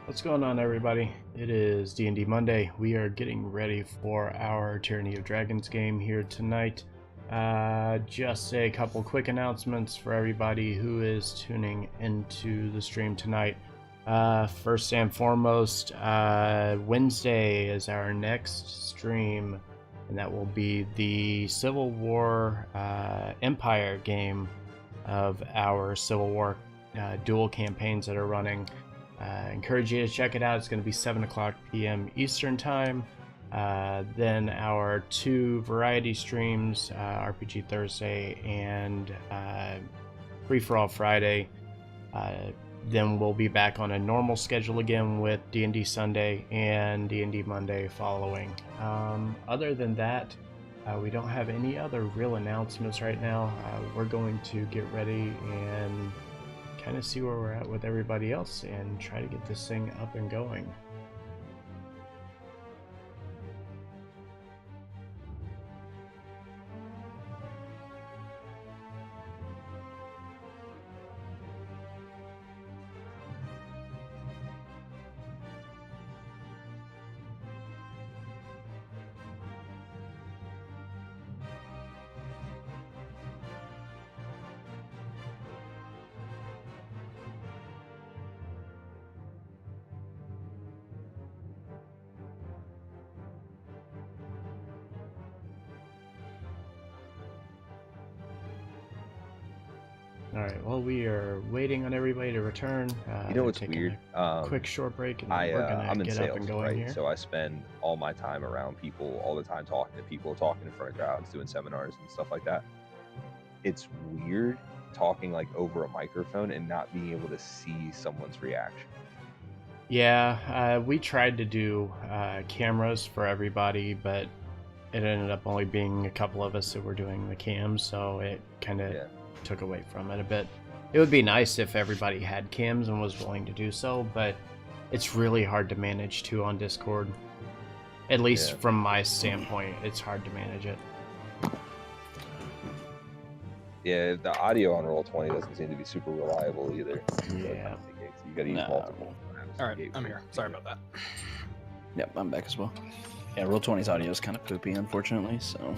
What's going on, everybody? It is D&D Monday. We are getting ready for our Tyranny of Dragons game here tonight. Just a couple quick announcements for everybody who is tuning into the stream tonight. First and foremost, Wednesday is our next stream, and that will be the Civil War Empire game of our Civil War dual campaigns that are running. Encourage you to check it out. It's going to be 7 o'clock p.m. Eastern Time. Then our two variety streams, RPG Thursday and Free For All Friday. Then we'll be back on a normal schedule again with D&D Sunday and D&D Monday following. Other than that, we don't have any other real announcements right now. We're going to get ready and kind of see where we're at with everybody else and try to get this thing up and going. Alright, well, we are waiting on everybody to return. You know what's weird? Quick short break, and we're going to get sales, up and going right? here. So I spend all my time around people all the time, talking to people, talking in front of crowds, doing seminars and stuff like that. It's weird talking like over a microphone and not being able to see someone's reaction. Yeah, we tried to do cameras for everybody, but it ended up only being a couple of us that were doing the cams, so it kind of took away from it a bit. It would be nice if everybody had cams and was willing to do so, but it's really hard to manage too on Discord. At least from my standpoint, it's hard to manage it. Yeah, the audio on Roll20 doesn't seem to be super reliable either. Yeah. So you gotta use multiple. All right, I'm here. Sorry about that. Yep, I'm back as well. Yeah, Roll20's audio is kind of poopy, unfortunately, so...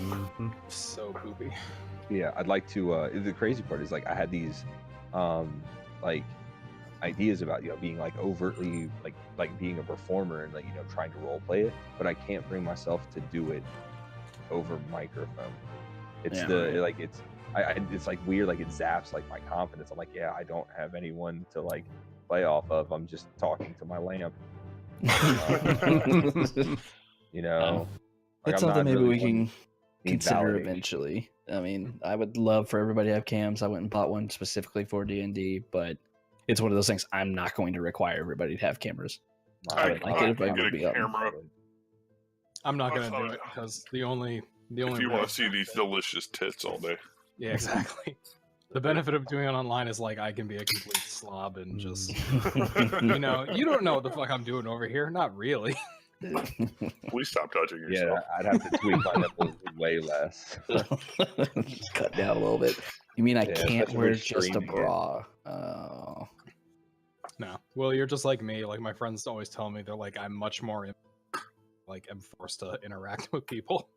So poopy. Yeah, I'd like to, the crazy part is, like, I had these, like, ideas about, you know, being, like, overtly, like being a performer and, like, you know, trying to role play it, but I can't bring myself to do it over microphone. It's it's, like, weird, like, it zaps, like, my confidence. I'm like, yeah, I don't have anyone to, like, play off of. I'm just talking to my lamp. You know? That's something maybe we can consider eventually. I mean, I would love for everybody to have cams. I went and bought one specifically for D&D, but it's one of those things I'm not going to require everybody to have cameras. I would like it if everybody would be camera. I'm not going to do it because the only if you want to see these delicious tits all day. Yeah, exactly. The benefit of doing it online is, like, I can be a complete slob and just, you know, you don't know what the fuck I'm doing over here. Not really. Please stop touching yourself. Yeah, I'd have to tweak my nipples way less. Cut down a little bit. You mean I can't wear just a bra? Oh. No. Well, you're just like me. Like, my friends always tell me, they're like, I'm much more, like, I'm forced to interact with people.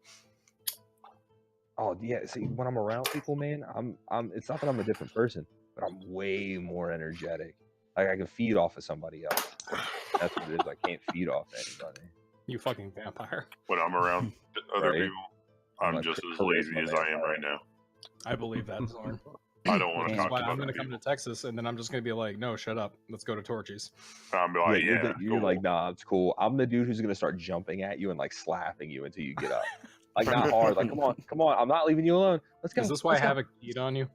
Oh yeah, see, when I'm around people, man, I'm. It's not that I'm a different person, but I'm way more energetic. Like, I can feed off of somebody else. That's what it is. I can't feed off anybody. You fucking vampire. When I'm around other Right? people, I'm like just as lazy as I am right now. I believe that, Zorn. I don't want to That's talk why to I'm other going to come to people. Texas, and then I'm just going to be like, no, shut up. Let's go to Torchies. I'm like, You're cool. like, nah, it's cool. I'm the dude who's gonna start jumping at you and, like, slapping you until you get up. Like, not hard. Like, come on. I'm not leaving you alone. Let's go. Is this why I have a key on you?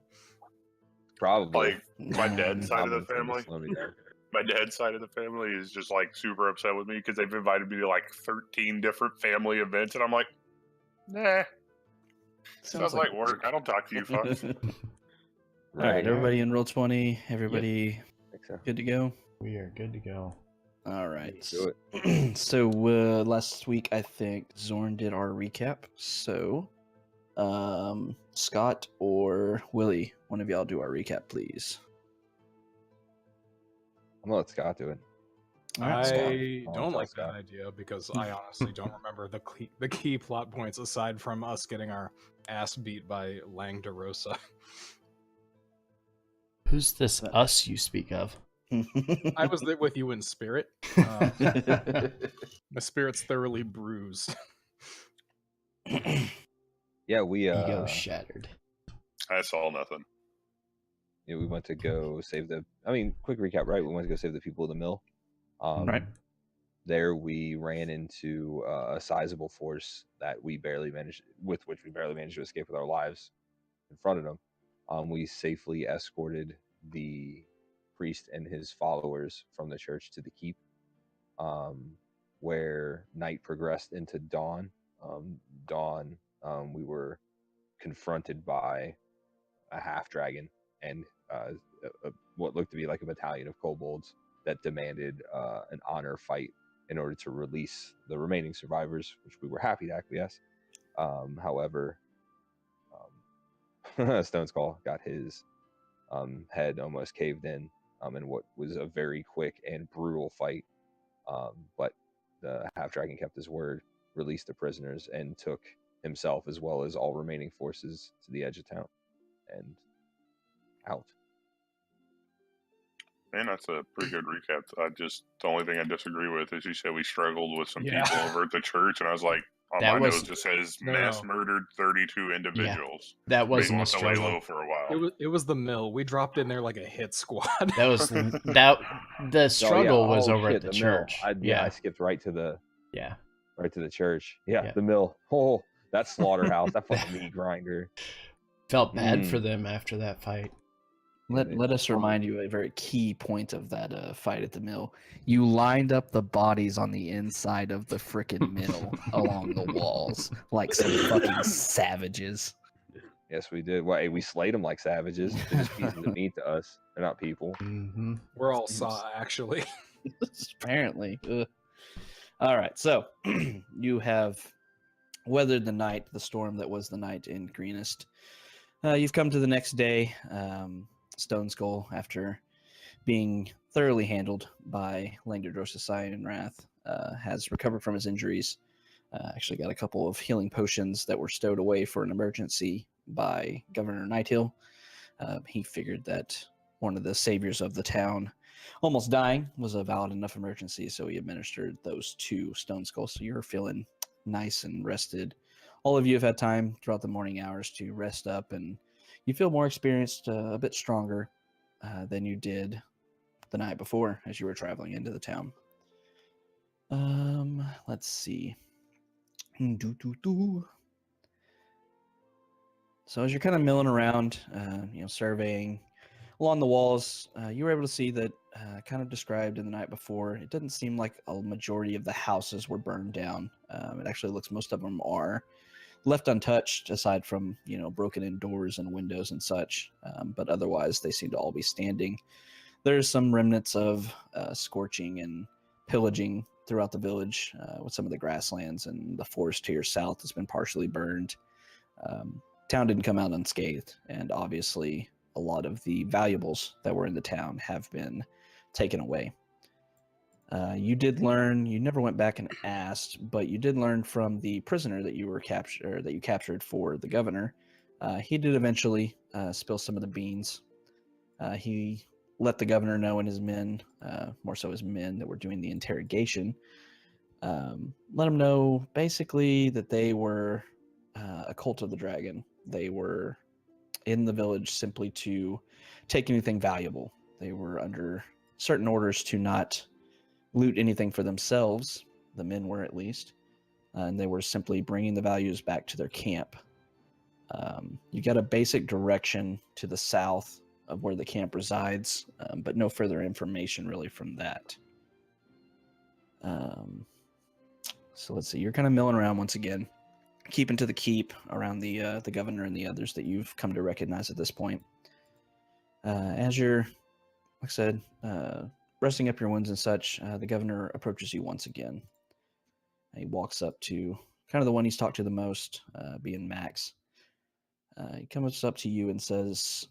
Probably. Like, my dad's side of the Probably family. slow me down. My dad's side of the family is just, like, super upset with me because they've invited me to, like, 13 different family events, and I'm like, nah. Sounds like work. I don't talk to you fucks. All right, everybody in Roll20, everybody good to go? We are good to go. All right. Do it. So last week, I think Zorn did our recap. So Scott or Willie, one of y'all do our recap, please. I'm gonna let Scott do it. I I'll don't tell like that Scott. idea because I honestly don't remember the key plot points aside from us getting our ass beat by Lang DeRosa. Who's this us you speak of? I was there with you in spirit. My spirit's thoroughly bruised. Yeah, we Ego shattered. I saw nothing. yeah, we went to go save the. I mean, quick recap, right? We went to go save the people of the mill. Right. There, we ran into a sizable force that we barely managed, with which we barely managed to escape with our lives in front of them. We safely escorted the priest and his followers from the church to the keep, where night progressed into dawn. We were confronted by a half dragon and what looked to be like a battalion of kobolds that demanded an honor fight in order to release the remaining survivors, which we were happy to acquiesce. However, Stone Skull got his head almost caved in in what was a very quick and brutal fight. But the half dragon kept his word, released the prisoners, and took himself as well as all remaining forces to the edge of town and out. Man, that's a pretty good recap. The only thing I disagree with is you said we struggled with some Yeah. people over at the church, and I was like, on That my was- notes it says No, mass no. murdered 32 individuals. That We wasn't a went to lay struggle. low for a while. It was the mill. We dropped in there like a hit squad. That was the struggle was over at the mill. church. I skipped right to the church. Yeah, Yeah. the mill. Oh, that slaughterhouse, that fucking meat grinder. Felt bad for them after that fight. Let us remind you a very key point of that fight at the mill. You lined up the bodies on the inside of the frickin' mill along the walls like some fucking savages. Yes, we did. Well, hey, we slayed them like savages. They're just pieces of meat to us. They're not people. Mm-hmm. We're all saw actually. Apparently. Ugh. All right, so you have weathered the storm that was the night in Greenest. You've come to the next day. Stone Skull, after being thoroughly handled by Langdor Drossasai and Wrath, has recovered from his injuries. Actually got a couple of healing potions that were stowed away for an emergency by Governor Nighthill. He figured that one of the saviors of the town almost dying was a valid enough emergency, so he administered those to Stone Skull. So you're feeling nice and rested. All of you have had time throughout the morning hours to rest up, and you feel more experienced, a bit stronger than you did the night before as you were traveling into the town. Let's see. So as you're kind of milling around, surveying along the walls, you were able to see that, kind of described in the night before, it doesn't seem like a majority of the houses were burned down. It actually looks most of them are left untouched, aside from broken in doors and windows and such. But otherwise, they seem to all be standing. There's some remnants of scorching and pillaging throughout the village, with some of the grasslands, and the forest to your south has been partially burned. Town didn't come out unscathed, and obviously a lot of the valuables that were in the town have been taken away. You did learn, you never went back and asked, but you did learn from the prisoner that you captured for the governor. He did eventually spill some of the beans. He let the governor know and his men, more so his men that were doing the interrogation, let him know basically that they were a cult of the dragon. They were in the village simply to take anything valuable. They were under certain orders to not loot anything for themselves. The men were, at least. And they were simply bringing the values back to their camp. You got a basic direction to the south of where the camp resides, but no further information really from that. So let's see. You're kind of milling around once again, keeping to the keep around the governor and the others that you've come to recognize at this point. As you're, like I said, resting up your wounds and such, the governor approaches you once again. He walks up to kind of the one he's talked to the most, being Max. He comes up to you and says,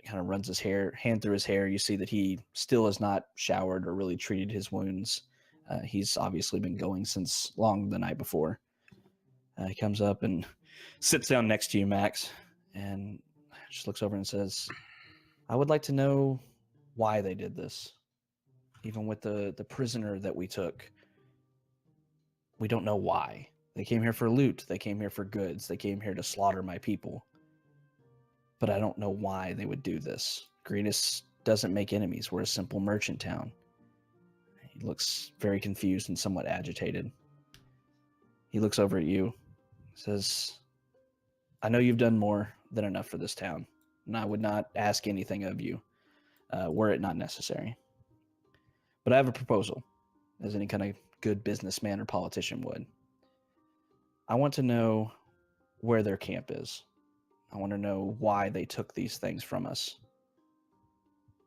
kind of runs his hand through his hair. You see that he still has not showered or really treated his wounds. He's obviously been going since long the night before. He comes up and sits down next to you, Max, and just looks over and says, I would like to know why they did this. Even with the prisoner that we took, we don't know why. They came here for loot. They came here for goods. They came here to slaughter my people. But I don't know why they would do this. Greenus doesn't make enemies. We're a simple merchant town. He looks very confused and somewhat agitated. He looks over at you, says, I know you've done more than enough for this town, and I would not ask anything of you were it not necessary. But I have a proposal, as any kind of good businessman or politician would. I want to know where their camp is. I want to know why they took these things from us.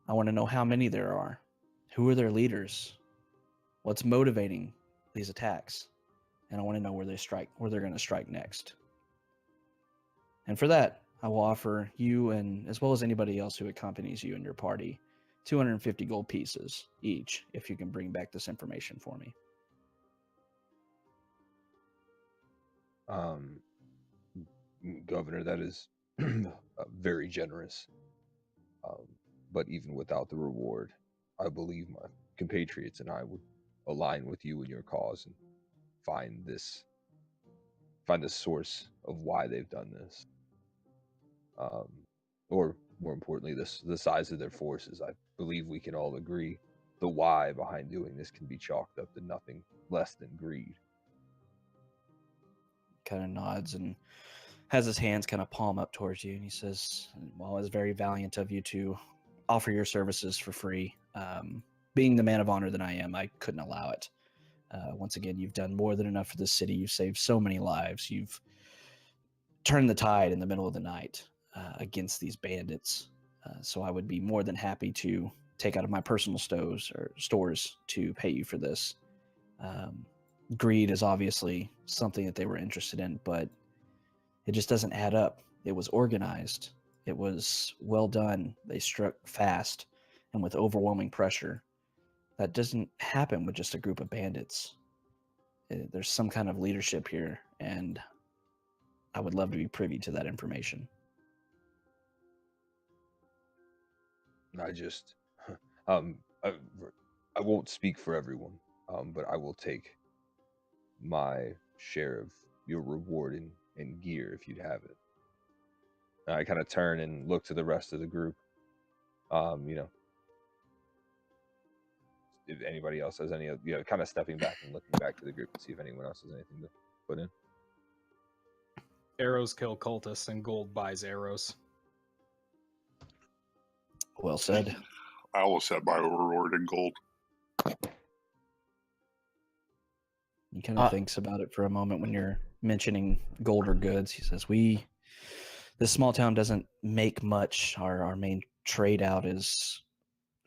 I want to know how many there are. Who are their leaders? What's motivating these attacks? And I want to know where they're going to strike next. And for that, I will offer you, and as well as anybody else who accompanies you and your party, 250 gold pieces each if you can bring back this information for me. Governor, that is very generous. But even without the reward, I believe my compatriots and I would align with you and your cause and find the source of why they've done this. Or more importantly, the size of their forces. I believe we can all agree the why behind doing this can be chalked up to nothing less than greed. Kind of nods and has his hands kind of palm up towards you, and he says, well, it's very valiant of you to offer your services for free. Being the man of honor that I am, I couldn't allow it. Once again, you've done more than enough for the city. You've saved so many lives. You've turned the tide in the middle of the night against these bandits. So I would be more than happy to take out of my personal stores to pay you for this. Greed is obviously something that they were interested in, but it just doesn't add up. It was organized. It was well done. They struck fast and with overwhelming pressure. That doesn't happen with just a group of bandits. There's some kind of leadership here, and I would love to be privy to that information. I just, I won't speak for everyone, but I will take my share of your reward in gear if you'd have it. And I kind of turn and look to the rest of the group. If anybody else has any, kind of stepping back and looking back to the group to see if anyone else has anything to put in. Arrows kill cultists and gold buys arrows. Well said. I will set my reward in gold. He kind of thinks about it for a moment when you're mentioning gold or goods. He says, this small town doesn't make much. Our main trade out is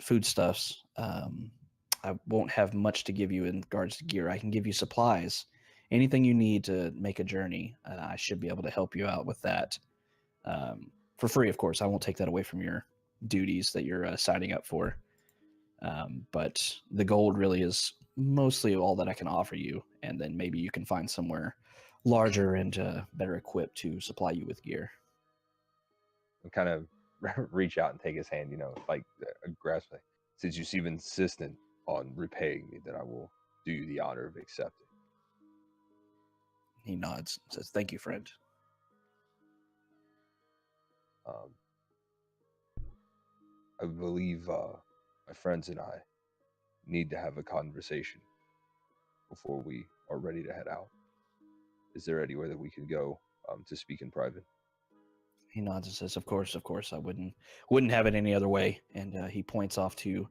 foodstuffs. I won't have much to give you in regards to gear. I can give you supplies. Anything you need to make a journey, I should be able to help you out with that. For free, of course. I won't take that away from your duties that you're signing up for. But the gold really is mostly all that I can offer you, and then maybe you can find somewhere larger and better equipped to supply you with gear. And kind of reach out and take his hand, grasp it. Since you seem insistent on repaying me, then I will do you the honor of accepting. He nods and says, thank you, friend. I believe my friends and I need to have a conversation before we are ready to head out. Is there anywhere that we can go to speak in private? He nods and says, of course, I wouldn't have it any other way. And he points off to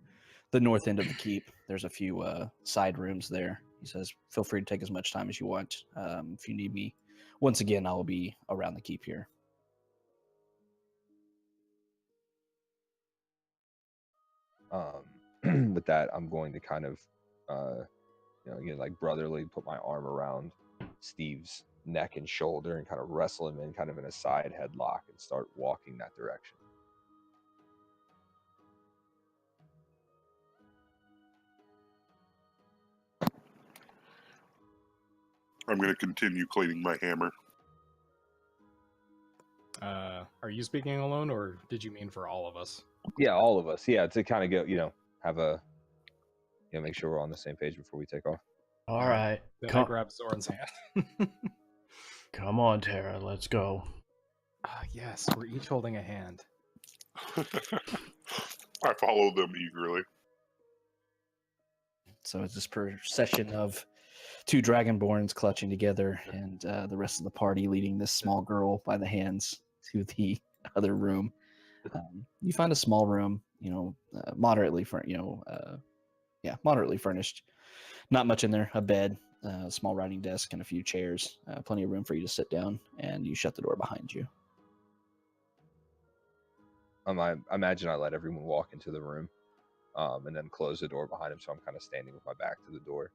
the north end of the keep. There's a few side rooms there. He says, feel free to take as much time as you want. If you need me, once again, I will be around the keep here. With that, I'm going to kind of, again, like brotherly, put my arm around Steve's neck and shoulder and kind of wrestle him in kind of in a side headlock and start walking that direction. I'm going to continue cleaning my hammer. Are you speaking alone, or did you mean for all of us? Yeah, all of us. Yeah, to kind of go, have a, make sure we're on the same page before we take off. All right. Then I grab Zoran's hand. Come on, Tara. Let's go. Yes, we're each holding a hand. I follow them eagerly. So it's this procession of two dragonborns clutching together, and the rest of the party leading this small girl by the hands to the other room. You find a small room, moderately moderately furnished. Not much in there. A bed, a small writing desk, and a few chairs. Plenty of room for you to sit down, and you shut the door behind you. I imagine I let everyone walk into the room, and then close the door behind him. So I'm kind of standing with my back to the door,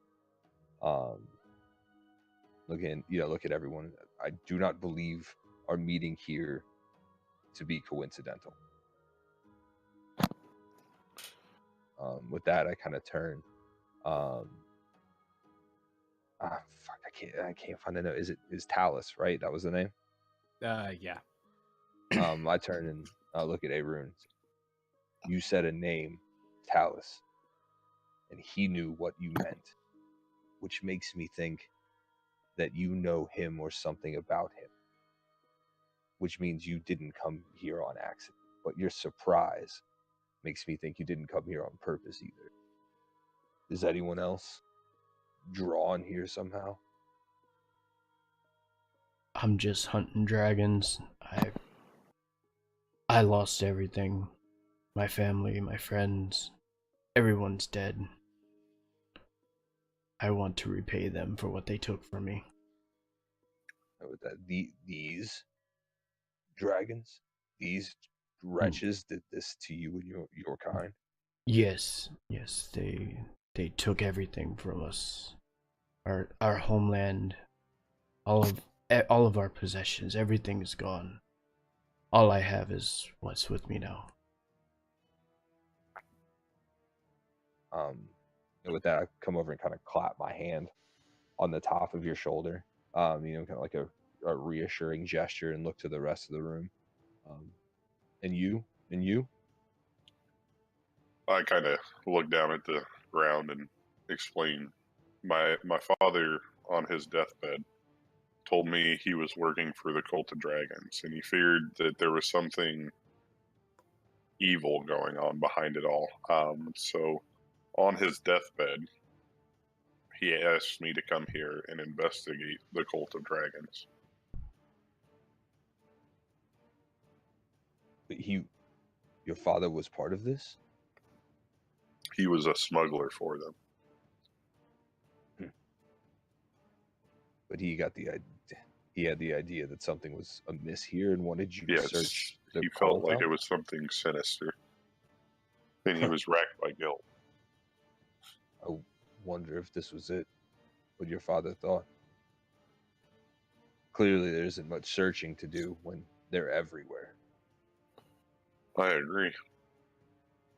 look at everyone. I do not believe our meeting here to be coincidental. With that, I kind of turn. I can't find the note. Is Talus, right? That was the name. Yeah. I turn and look at Arun. You said a name, Talus, and he knew what you meant, which makes me think that you know him or something about him, which means you didn't come here on accident. But your surprise makes me think you didn't come here on purpose either. Is anyone else drawn here somehow? I'm just hunting dragons. I lost everything. My family, my friends, everyone's dead. I want to repay them for what they took from me. With that, these dragons, these wretches did this to you and your kind? Yes, they took everything from us. Our homeland, all of our possessions, everything is gone. All I have is what's with me now. With that, I come over and kind of clap my hand on the top of your shoulder, kind of like a reassuring gesture, and look to the rest of the room. And you? I kind of look down at the ground and explain. My father, on his deathbed, told me he was working for the Cult of Dragons, and he feared that there was something evil going on behind it all. So on his deathbed, he asked me to come here and investigate the Cult of Dragons. But your father was part of this? He was a smuggler for them. But he had the idea that something was amiss here and wanted you to search the he cult felt like out? it was something sinister. And he was racked by guilt. I wonder if this was it, what your father thought. Clearly there isn't much searching to do when they're everywhere. I agree.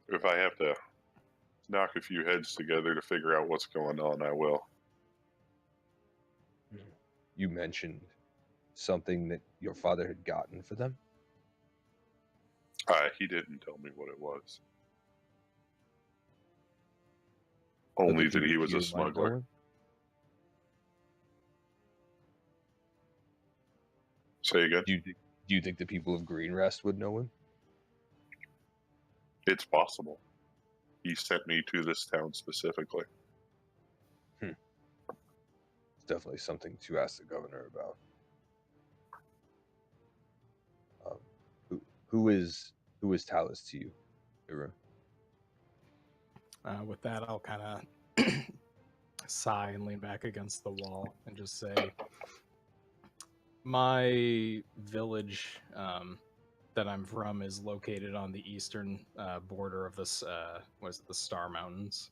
If I have to knock a few heads together to figure out what's going on, I will. You mentioned something that your father had gotten for them? He didn't tell me what it was. Only that he was a smuggler. Say again? Do you think the people of Green Rest would know him? It's possible. He sent me to this town specifically. It's definitely something to ask the governor about. Who is Talus to you, Arun? With that, I'll kind of sigh and lean back against the wall and just say, my village that I'm from is located on the eastern border of this, the Star Mountains.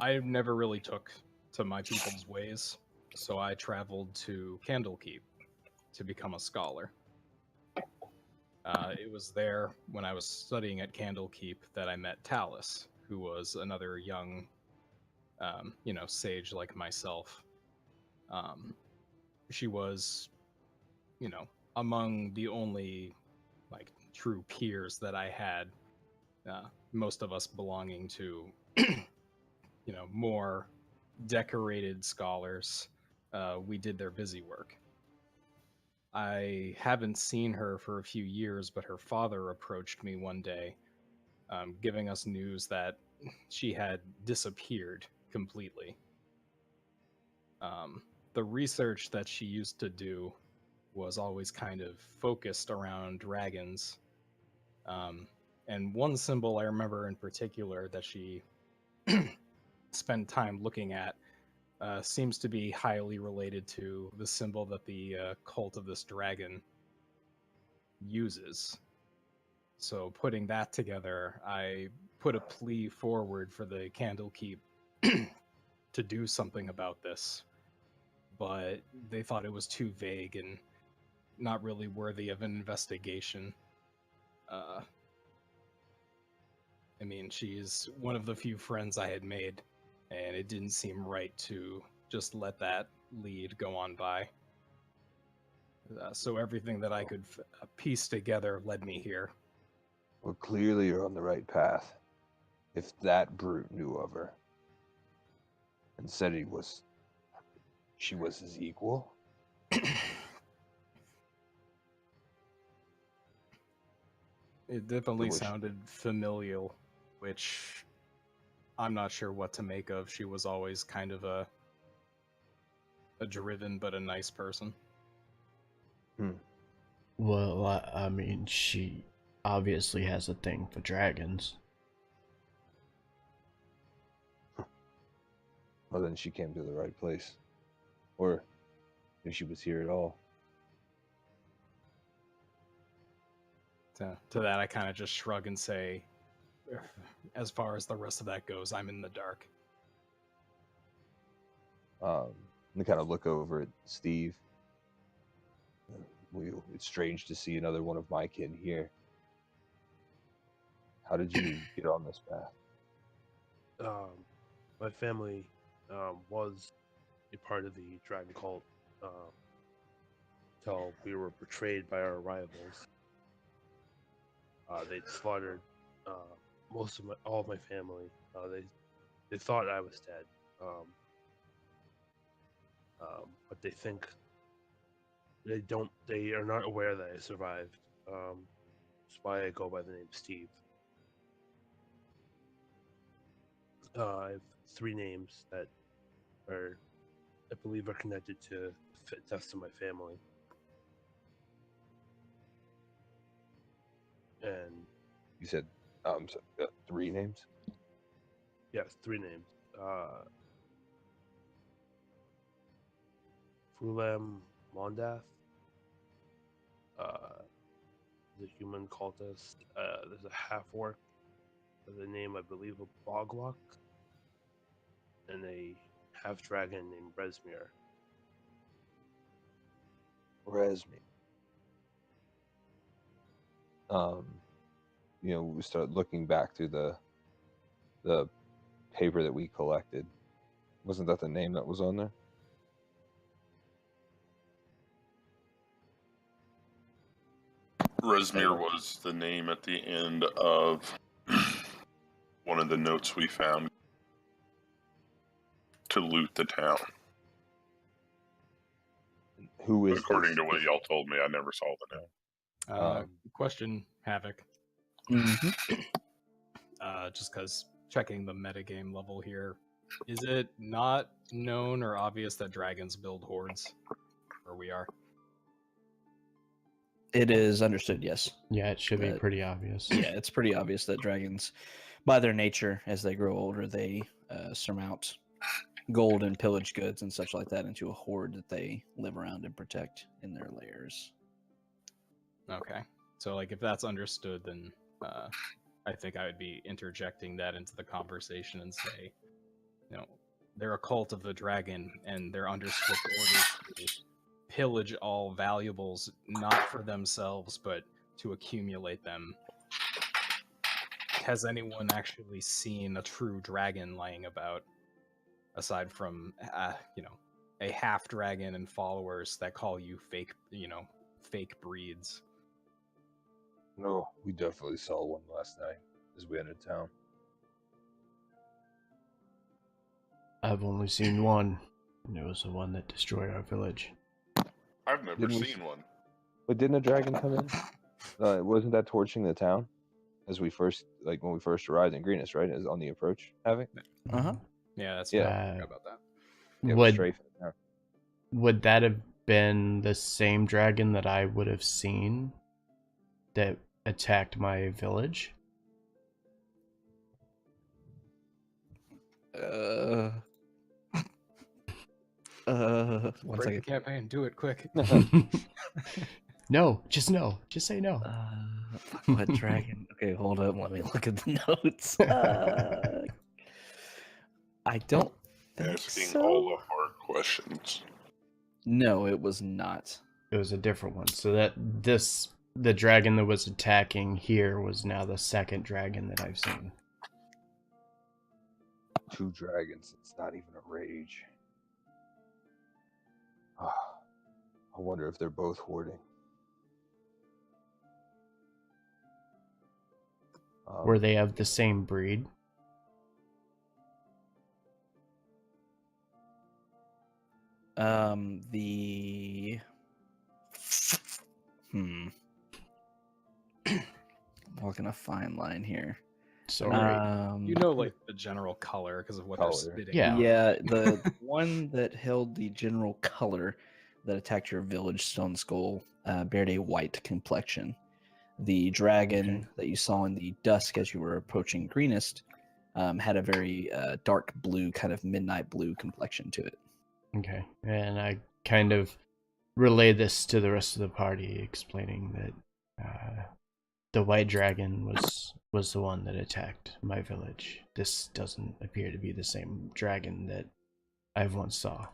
I never really took to my people's ways, so I traveled to Candlekeep to become a scholar. It was there when I was studying at Candlekeep that I met Talus, who was another young sage like myself. She was, among the only like true peers that I had. Most of us belonging to, more decorated scholars. We did their busy work. I haven't seen her for a few years, but her father approached me one day, giving us news that she had disappeared completely. The research that she used to do was always kind of focused around dragons. And one symbol I remember in particular that she spent time looking at seems to be highly related to the symbol that the cult of this dragon uses. So putting that together, I put a plea forward for the Candlekeep to do something about this, but they thought it was too vague and not really worthy of an investigation. I mean, she's one of the few friends I had made, and it didn't seem right to just let that lead go on by. So everything that I could piece together led me here. Well, clearly you're on the right path. If that brute knew of her and said she was his equal. It definitely sounded familial, which I'm not sure what to make of. She was always kind of a driven but a nice person. Well, I mean, she obviously has a thing for dragons. Well, then she came to the right place. Or if she was here at all. To that, I kind of just shrug and say, as far as the rest of that goes, I'm in the dark. And kind of look over at Steve. It's strange to see another one of my kin here. How did you get on this path? My family was a part of the dragon cult until we were betrayed by our rivals. They slaughtered all of my family. They thought I was dead, but they think they don't. They are not aware that I survived. That's why I go by the name Steve. I have 3 names that are, I believe, are connected to deaths of my family. And you said 3 names? Yes, 3 names. Frulam Mondath, the human cultist. There's a half-orc with the name, I believe, of Boglock, and a half-dragon named Resmir. We start looking back through the paper that we collected. Wasn't that the name that was on there? Resmir was the name at the end of one of the notes we found to loot the town. Who is according to what y'all told me? I never saw the name. Question, Havoc. Mm-hmm. Just because checking the metagame level here, is it not known or obvious that dragons build hordes where we are? It is understood, yes. Yeah, it should be pretty obvious. Yeah, it's pretty obvious that dragons, by their nature, as they grow older, they surmount gold and pillage goods and such like that into a horde that they live around and protect in their lairs. Okay. So, if that's understood, then I think I would be interjecting that into the conversation and say, they're a cult of the dragon, and they're under strict orders to pillage all valuables, not for themselves, but to accumulate them. Has anyone actually seen a true dragon lying about? aside from a half dragon and followers that call you fake breeds. No, we definitely saw one last night as we entered town. I've only seen one, and it was the one that destroyed our village. I've never Didn't we seen one. But didn't a dragon come in? Wasn't that torching the town as we first, like when we first arrived in Greenest, right? As on the approach, having? Yeah, that's Yeah. right. I forgot about that. Yeah, Would strafing the town. would that have been the same dragon that I would have seen that attacked my village? One Break second. the campaign. Do it quick. No, just no. Just say no. What dragon? Okay, hold up. Let me look at the notes. I don't think Asking so. all the hard questions. No, it was not. It was a different one. So the dragon that was attacking here was now the second dragon that I've seen. 2 dragons. It's not even a rage. I wonder if they're both hoarding. Were they of the same breed? Walking a fine line here. Sorry. Like the general color because of what they're spitting. Yeah, the one that held the general color that attacked your village, Stone Skull, bared a white complexion. The dragon that you saw in the dusk as you were approaching Greenest had a very dark blue, kind of midnight blue complexion to it. Okay, and I kind of relay this to the rest of the party, explaining that the white dragon was the one that attacked my village. This doesn't appear to be the same dragon that I once saw.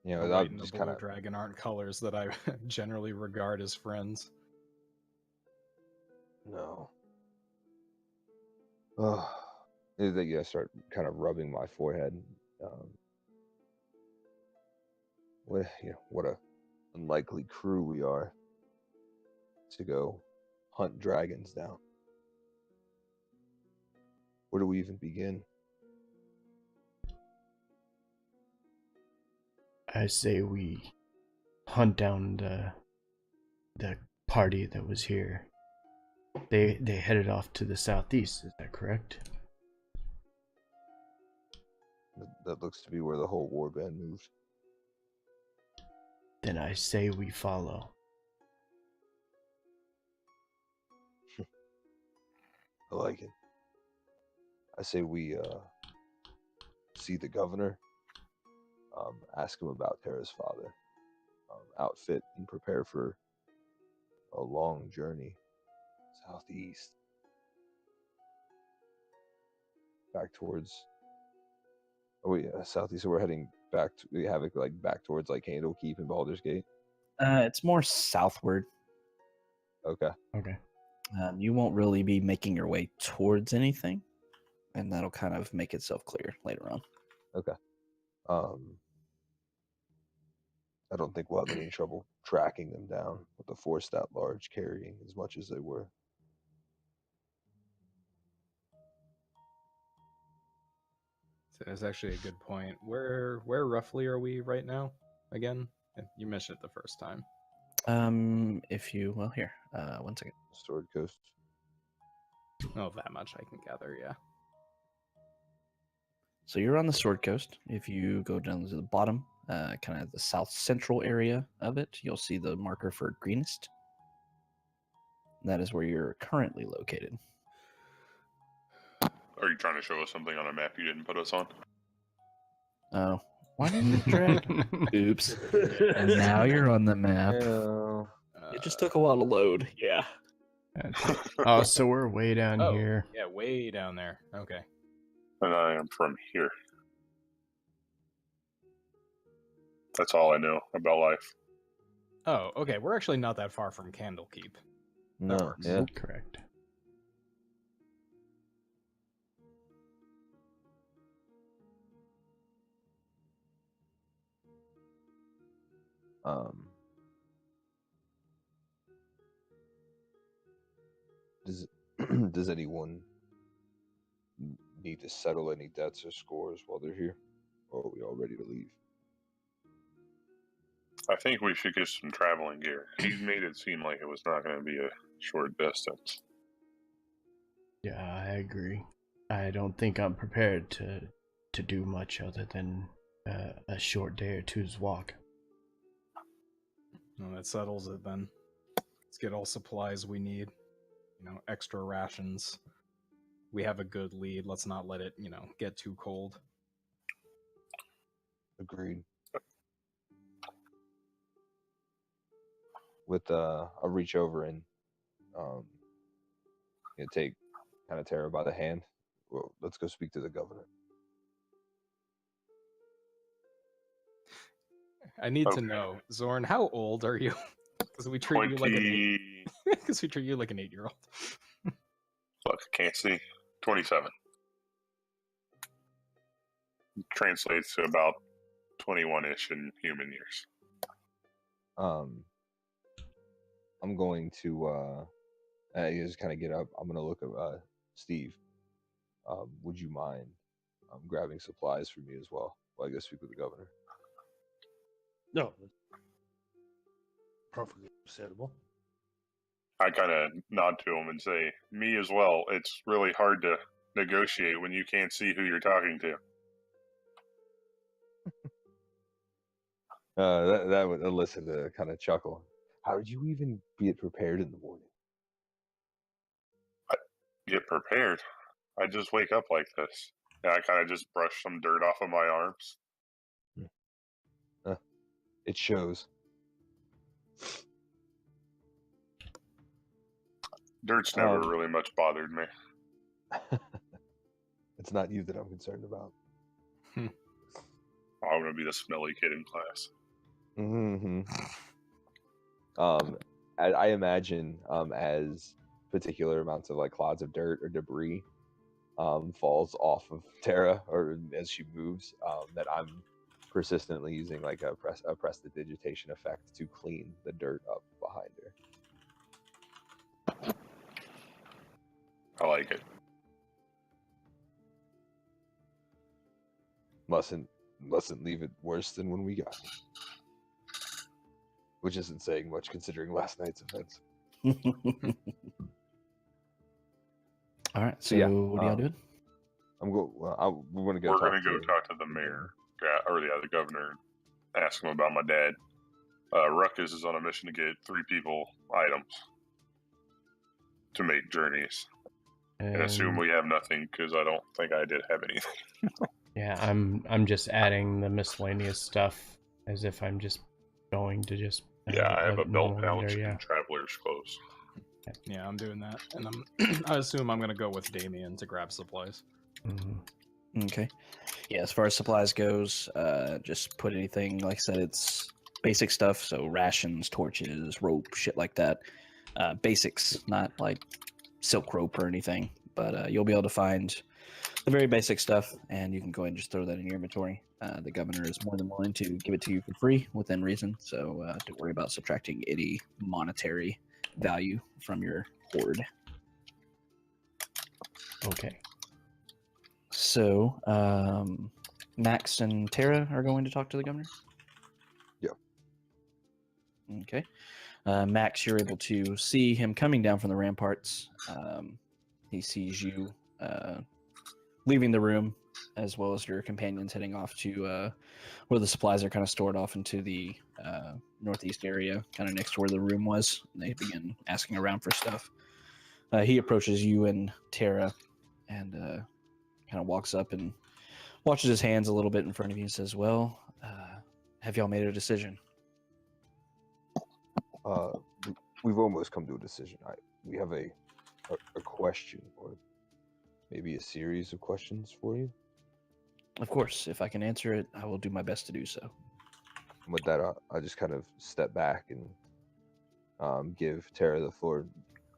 The white and the blue dragon aren't colors that I generally regard as friends. No. I start kind of rubbing my forehead. What a unlikely crew we are to go hunt dragons down. Where do we even begin? I say we hunt down the party that was here. They headed off to the southeast, is that correct? That looks to be where the whole warband moved. Then I say we follow. I like it. I say we see the governor, ask him about Tara's father, outfit and prepare for a long journey southeast, back towards. Southeast. So we're heading back to back towards like Candlekeep and Baldur's Gate. It's more southward. Okay. You won't really be making your way towards anything, and that'll kind of make itself clear later on. Okay. I don't think we'll have any trouble tracking them down with a force that large carrying as much as they were. That's actually a good point. Where roughly are we right now? Again, you mentioned it the first time. Here, 1 second. Sword Coast. Oh, that much I can gather. Yeah. So you're on the Sword Coast. If you go down to the bottom, kind of the south central area of it, you'll see the marker for Greenest. That is where you're currently located. Are you trying to show us something on a map you didn't put us on? Oh, why didn't it drag? Oops. And now you're on the map. It just took a while to load. Yeah. Oh, so we're way down here. Yeah, way down there. Okay. And I am from here. That's all I know about life. Oh, okay. We're actually not that far from Candlekeep. No, yeah. Correct. Does does anyone need to settle any debts or scores while they're here, or are we all ready to leave? I think we should get some traveling gear. He made it seem like it was not going to be a short distance. Yeah, I agree. I don't think I'm prepared to do much other than a short day or two's walk. Well, that settles it then. Let's get all supplies we need. Extra rations. We have a good lead. Let's not let it, get too cold. Agreed. With I'll reach over and take kind of Tara by the hand. Well, let's go speak to the governor. I need to know, Zorn, how old are you? Because we treat you like an 8-year-old. Look, I can't see. 27. Translates to about 21-ish in human years. I'm going to I just kind of get up. I'm gonna look at Steve. Would you mind grabbing supplies for me as well while I go speak with the governor? No, perfectly understandable. I kind of nod to him and say, me as well. It's really hard to negotiate when you can't see who you're talking to. That would listen to kind of chuckle. How did you even get prepared in the morning? I get prepared. I just wake up like this. And I kind of just brush some dirt off of my arms. It shows. Dirt's never really much bothered me. It's not you that I'm concerned about. I'm going to be the smelly kid in class. Mm-hmm. I imagine as particular amounts of like clouds of dirt or debris falls off of Tara or as she moves, that I'm persistently using like a prestidigitation effect to clean the dirt up behind her. I like it. Mustn't leave it worse than when we got it. Which isn't saying much considering last night's events. All right, so what are y'all doing? We're going to go. We're going to go talk to the mayor, or the governor, and ask him about my dad. Ruckus is on a mission to get 3 people items to make journeys. And assume we have nothing, because I don't think I did have anything. Yeah, I'm just adding the miscellaneous stuff as if I'm just going to just. I have a belt pouch and traveler's clothes. Yeah, I'm doing that, and I assume I'm gonna go with Damien to grab supplies. Mm-hmm. Okay. Yeah, as far as supplies goes, just put anything. Like I said, it's basic stuff. So rations, torches, rope, shit like that. Basics, not like silk rope or anything. But you'll be able to find the very basic stuff, and you can go ahead and just throw that in your inventory. The governor is more than willing to give it to you for free within reason, so don't worry about subtracting any monetary value from your hoard. Okay. So, Max and Tara are going to talk to the governor? Yeah. Okay. Max, you're able to see him coming down from the ramparts. He sees you leaving the room, as well as your companions heading off to where the supplies are kind of stored off into the northeast area, kind of next to where the room was. And they begin asking around for stuff. He approaches you and Tara and kind of walks up and washes his hands a little bit in front of you and says, well, have y'all made a decision? We've almost come to a decision. We have a question, or maybe a series of questions for you. Of course, if I can answer it, I will do my best to do so. With that, I just kind of step back and give Tara the floor.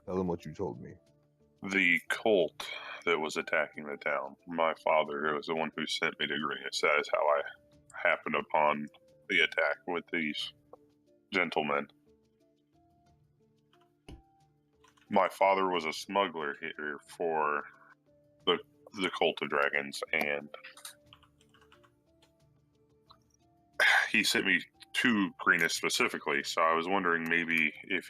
Tell them what you told me. The cult that was attacking the town, my father was the one who sent me to Greenest. That is how I happened upon the attack with these gentlemen, my father was a smuggler here for the Cult of Dragons, and he sent me to Greenest specifically. So I was wondering maybe if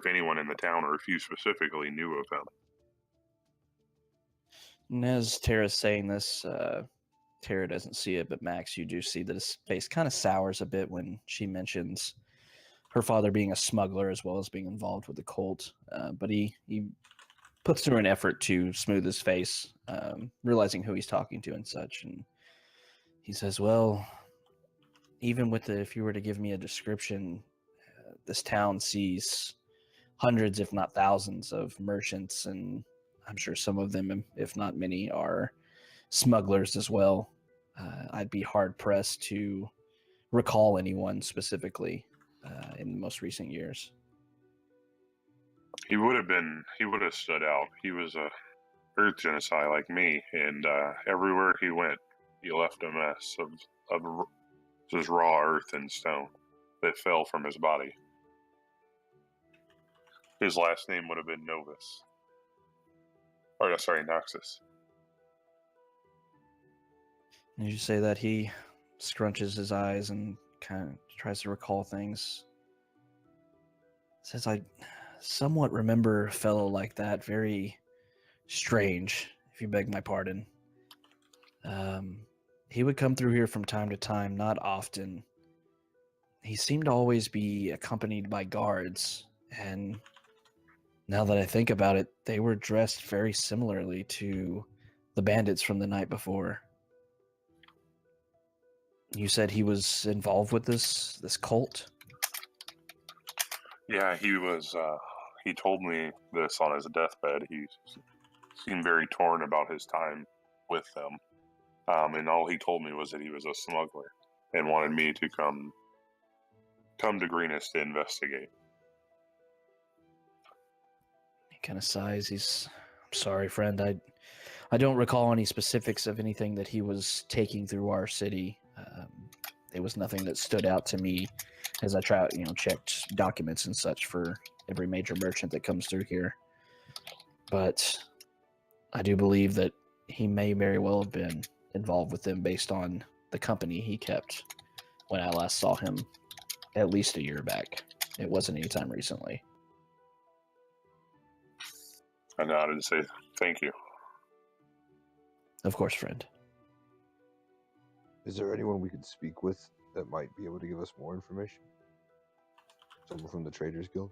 anyone in the town, or if you specifically knew of him. And as Tara's saying this, Tara doesn't see it, but Max, you do see that his face kind of sours a bit when she mentions her father being a smuggler as well as being involved with the cult. But he puts through an effort to smooth his face, realizing who he's talking to and such. And he says, well, even with if you were to give me a description, this town sees hundreds, if not thousands, of merchants, and I'm sure some of them, if not many, are smugglers as well. I'd be hard pressed to recall anyone specifically in the most recent years. He would have stood out. He was a earth genocide like me, and everywhere he went, he left a mess of just raw earth and stone that fell from his body. His last name would have been Novus. Or, sorry, Noxus. As you say that, he scrunches his eyes and kind of tries to recall things. Says, I somewhat remember a fellow like that, very strange, if you beg my pardon. He would come through here from time to time, not often. He seemed to always be accompanied by guards, and now that I think about it, they were dressed very similarly to the bandits from the night before. You said he was involved with this cult? Yeah, he was. He told me this on his deathbed. He seemed very torn about his time with them, and all he told me was that he was a smuggler and wanted me to come to Greenest to investigate. He kind of sighs. I'm sorry, friend. I don't recall any specifics of anything that he was taking through our city. There was nothing that stood out to me as I checked documents and such for every major merchant that comes through here. But I do believe that he may very well have been involved with them based on the company he kept when I last saw him at least a year back. It wasn't any time recently. I nodded to say thank you. Of course, friend. Is there anyone we could speak with that might be able to give us more information? Someone from the Traders Guild?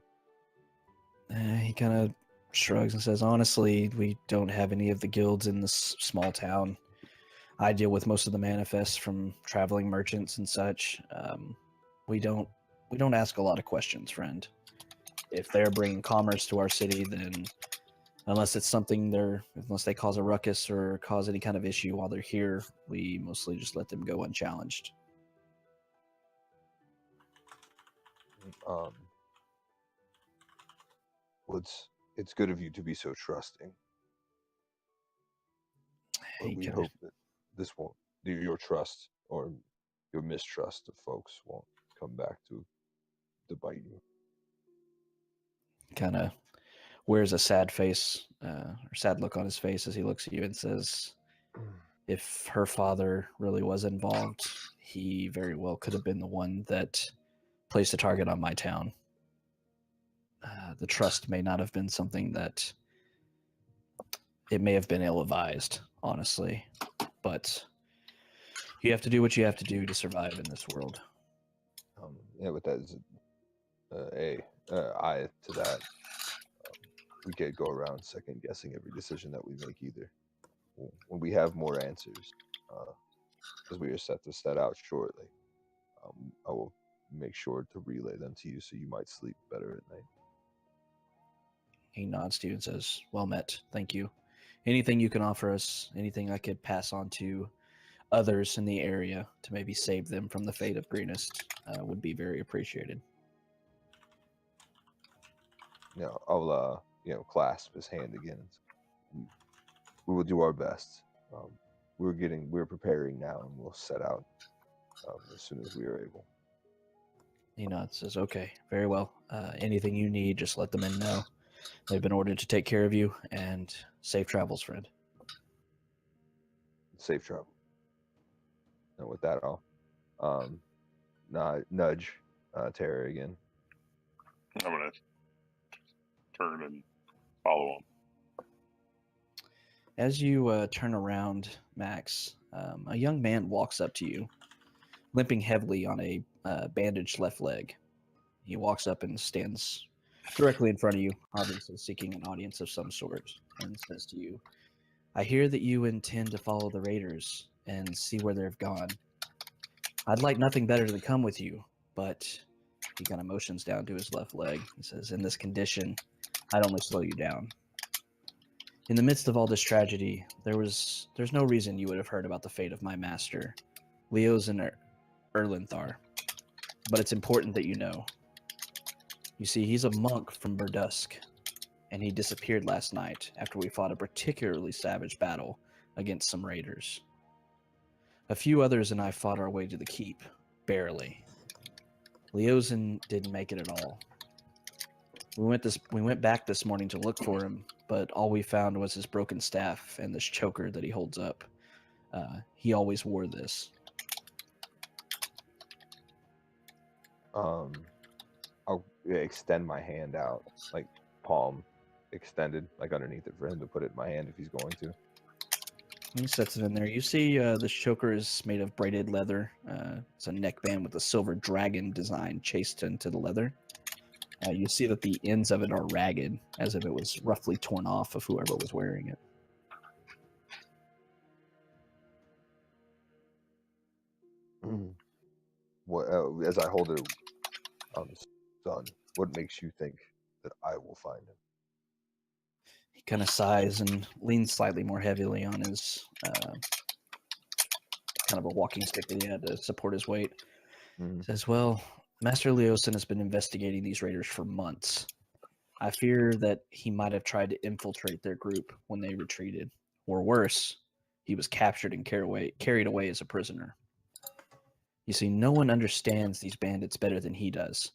He kind of shrugs and says, honestly, we don't have any of the guilds in this small town. I deal with most of the manifests from traveling merchants and such. We don't ask a lot of questions, friend. If they're bringing commerce to our city, then unless they cause a ruckus or cause any kind of issue while they're here, we mostly just let them go unchallenged. Well, it's good of you to be so trusting. But we hope that this won't, your trust or your mistrust of folks won't come back to bite you. Kind of wears a sad face, or sad look on his face as he looks at you and says, if her father really was involved, he very well could have been the one that placed a target on my town. The trust may not have been something that it may have been ill-advised, honestly, but you have to do what you have to do to survive in this world. With that is I to that. We can't go around second guessing every decision that we make either. When we have more answers, as we are set to set out shortly, I will make sure to relay them to you so you might sleep better at night. He nods to you and says, well met, thank you. Anything you can offer us, anything I could pass on to others in the area to maybe save them from the fate of Greenest would be very appreciated. I'll clasp his hand again. We will do our best. We're preparing now, and we'll set out as soon as we are able. He nods, says, okay, very well. Anything you need, just let the men know. They've been ordered to take care of you, and safe travels, friend. Safe travel. And with that, I'll nudge Tara again. I'm gonna turn and follow him. As you turn around, Max, a young man walks up to you, limping heavily on a bandaged left leg. He walks up and stands directly in front of you, obviously seeking an audience of some sort, and says to you, I hear that you intend to follow the raiders and see where they've gone. I'd like nothing better than come with you, but he kind of motions down to his left leg. He says, in this condition, I'd only slow you down. In the midst of all this tragedy, there's no reason you would have heard about the fate of my master, Leosin Erlenthar. But it's important that you know. You see, he's a monk from Burdusk, and he disappeared last night after we fought a particularly savage battle against some raiders. A few others and I fought our way to the keep, barely. Leosin didn't make it at all. We went back this morning to look for him, but all we found was his broken staff and this choker that he holds up. He always wore this. I'll extend my hand out, like palm extended, like underneath it for him to put it in my hand if he's going to. He sets it in there. You see this choker is made of braided leather. It's a neckband with a silver dragon design chased into the leather. You see that the ends of it are ragged, as if it was roughly torn off of whoever was wearing it. What, as I hold it, son, what makes you think that I will find him? He kind of sighs and leans slightly more heavily on his kind of a walking stick that he had to support his weight. Says, well, Master Leosin has been investigating these raiders for months. I fear that he might have tried to infiltrate their group when they retreated. Or worse, he was captured and carried away as a prisoner. You see, no one understands these bandits better than he does,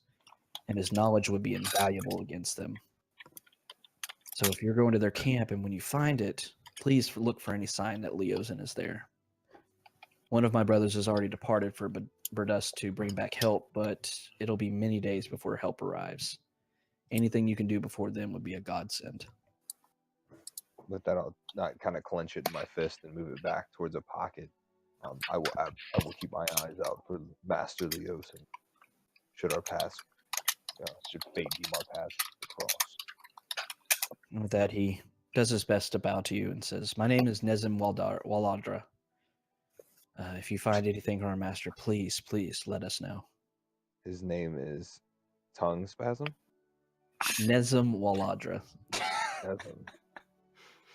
and his knowledge would be invaluable against them. So if you're going to their camp and when you find it, please look for any sign that Leosin is there. One of my brothers has already departed for Burdusk to bring back help, but it'll be many days before help arrives. Anything you can do before then would be a godsend. With that, I'll not kind of clench it in my fist and move it back towards a pocket. I will keep my eyes out for Master Leosin. Should fate deem our paths to cross. And with that, he does his best to bow to you and says, my name is Nezim Waladra. If you find anything from our master, please let us know. His name is Tongue Spasm? Nezim Waladra. Nezim.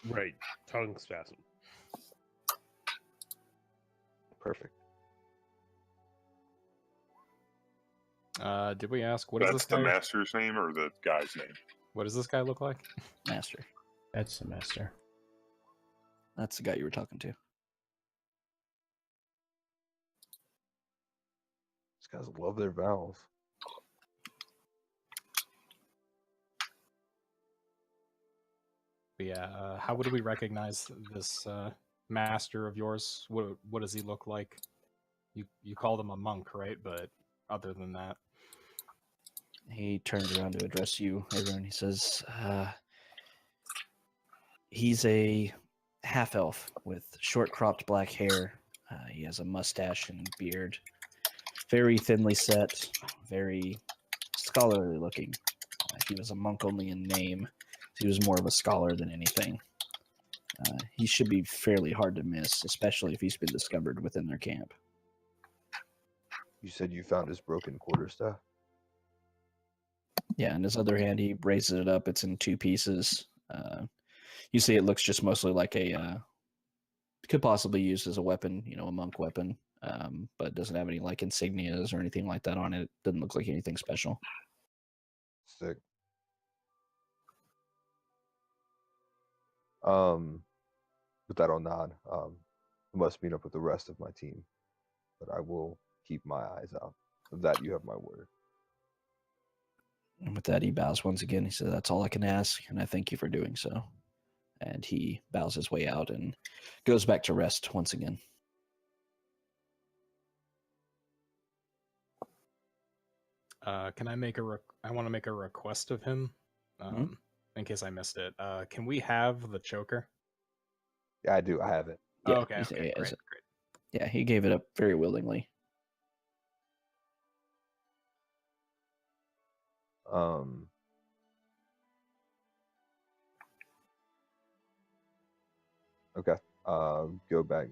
Right, tongue spasm. Perfect. Did we ask what That's is this guy? the master's name or the guy's name? What does this guy look like? Master. That's the master. That's the guy you were talking to. These guys love their vowels. But yeah, how would we recognize this master of yours? What does he look like? You called him a monk, right? But other than that, He turns around to address you, everyone. He says, he's a half-elf with short-cropped black hair. He has a mustache and beard. Very thinly set, very scholarly looking. He was a monk only in name. He was more of a scholar than anything. He should be fairly hard to miss, especially if he's been discovered within their camp. You said you found his broken quarterstaff? Yeah, in his other hand, he raises it up. It's in two pieces. You see it looks just mostly like could possibly be used as a weapon, a monk weapon, but it doesn't have any like insignias or anything like that on it. It doesn't look like anything special. Sick. With that, I'll nod. I must meet up with the rest of my team, but I will keep my eyes out. Of that, you have my word. And with that, he bows once again. He says, "That's all I can ask, and I thank you for doing so." And he bows his way out and goes back to rest once again. Can I make I want to make a request of him, in case I missed it. Can we have the choker? Yeah, I do. I have it. Oh, Yeah, okay, great. Yeah, he gave it up very willingly. Okay. Go back.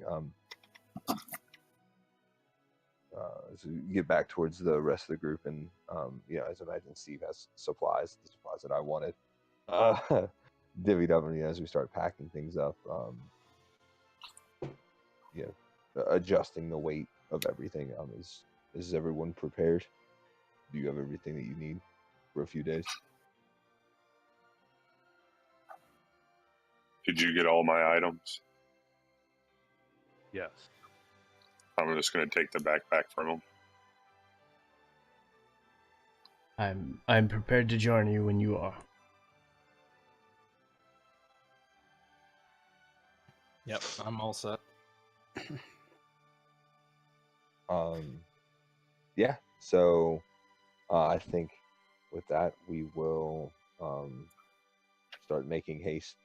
So you get back towards the rest of the group, and as I imagine Steve has the supplies that I wanted, divvied up, and as we start packing things up, adjusting the weight of everything. Is everyone prepared? Do you have everything that you need for a few days? Did you get all my items? Yes. I'm just going to take the backpack from him. I'm prepared to join you when you are. Yep, I'm all set. Yeah. So, I think with that we will start making haste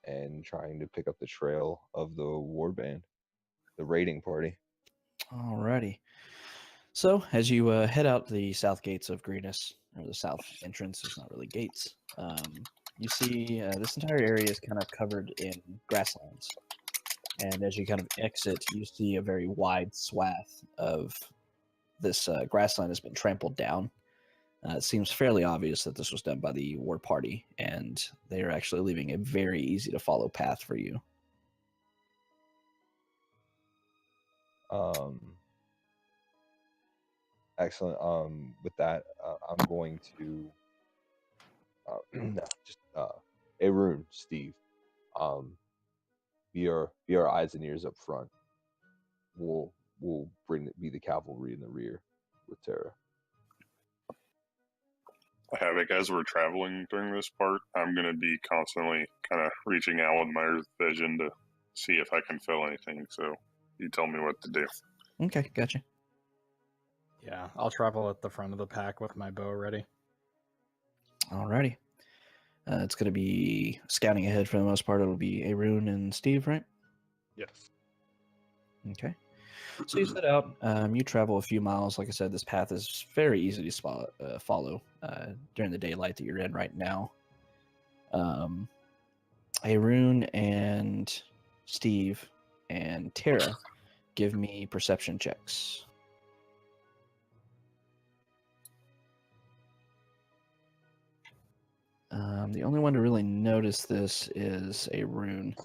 and trying to pick up the trail of the warband, the raiding party. Alrighty. So, as you head out the south gates of Greenus, or the south entrance, there's not really gates. You see this entire area is kind of covered in grasslands. And as you kind of exit, you see a very wide swath of this grassland has been trampled down. It seems fairly obvious that this was done by the war party, and they are actually leaving a very easy to follow path for you. Excellent. With that, I'm going to just Arun, Steve, be our eyes and ears up front. We'll be the cavalry in the rear with Tara. Havoc, as we're traveling during this part, I'm going to be constantly kind of reaching out with my earth vision to see if I can feel anything. So you tell me what to do. Okay, gotcha. Yeah, I'll travel at the front of the pack with my bow ready. Alrighty. It's going to be scouting ahead for the most part. It'll be Arun and Steve, right? Yes. Okay. So you set out. You travel a few miles. Like I said, this path is very easy to follow during the daylight that you're in right now. Arun and Steve and Tara, give me perception checks. The only one to really notice this is Arun.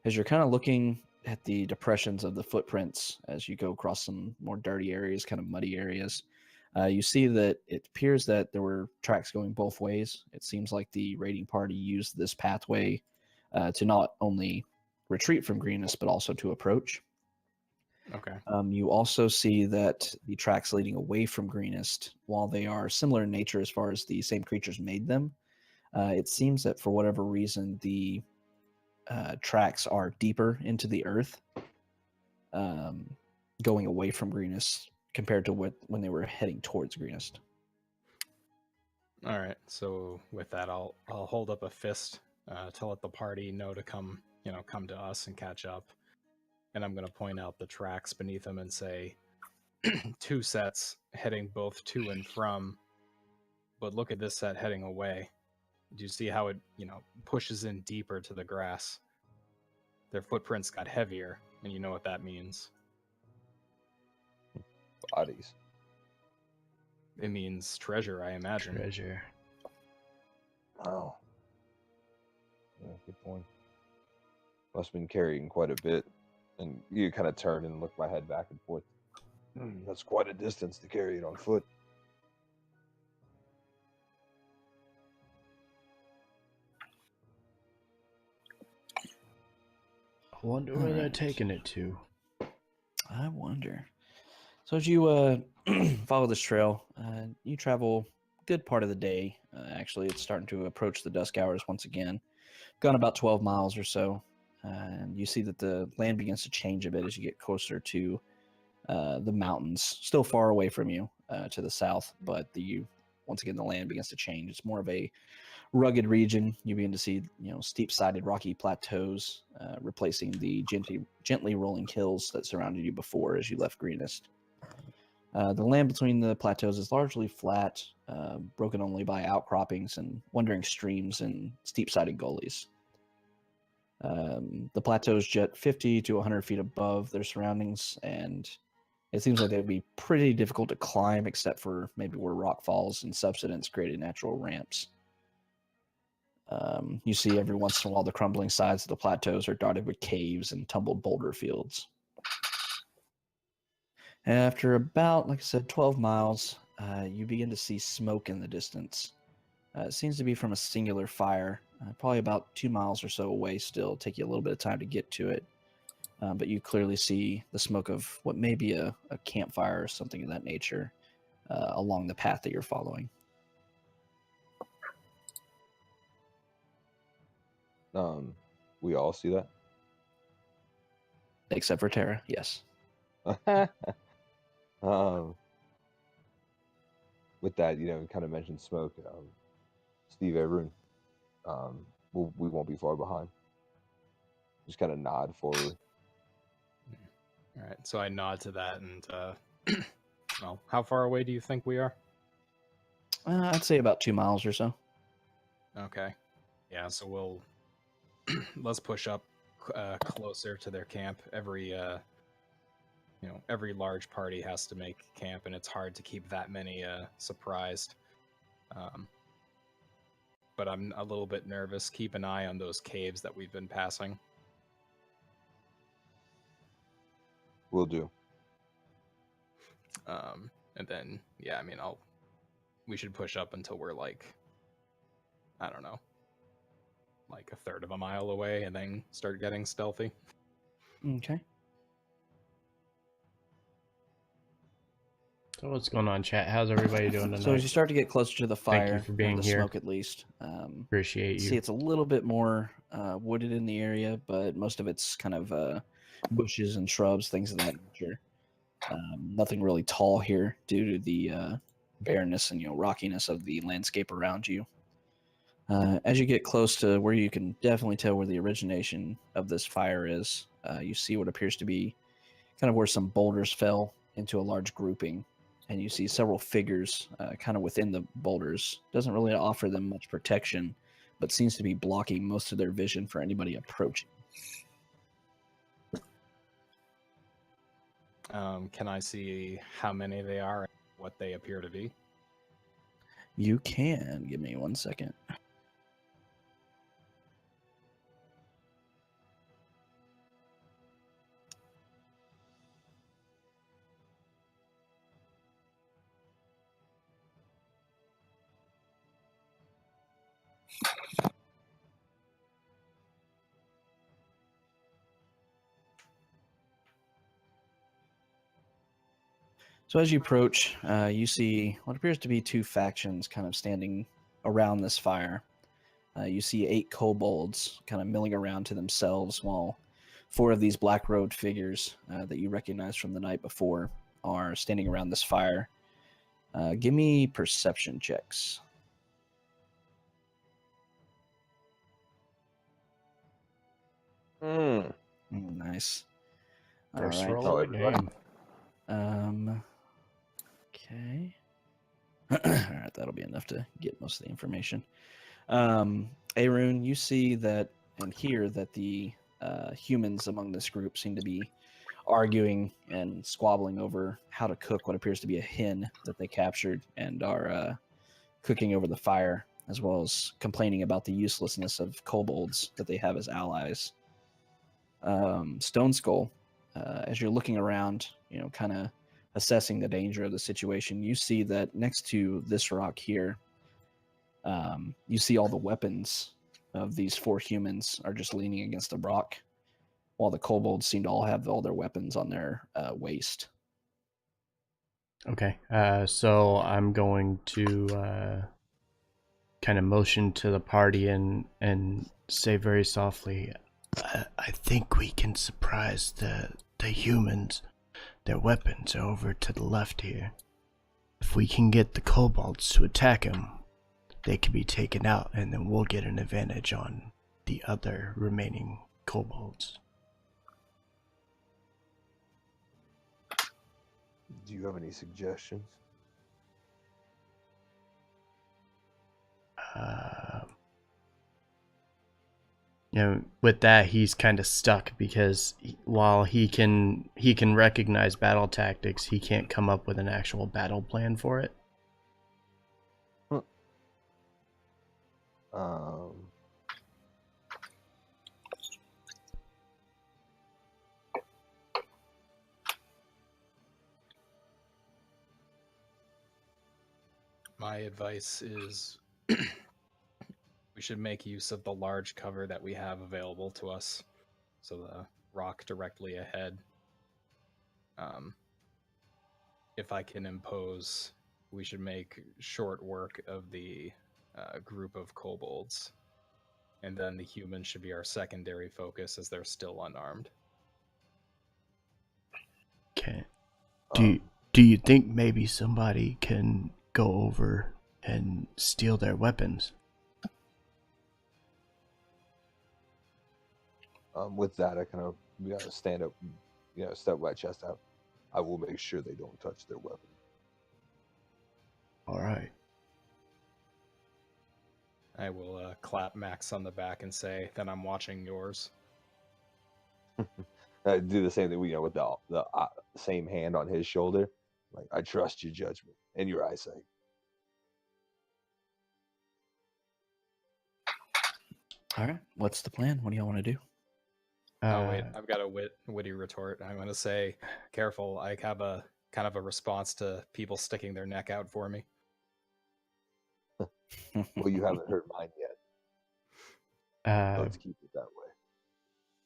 As you're kind of looking at the depressions of the footprints as you go across some more dirty areas, kind of muddy areas, you see that it appears that there were tracks going both ways. It seems like the raiding party used this pathway to not only retreat from Greenus, but also to approach. Okay. You also see that the tracks leading away from Greenest, while they are similar in nature as far as the same creatures made them, it seems that for whatever reason, the tracks are deeper into the earth, going away from Greenest compared to when they were heading towards Greenest. All right. So with that, I'll hold up a fist to let the party know to come to us and catch up. And I'm going to point out the tracks beneath them and say, 2 sets heading both to and from. But look at this set heading away. Do you see how it, pushes in deeper to the grass? Their footprints got heavier, and you know what that means. Bodies. It means treasure, I imagine. Treasure. Oh. Yeah, good point. Must have been carrying quite a bit. And you kind of turn and look my head back and forth. That's quite a distance to carry it on foot. I wonder where they're taking it to. I wonder. So as you follow this trail, you travel a good part of the day. Actually, it's starting to approach the dusk hours once again. Gone about 12 miles or so, and you see that the land begins to change a bit as you get closer to the mountains, still far away from you to the south, but once again the land begins to change. It's more of a rugged region. You begin to see steep-sided rocky plateaus replacing the gently rolling hills that surrounded you before as you left Greenest. The land between the plateaus is largely flat, broken only by outcroppings and wandering streams and steep-sided gullies. The plateaus jut 50 to 100 feet above their surroundings, and it seems like they would be pretty difficult to climb, except for maybe where rock falls and subsidence created natural ramps. You see every once in a while the crumbling sides of the plateaus are dotted with caves and tumbled boulder fields. After about, like I said, 12 miles, you begin to see smoke in the distance. It seems to be from a singular fire, probably about 2 miles or so away still. Take you a little bit of time to get to it. But you clearly see the smoke of what may be a campfire or something of that nature along the path that you're following. We all see that? Except for Tara, yes. With that, kind of mentioned smoke. Steve Everin, we won't be far behind. Just kind of nod forward. All right, so I nod to that, and well, how far away do you think we are? I'd say about 2 miles or so. Okay, yeah. So we'll let's push up closer to their camp. Every large party has to make camp, and it's hard to keep that many surprised. But I'm a little bit nervous. Keep an eye on those caves that we've been passing. Will do. And then, yeah, I mean, we should push up until we're like, I don't know, like a third of a mile away, and then start getting stealthy. Okay. So what's going on, chat? How's everybody doing tonight? So as you start to get closer to the fire, Thank you for being the here. smoke at least. Appreciate you. See, it's a little bit more wooded in the area, but most of it's kind of bushes and shrubs, things of that nature. Nothing really tall here due to the barrenness and rockiness of the landscape around you. As you get close to where you can definitely tell where the origination of this fire is, you see what appears to be kind of where some boulders fell into a large grouping, and you see several figures kind of within the boulders. Doesn't really offer them much protection, but seems to be blocking most of their vision for anybody approaching. Can I see how many they are and what they appear to be? You can. Give me 1 second. So as you approach, you see what appears to be two factions kind of standing around this fire. You see 8 kobolds kind of milling around to themselves, while 4 of these black-robed figures that you recognize from the night before are standing around this fire. Give me perception checks. Nice. First All right. roll of the game. Okay. All right, that'll be enough to get most of the information. Arun, you see that and hear that the humans among this group seem to be arguing and squabbling over how to cook what appears to be a hen that they captured, and are cooking over the fire, as well as complaining about the uselessness of kobolds that they have as allies. Stone Skull, as you're looking around, kind of assessing the danger of the situation, you see that next to this rock here, you see all the weapons of these 4 humans are just leaning against a rock, while the kobolds seem to all have all their weapons on their waist. Okay. So I'm going to kind of motion to the party and say very softly, I think we can surprise the humans. Their weapons are over to the left here. If we can get the kobolds to attack them, they can be taken out, and then we'll get an advantage on the other remaining kobolds. Do you have any suggestions? With that, he's kind of stuck because while he can recognize battle tactics, he can't come up with an actual battle plan for it. My advice is we should make use of the large cover that we have available to us. So the rock directly ahead. If I can impose, we should make short work of the group of kobolds. And then the humans should be our secondary focus as they're still unarmed. Okay. Do you think maybe somebody can go over and steal their weapons? With that, I kind of stand up, step my chest out. I will make sure they don't touch their weapon. All right. I will clap Max on the back and say, then I'm watching yours. I do the same thing, with the same hand on his shoulder. Like, I trust your judgment and your eyesight. All right. What's the plan? What do y'all want to do? Oh, wait. I've got a witty retort. I'm going to say, careful. I have a kind of a response to people sticking their neck out for me. Well, you haven't heard mine yet. Let's keep it that way.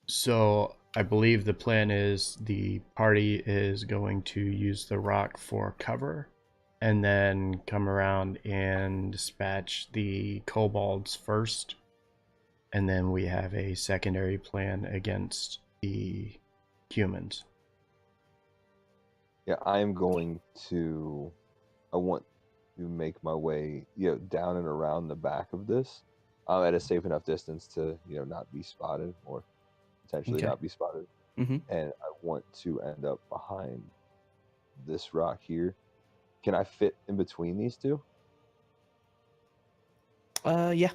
So I believe the plan is the party is going to use the rock for cover and then come around and dispatch the kobolds first. And then we have a secondary plan against the humans. Yeah, I want to make my way, down and around the back of this, at a safe enough distance to, not be spotted or potentially not be spotted. Mm-hmm. And I want to end up behind this rock here. Can I fit in between these two? Yeah.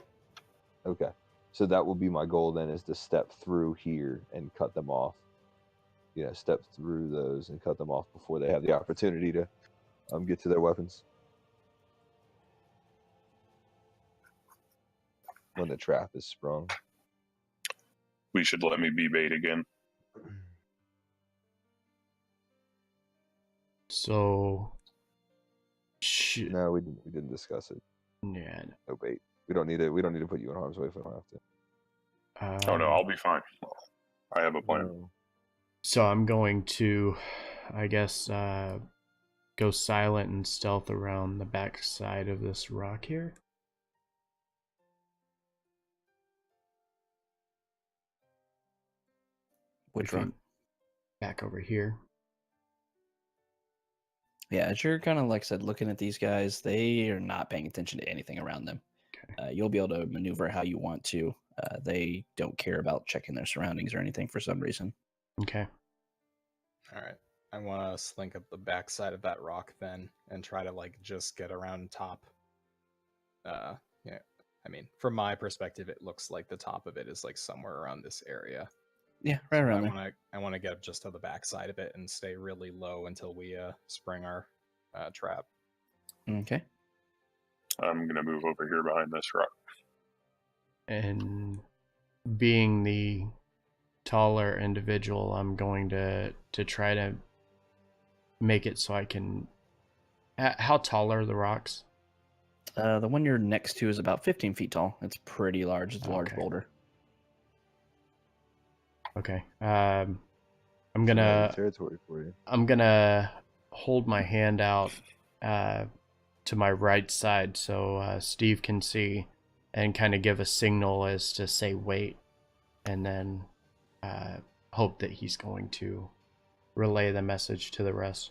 Okay. So that will be my goal then, is to step through here and cut them off. Step through those and cut them off before they have the opportunity to get to their weapons. When the trap is sprung. We should let me be bait again. So, no, we didn't discuss it. Yeah. No bait. We don't need to put you in harm's way if we don't have to. Oh no, I'll be fine. I have a plan. No. So I'm going to, I guess, go silent and stealth around the back side of this rock here. Which rock? Back over here. Yeah, as you're kind of, like I said, looking at these guys, they are not paying attention to anything around them. Okay. You'll be able to maneuver how you want to. They don't care about checking their surroundings or anything for some reason. Okay. All right. I want to slink up the backside of that rock then and try to just get around top. I mean, from my perspective, it looks like the top of it is somewhere around this area. Yeah, right around there. I want to get just to the backside of it and stay really low until we spring our trap. Okay. I'm gonna move over here behind this rock. And being the taller individual, I'm going to try to make it so I can. How tall are the rocks? The one you're next to is about 15 feet tall. It's pretty large. It's a large boulder. Okay. I'm gonna. Territory for you. I'm gonna hold my hand out to my right side so Steve can see, and kind of give a signal as to say wait, and then hope that he's going to relay the message to the rest.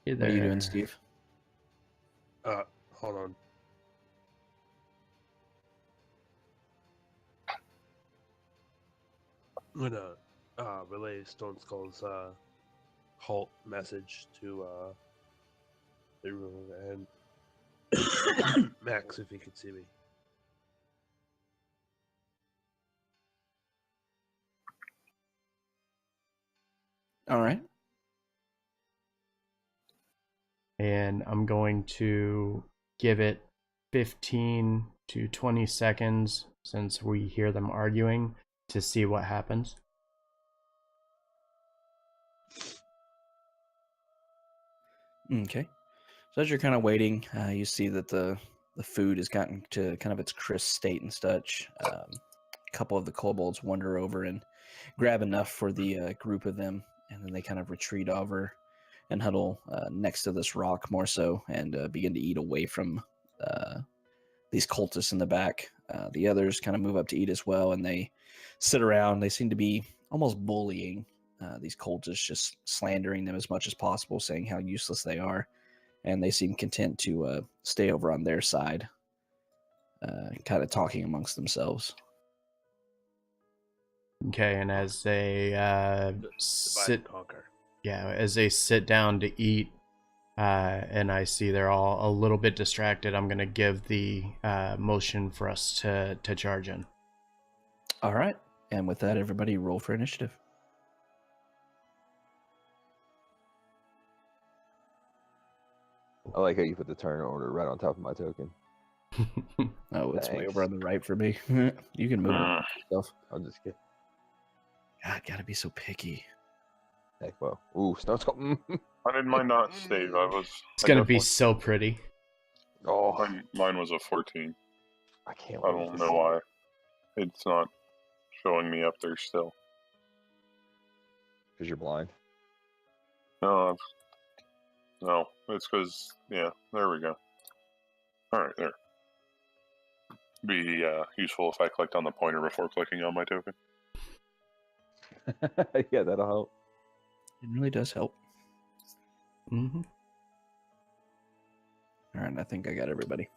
Hey What are you doing, there. Steve? Hold on. I'm gonna relay Stone Skull's halt message to the room and Max, if he could see me. All right. And I'm going to give it 15 to 20 seconds since we hear them arguing to see what happens. Okay. So as you're kind of waiting, you see that the food has gotten to kind of its crisp state and such. A couple of the kobolds wander over and grab enough for the group of them, and then they kind of retreat over and huddle next to this rock more so, and begin to eat away from these cultists in the back. The others kind of move up to eat as well, and they sit around. They seem to be almost bullying these cultists, just slandering them as much as possible, saying how useless they are. And they seem content to stay over on their side, kind of talking amongst themselves. Okay, and as they Divide and conquer. Yeah, as they sit down to eat, and I see they're all a little bit distracted, I'm gonna give the motion for us to charge in. All right, and with that, everybody roll for initiative. I like how you put the turn order right on top of my token. Oh, it's way Thanks. over on the right for me. You can move it yourself. I'm just kidding. God, gotta be so picky. Heck, well. Ooh, Stone Skull. How did mine not save? It's gonna be so pretty. Oh, Mine was a 14. I can't I wait. don't to know see why. It's not showing me up there still. Because you're blind. No, it's because, yeah, there we go. Alright, there. Be useful if I clicked on the pointer before clicking on my token. Yeah, that'll help. It really does help. Mm-hmm. All right, I think I got everybody.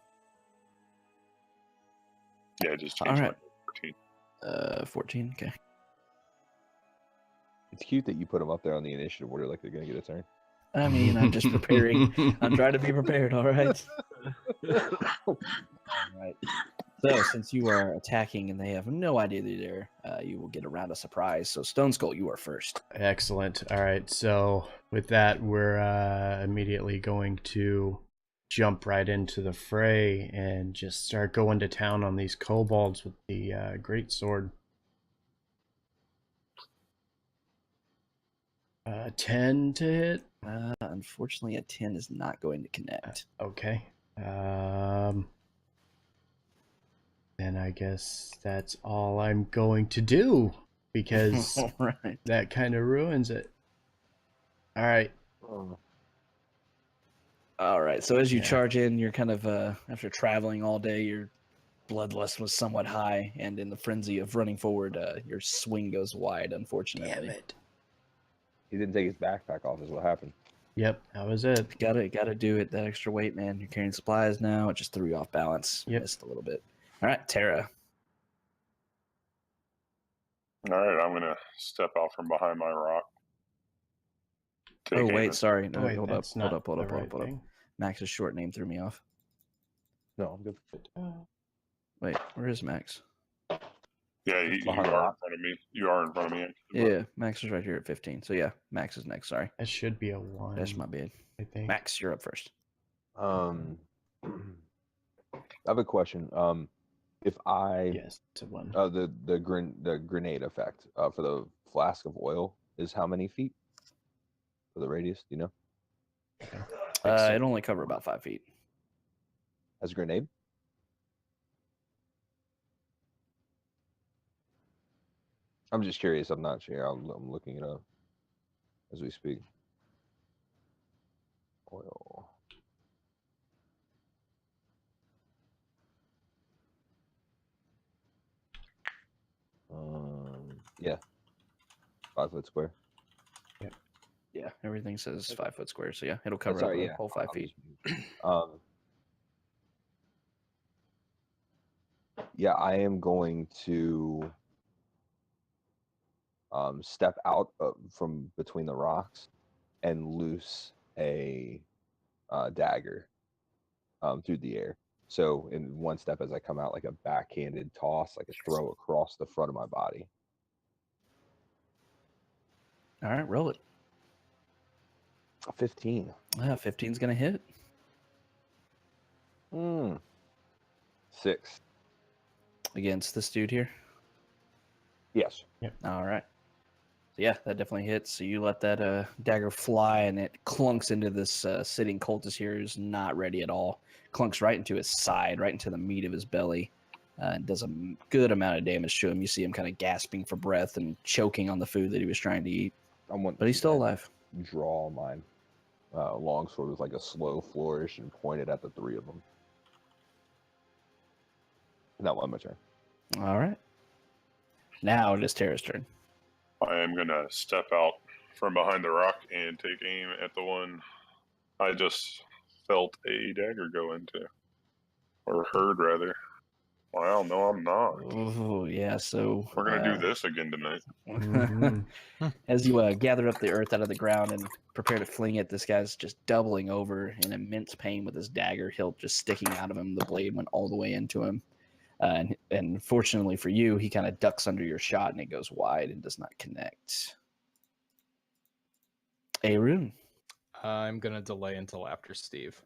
Yeah, I just All changed right. mine to 14. 14. Okay. It's cute that you put them up there on the initiative order like they're going to get a turn. I mean, I'm just preparing. I'm trying to be prepared. All right. All right. So, since you are attacking and they have no idea they're there, you will get a round of surprise. So, Stone Skull, you are first. Excellent. All right, so with that, we're immediately going to jump right into the fray and just start going to town on these kobolds with the great sword. 10 to hit. Unfortunately, a 10 is not going to connect. Okay. Then I guess that's all I'm going to do, because All right. that kind of ruins it. All right. All right. So as you Yeah. charge in, you're kind of after traveling all day, your bloodlust was somewhat high, and in the frenzy of running forward, your swing goes wide. Unfortunately, Damn it. He didn't take his backpack off is what happened. Yep, that was it. Gotta do it. That extra weight, man. You're carrying supplies now. It just threw you off balance. Yep. Missed a little bit. All right, Tara. Alright, I'm going to step out from behind my rock. Take Oh aim wait, at- sorry. No, Wait, hold up. that's Hold not up. Hold the up. Hold right up. Hold up. thing. Max's short name threw me off. No, I'm good. Wait, where is Max? Yeah, you are in Behind the rock. front of me. You are in front of me. Yeah, Max is right here at 15. So yeah, Max is next. Sorry, That should be a 1. that's my bad. I think. Max, you're up first. I have a question. If I Yes, it's a 1. the grenade effect for the flask of oil is how many feet for the radius? Do you know? It only cover about 5 feet. As a grenade? I'm just curious. I'm not sure. I'm looking it up as we speak. Oil. Yeah, 5 foot square. Yeah, everything says 5 foot square, so yeah, it'll That's cover up right. a Yeah, whole 5 feet. Yeah, I am going to step out from between the rocks and loose a dagger through the air. So in one step, as I come out, like a backhanded toss, like a throw across the front of my body. All right, roll it. 15. 15's gonna hit. 6. Against this dude here. Yes. All right. So yeah, that definitely hits. So you let that dagger fly, and it clunks into this sitting cultist here who's not ready at all. Clunks right into his side, right into the meat of his belly. And does a good amount of damage to him. You see him kind of gasping for breath and choking on the food that he was trying to eat. But he's still alive. Draw my longsword with like a slow flourish and point it at the 3 of them. That one, my turn. All right. Now it is Tara's turn. I am going to step out from behind the rock and take aim at the one I just felt a dagger go into. Or heard, rather. Well, no, I'm not. Oh, yeah, so... We're going to do this again tonight. Mm-hmm. As you gather up the earth out of the ground and prepare to fling it, this guy's just doubling over in immense pain with his dagger hilt just sticking out of him. The blade went all the way into him. And fortunately for you, he kind of ducks under your shot and it goes wide and does not connect. Arun. I'm going to delay until after Steve.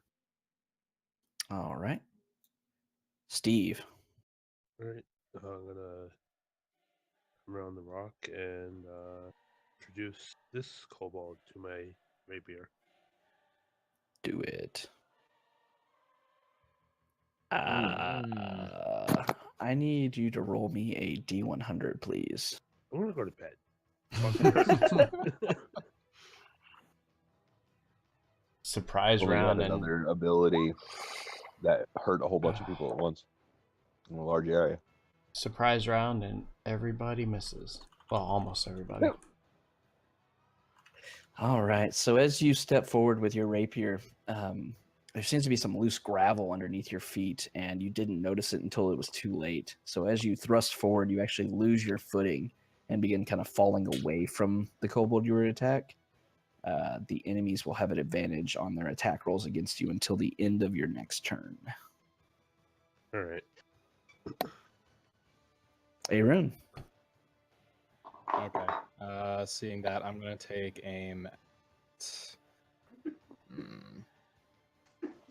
All right. Steve. All right. I'm gonna come around the rock and introduce this kobold to my rapier. Do it. Mm. I need you to roll me a D100, please. I'm gonna go to bed. Surprise Only got round and another ability that hurt a whole bunch of people at once in a large area. surprise round and everybody misses. Well, almost everybody. All right. So as you step forward with your rapier, there seems to be some loose gravel underneath your feet, and you didn't notice it until it was too late. So as you thrust forward, you actually lose your footing and begin kind of falling away from the kobold you were to attack. The enemies will have an advantage on their attack rolls against you until the end of your next turn. All right. Arun. Okay. Seeing that, I'm going to take aim at...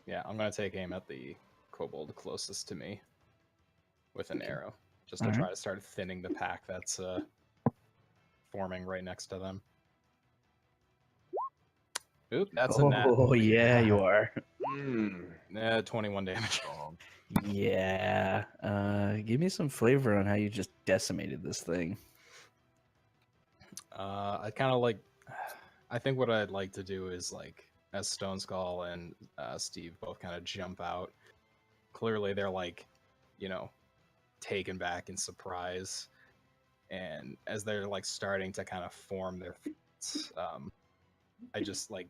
Yeah, I'm going to take aim at the kobold closest to me with an arrow, just to try to start thinning the pack that's forming right next to them. Oop, that's a net. Oh, yeah, you are. 21 damage. Yeah. Give me some flavor on how you just decimated this thing. I kind of like... I think what I'd like to do is, like, as Stone Skull and Steve both kind of jump out, clearly they're, like, you know, taken back in surprise. And as they're, like, starting to kind of form their thoughts, I just, like,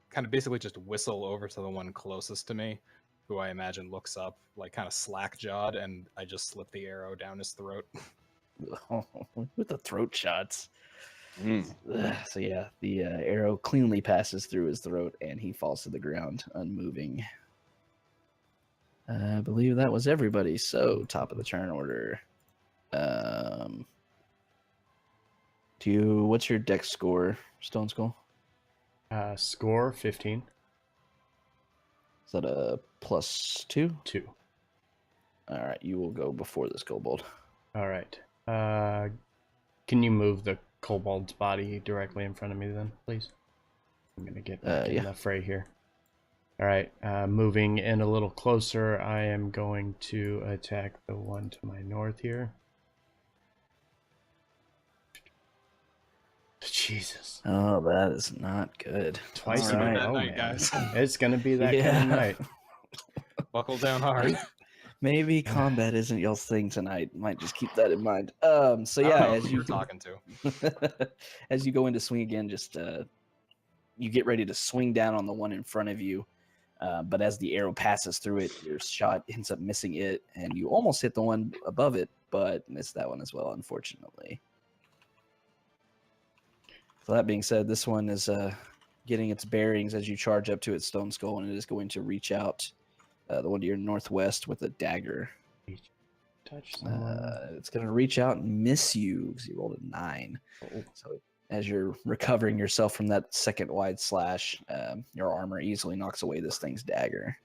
kind of basically just whistle over to the one closest to me, who I imagine looks up, like, kind of slack-jawed, and I just slip the arrow down his throat. With the throat shots. So yeah, the arrow cleanly passes through his throat and he falls to the ground unmoving. I believe that was everybody. So top of the turn order. What's your dex score, Stone Skull? Score 15. Is that a +2? 2. All right, you will go before this kobold. All right. Can you move the kobold's body directly in front of me then, please? I'm going to get back in the fray here. All right. Moving in a little closer, I am going to attack the one to my north here. Jesus. Oh, that is not good. Twice It's in gonna a be that row, night, man. guys. It's gonna be that kind of night. Buckle down hard. Maybe combat isn't y'all's thing tonight. Might just keep that in mind. So I yeah, don't know as who you you're talking to. as you go into swing again, just you get ready to swing down on the one in front of you. But as the arrow passes through it, your shot ends up missing it, and you almost hit the one above it, but missed that one as well, unfortunately. So that being said, this one is getting its bearings as you charge up to its stone skull, and it is going to reach out the one to your northwest with a dagger. Touch someone. It's going to reach out and miss you because you rolled a 9. Oh. So as you're recovering yourself from that second wide slash, your armor easily knocks away this thing's dagger.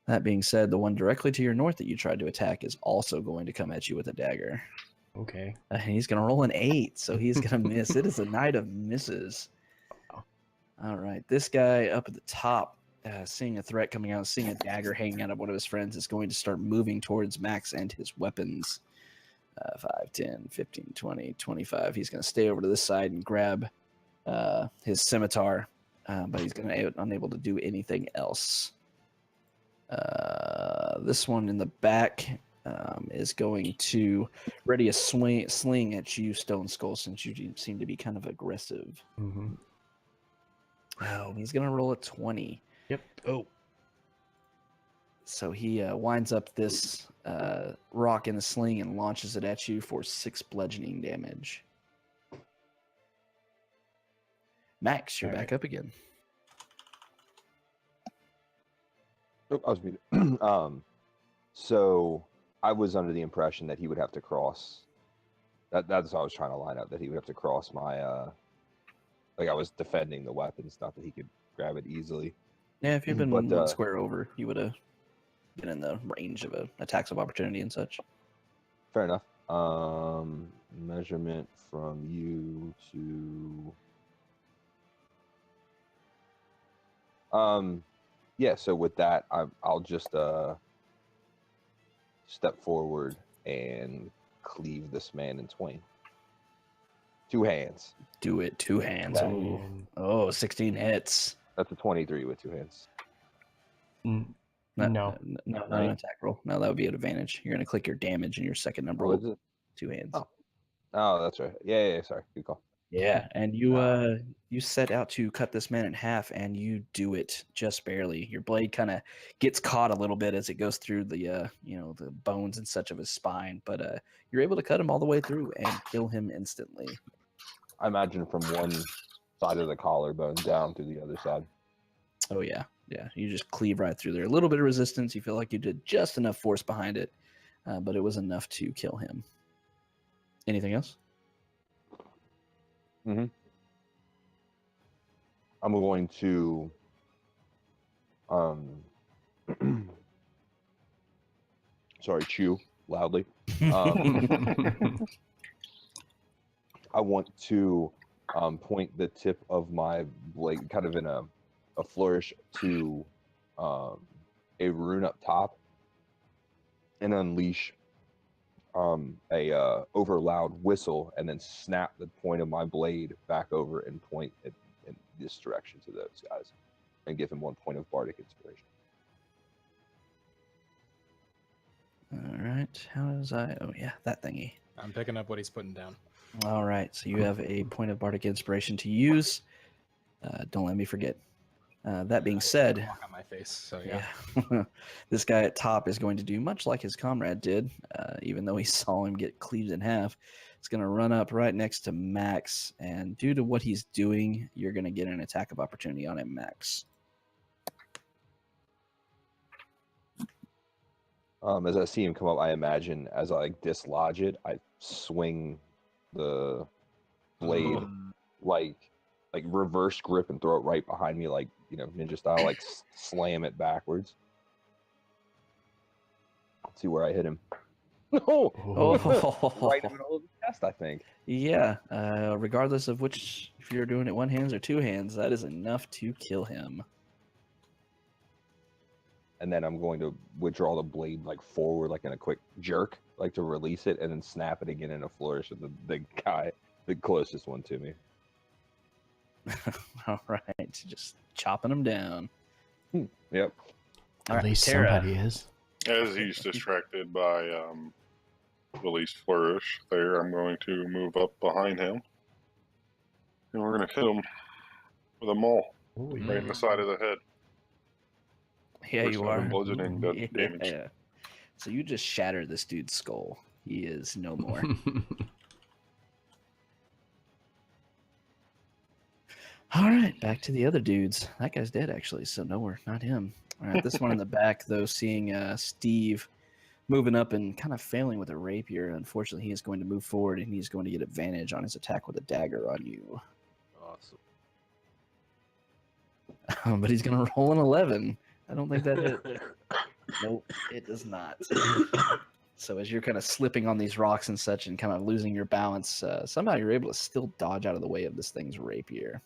That being said, the one directly to your north that you tried to attack is also going to come at you with a dagger. Okay. And he's going to roll an 8, so he's going to miss. It is a night of misses. Wow. All right, this guy up at the top, seeing a threat coming out, seeing a dagger hanging out of one of his friends, is going to start moving towards Max and his weapons. 5, 10, 15, 20, 25. He's going to stay over to this side and grab his scimitar, but he's going to be unable to do anything else. This one in the back is going to ready a sling at you, Stone Skull, since you seem to be kind of aggressive. Mm-hmm. Oh, he's going to roll a 20. Yep. Oh. So he winds up this rock in the sling and launches it at you for 6 bludgeoning damage. Max, you're back up again. Oh, I was muted. So I was under the impression that he would have to cross. That's what I was trying to line up. That he would have to cross my. Like I was defending the weapons, not that he could grab it easily. Yeah, if you'd been But, one square over, you would have been in the range of attacks of opportunity and such. Fair enough. Measurement from you to. Yeah. So with that, I'll just step forward and cleave this man in twain. 2 hands. Do it, 2 hands. Okay. Ooh. Oh, 16 hits. That's a 23 with 2 hands. Not No. an attack roll. No, that would be an advantage. You're going to click your damage in your second number. Oh, is it? 2 hands. Oh, that's right. Yeah. Sorry, good call. Yeah, and you set out to cut this man in half, and you do it just barely. Your blade kind of gets caught a little bit as it goes through the the bones and such of his spine, but you're able to cut him all the way through and kill him instantly. I imagine from one side of the collarbone down to the other side. Oh yeah. You just cleave right through there. A little bit of resistance. You feel like you did just enough force behind it, but it was enough to kill him. Anything else? Mm-hmm. I'm going to chew loudly. I want to point the tip of my blade kind of in a flourish to a rune up top and unleash a over loud whistle, and then snap the point of my blade back over and point it in this direction to those guys, and give him 1 point of bardic inspiration. All right. How does oh yeah, that thingy. I'm picking up what he's putting down. All right. So you have a point of bardic inspiration to use. Don't let me forget. That being said, Walk on my face. So yeah. This guy at top is going to do much like his comrade did, even though he saw him get cleaved in half. It's going to run up right next to Max, and due to what he's doing, you're going to get an attack of opportunity on him, Max. As I see him come up, I imagine as I dislodge it, I swing the blade like reverse grip and throw it right behind me, like ninja style, like slam it backwards. Let's see where I hit him. No, right in the middle of the chest, I think. Yeah. Regardless of which, if you're doing it 1 hand or 2 hands, that is enough to kill him. And then I'm going to withdraw the blade forward, in a quick jerk, to release it, and then snap it again in a flourish of the guy The closest one to me. All right, just chopping them down. Yep. At least somebody is. As he's distracted by the least flourish there, I'm going to move up behind him. And we're going to hit him with a maul right in the side of the head. Yeah, For you 7 are. bludgeoning damage. Yeah. So you just shattered this dude's skull. He is no more. All right, back to the other dudes. That guy's dead, actually, so no, we're not him. All right, this one in the back, though, seeing Steve moving up and kind of failing with a rapier. Unfortunately, he is going to move forward, and he's going to get advantage on his attack with a dagger on you. Awesome. But he's going to roll an 11. I don't think that hit. Nope, it does not. So as you're kind of slipping on these rocks and such and kind of losing your balance, somehow you're able to still dodge out of the way of this thing's rapier.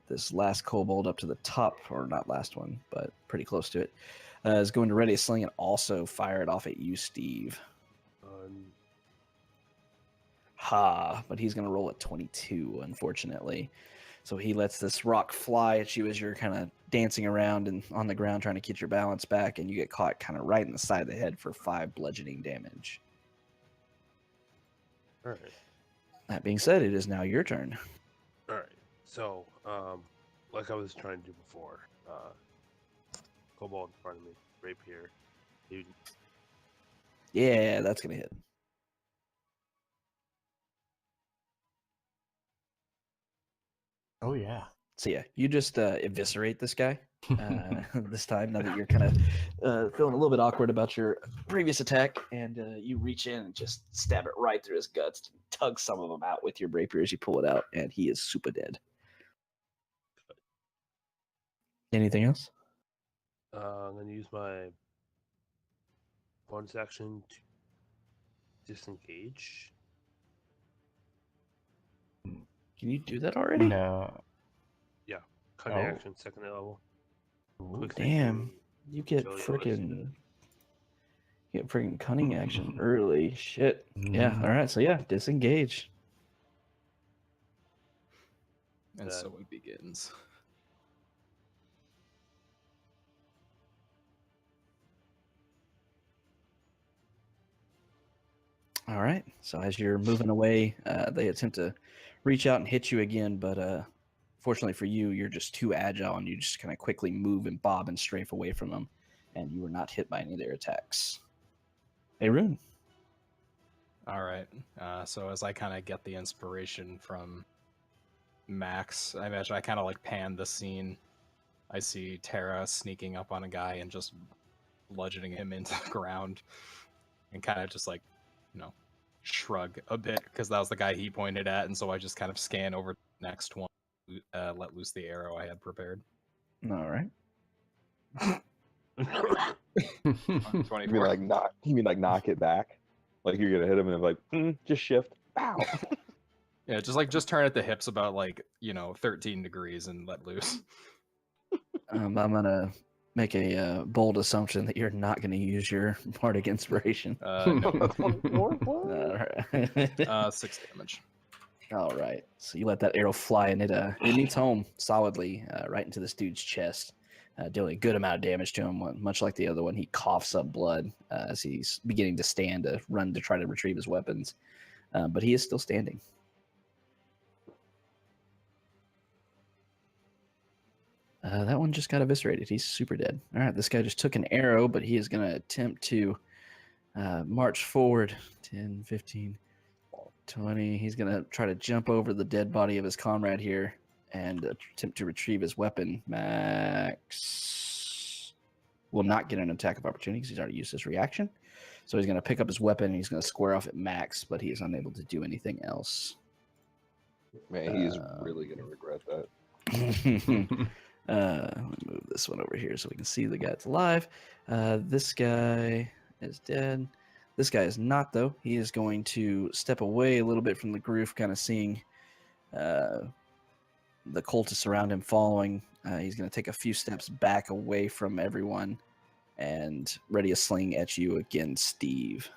This last kobold up to the top, or not last one, but pretty close to it, is going to ready a sling and also fire it off at you, Steve. But he's going to roll at 22, unfortunately. So he lets this rock fly at you as you're kind of dancing around and on the ground trying to get your balance back, and you get caught kind of right in the side of the head for 5 bludgeoning damage. All right. That being said, it is now your turn. All right. So, like I was trying to do before, kobold in front of me, rapier. Yeah, that's going to hit. Oh, yeah. So yeah, you just eviscerate this guy this time, now that you're kind of feeling a little bit awkward about your previous attack, and you reach in and just stab it right through his guts, tug some of them out with your rapier as you pull it out, and he is super dead. Anything else? I'm going to use my bonus action to disengage. Can you do that already? No. Yeah, cunning action, second level. Ooh, damn, you get freaking cunning action early. Shit. Yeah. All right. So yeah, disengage. And so it begins. All right. So as you're moving away, they attempt to reach out and hit you again, but fortunately for you, you're just too agile, and you just kind of quickly move and bob and strafe away from them, and you were not hit by any of their attacks. Hey, Rune. All right. So as I kind of get the inspiration from Max, I imagine I kind of like pan the scene. I see Tara sneaking up on a guy and just bludgeoning him into the ground, and kind of just like, shrug a bit, because that was the guy he pointed at, and so I just kind of scan over the next one, let loose the arrow I had prepared. All right. 24. You mean like knock it back? Like you're gonna hit him and like just shift. Pow. Yeah, just turn at the hips about 13 degrees and let loose. I'm gonna make a bold assumption that you're not going to use your bardic inspiration. No. 6 damage. All right. So you let that arrow fly, and it meets home solidly right into this dude's chest, dealing a good amount of damage to him. Much like the other one, he coughs up blood as he's beginning to stand to run to try to retrieve his weapons. But he is still standing. That one just got eviscerated. He's super dead. All right, this guy just took an arrow, but he is going to attempt to march forward 10, 15, 20. He's going to try to jump over the dead body of his comrade here and attempt to retrieve his weapon. Max will not get an attack of opportunity because he's already used his reaction. So he's going to pick up his weapon and he's going to square off at Max, but he is unable to do anything else. Man, he is really going to regret that. Let me move this one over here so we can see the guy that's alive. This guy is dead. This guy is not, though. He is going to step away a little bit from the groove, kind of seeing the cultists around him following. He's going to take a few steps back away from everyone and ready a sling at you again, Steve.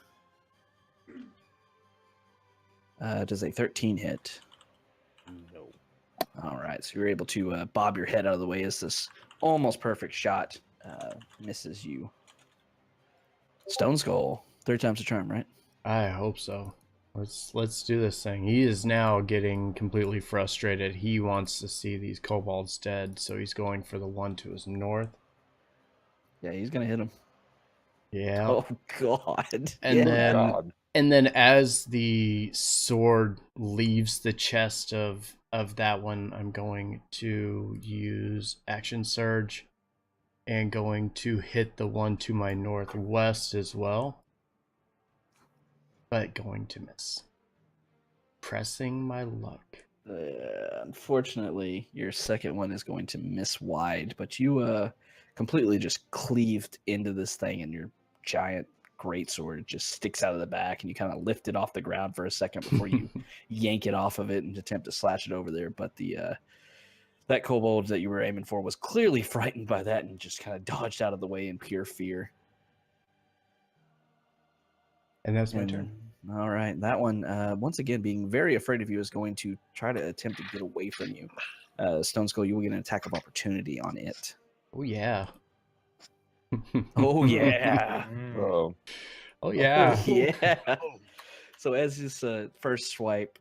Does a 13 hit? No. All right, so you're able to bob your head out of the way as this almost perfect shot misses you. Stone Skull, 3 times the charm, right? I hope so. Let's do this thing. He is now getting completely frustrated. He wants to see these kobolds dead, so he's going for the one to his north. Yeah, he's gonna hit him. Yeah. Oh God! And then God. and then as the sword leaves the chest of that one, I'm going to use action surge and going to hit the one to my northwest as well. But going to miss. Pressing my luck. Unfortunately, your second one is going to miss wide, but you completely just cleaved into this thing, and your giant greatsword just sticks out of the back, and you kind of lift it off the ground for a second before you yank it off of it and attempt to slash it over there. But the that kobold that you were aiming for was clearly frightened by that and just kind of dodged out of the way in pure fear. And that's my turn. All right, that one, once again, being very afraid of you, is going to try to attempt to get away from you. Stone Skull, you will get an attack of opportunity on it. Oh yeah. Oh yeah. Oh, Oh yeah. Oh, yeah. So as this first swipe,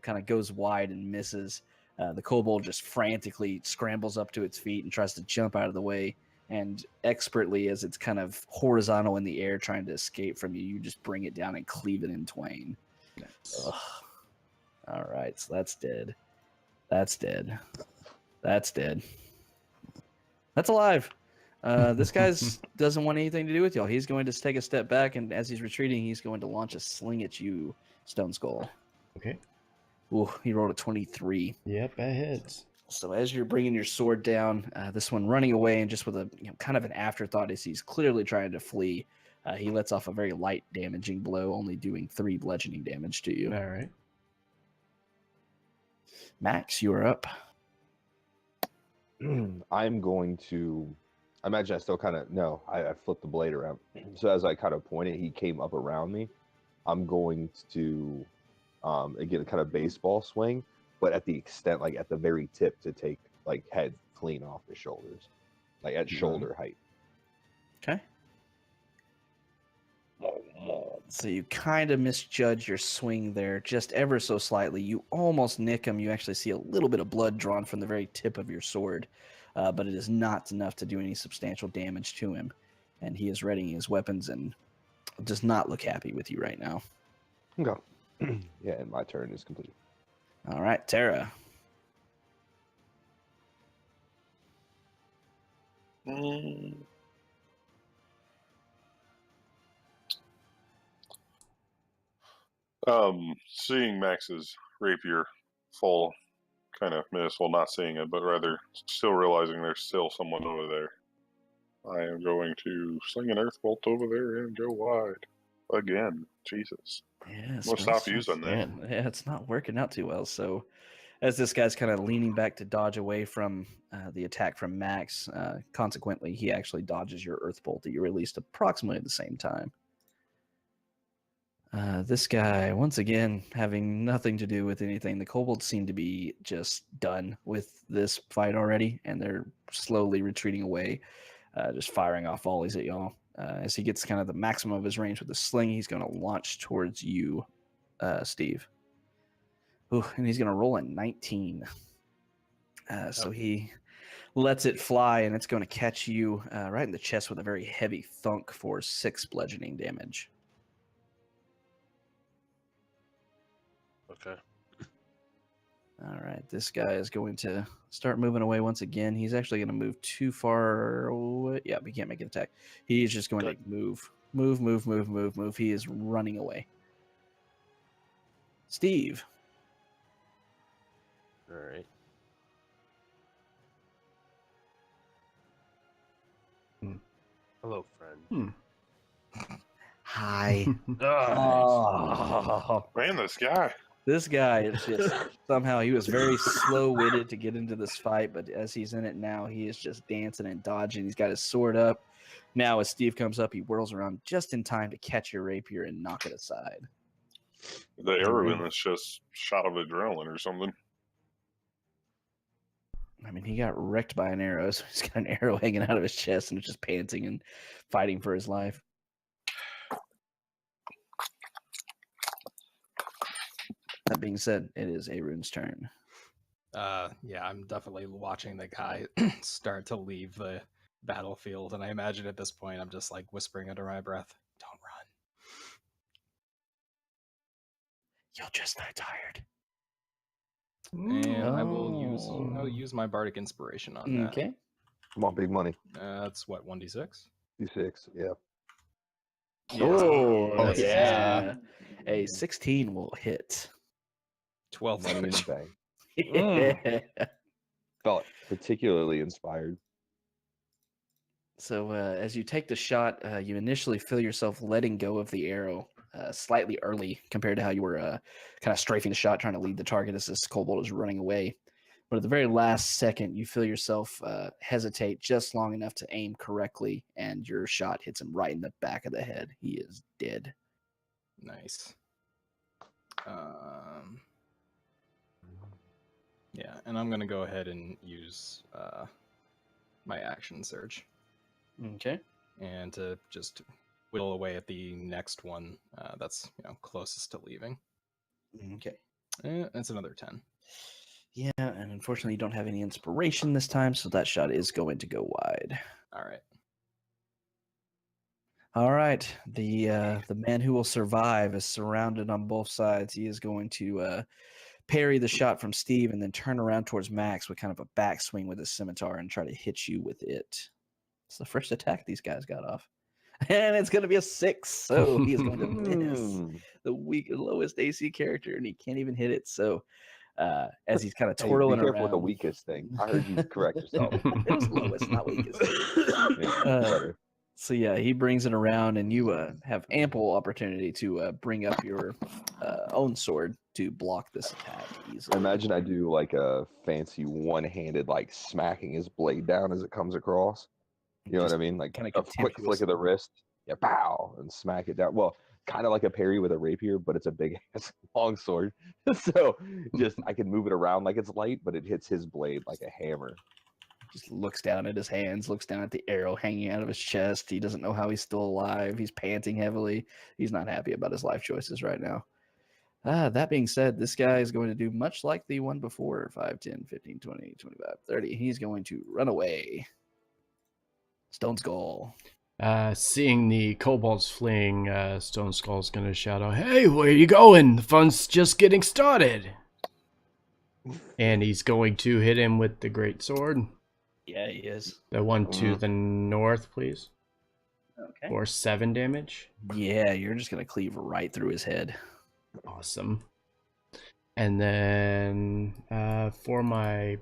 kind of goes wide and misses, the kobold just frantically scrambles up to its feet and tries to jump out of the way. And expertly, as it's kind of horizontal in the air trying to escape from you, you just bring it down and cleave it in twain. Nice. Ugh. All right, so that's dead. That's dead. That's dead. That's alive. This guy's doesn't want anything to do with y'all. He's going to take a step back, and as he's retreating, he's going to launch a sling at you, Stone Skull. Okay. Ooh, he rolled a 23. Yep, that hits. So as you're bringing your sword down, this one running away, and just with a kind of an afterthought as he's clearly trying to flee, he lets off a very light damaging blow, only doing 3 bludgeoning damage to you. All right. Max, you are up. I'm going to. I imagine I still kind of. No, I flipped the blade around. So as I kind of pointed, he came up around me. I'm going to, again, kind of baseball swing, but at the extent, like at the very tip, to take like head clean off the shoulders, like at shoulder height. Okay. So you kind of misjudge your swing there just ever so slightly. You almost nick him. You actually see a little bit of blood drawn from the very tip of your sword, but it is not enough to do any substantial damage to him. And he is readying his weapons and does not look happy with you right now. Okay. Yeah, and my turn is complete. All right, Tara. Seeing Max's rapier fall, kind of miss. Well, not seeing it, but rather still realizing there's still someone over there. I am going to sling an earth bolt over there and go wide again. Jesus. Yeah, We'll stop using that. Yeah, it's not working out too well. So, as this guy's kind of leaning back to dodge away from the attack from Max, consequently, he actually dodges your earth bolt that you released approximately at the same time. This guy, once again, having nothing to do with anything. The kobolds seem to be just done with this fight already, and they're slowly retreating away, just firing off volleys at y'all. As he gets kind of the maximum of his range with the sling, he's going to launch towards you, Steve. Ooh, and he's going to roll a 19. So he lets it fly, and it's going to catch you right in the chest with a very heavy thunk for 6 bludgeoning damage. Okay. All right, this guy is going to start moving away once again. He's actually going to move too far away. Yeah, we can't make an attack. He's just going to move. He is running away. Steve. All right. Hello, friend. Hi. Oh, Man, this guy. This guy is just somehow he was very slow-witted to get into this fight, but as he's in it now, he is just dancing and dodging. He's got his sword up. Now, as Steve comes up, he whirls around just in time to catch your rapier and knock it aside. The arrow in this just shot of adrenaline or something. I mean, he got wrecked by an arrow, so he's got an arrow hanging out of his chest and just panting and fighting for his life. That being said, it is Arun's turn. Yeah, I'm definitely watching the guy start to leave the battlefield, and I imagine at this point I'm just like whispering under my breath, "Don't run." You'll just die tired. And I'll use my bardic inspiration on that. Okay. Come on, big money. That's what, 1d6? D6, yeah. Oh, Yes. yeah. A 16 will hit. 12 Money in the damage. bank. Yeah. Felt particularly inspired. So as you take the shot, you initially feel yourself letting go of the arrow slightly early compared to how you were kind of strafing the shot, trying to lead the target as this kobold is running away. But at the very last second, you feel yourself hesitate just long enough to aim correctly, and your shot hits him right in the back of the head. He is dead. Nice. Yeah, and I'm going to go ahead and use my action surge. Okay. And to just whittle away at the next one that's closest to leaving. Okay. That's another 10. Yeah, and unfortunately you don't have any inspiration this time, so that shot is going to go wide. All right. All right. The man who will survive is surrounded on both sides. He is going to parry the shot from Steve and then turn around towards Max with kind of a backswing with his scimitar and try to hit you with it. It's the first attack these guys got off. And it's going to be a 6, so he is going to miss the lowest AC character, and he can't even hit it. So as he's kind of twirling be careful around. with the weakest thing. I heard you correct yourself. It was lowest, not weakest. Yeah, So yeah, he brings it around, and you have ample opportunity to bring up your own sword to block this attack easily. Imagine I do like a fancy one-handed, like smacking his blade down as it comes across. You know what I mean? Like kinda a quick flick of the wrist, yeah, pow, and smack it down. Well, kind of like a parry with a rapier, but it's a big ass long sword. So just I can move it around like it's light, but it hits his blade like a hammer. Just looks down at his hands, looks down at the arrow hanging out of his chest. He doesn't know how he's still alive. He's panting heavily. He's not happy about his life choices right now. That being said, this guy is going to do much like the one before, 5, 10, 15, 20, 25, 30. He's going to run away. Stone Skull. Seeing the kobolds fleeing, Stone Skull's gonna shout out, "Hey, where you going? The fun's just getting started." And he's going to hit him with the great sword. Yeah, he is. The one to the north, please. Okay. For 7 damage. Yeah, you're just going to cleave right through his head. Awesome. And then for my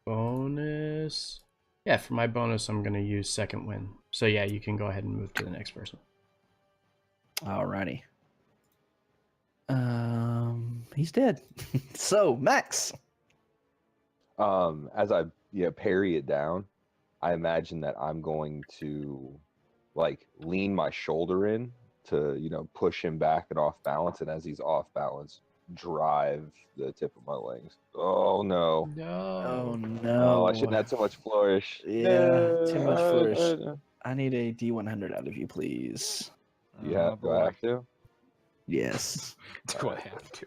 bonus... Yeah, for my bonus, I'm going to use second wind. So yeah, you can go ahead and move to the next person. Alrighty. He's dead. So, Max. As I parry it down, I imagine that I'm going to like lean my shoulder in to push him back and off balance, and as he's off balance, drive the tip of my wings. Oh no! Oh no! Oh, I shouldn't have so much flourish. Yeah, too much flourish. I need a D100 out of you, please. Do I have to? Yes. Do I have to?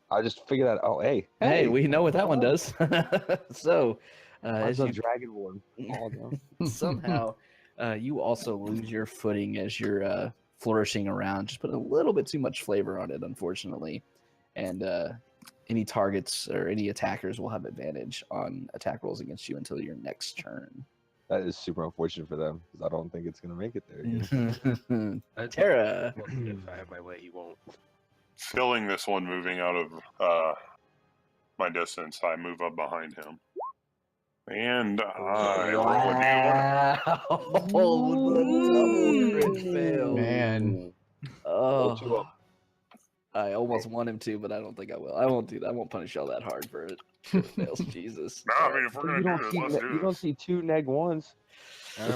I just figured out. Oh, hey, we know what that one does. So, as you dragon one, somehow, you also lose your footing as you're flourishing around. Just put a little bit too much flavor on it, unfortunately, and any targets or any attackers will have advantage on attack rolls against you until your next turn. That is super unfortunate for them because I don't think it's gonna make it there again. Terra. If I have my way, he won't. Feeling this one moving out of my distance, I move up behind him. And I double crit fail. Man. Oh, I almost want him to, but I don't think I will. I won't do that. I won't punish y'all that hard for it. It fails. Jesus. No, I mean, if we're gonna do this, let's do You don't this. see 2 -1s.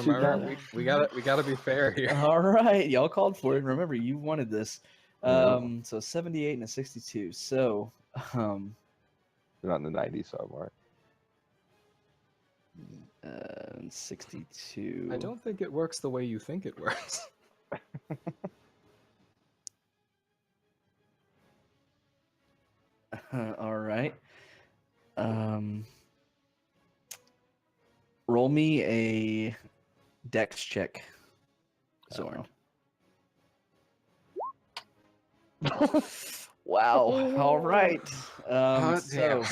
Remember, we gotta be fair here. All right, y'all called for it. Remember, you wanted this. So 78 and a 62. So, They're not in the 90s, so I'm all right. 62. I don't think it works the way you think it works. All right. Roll me a dex check, Zorn. Wow. All right. So,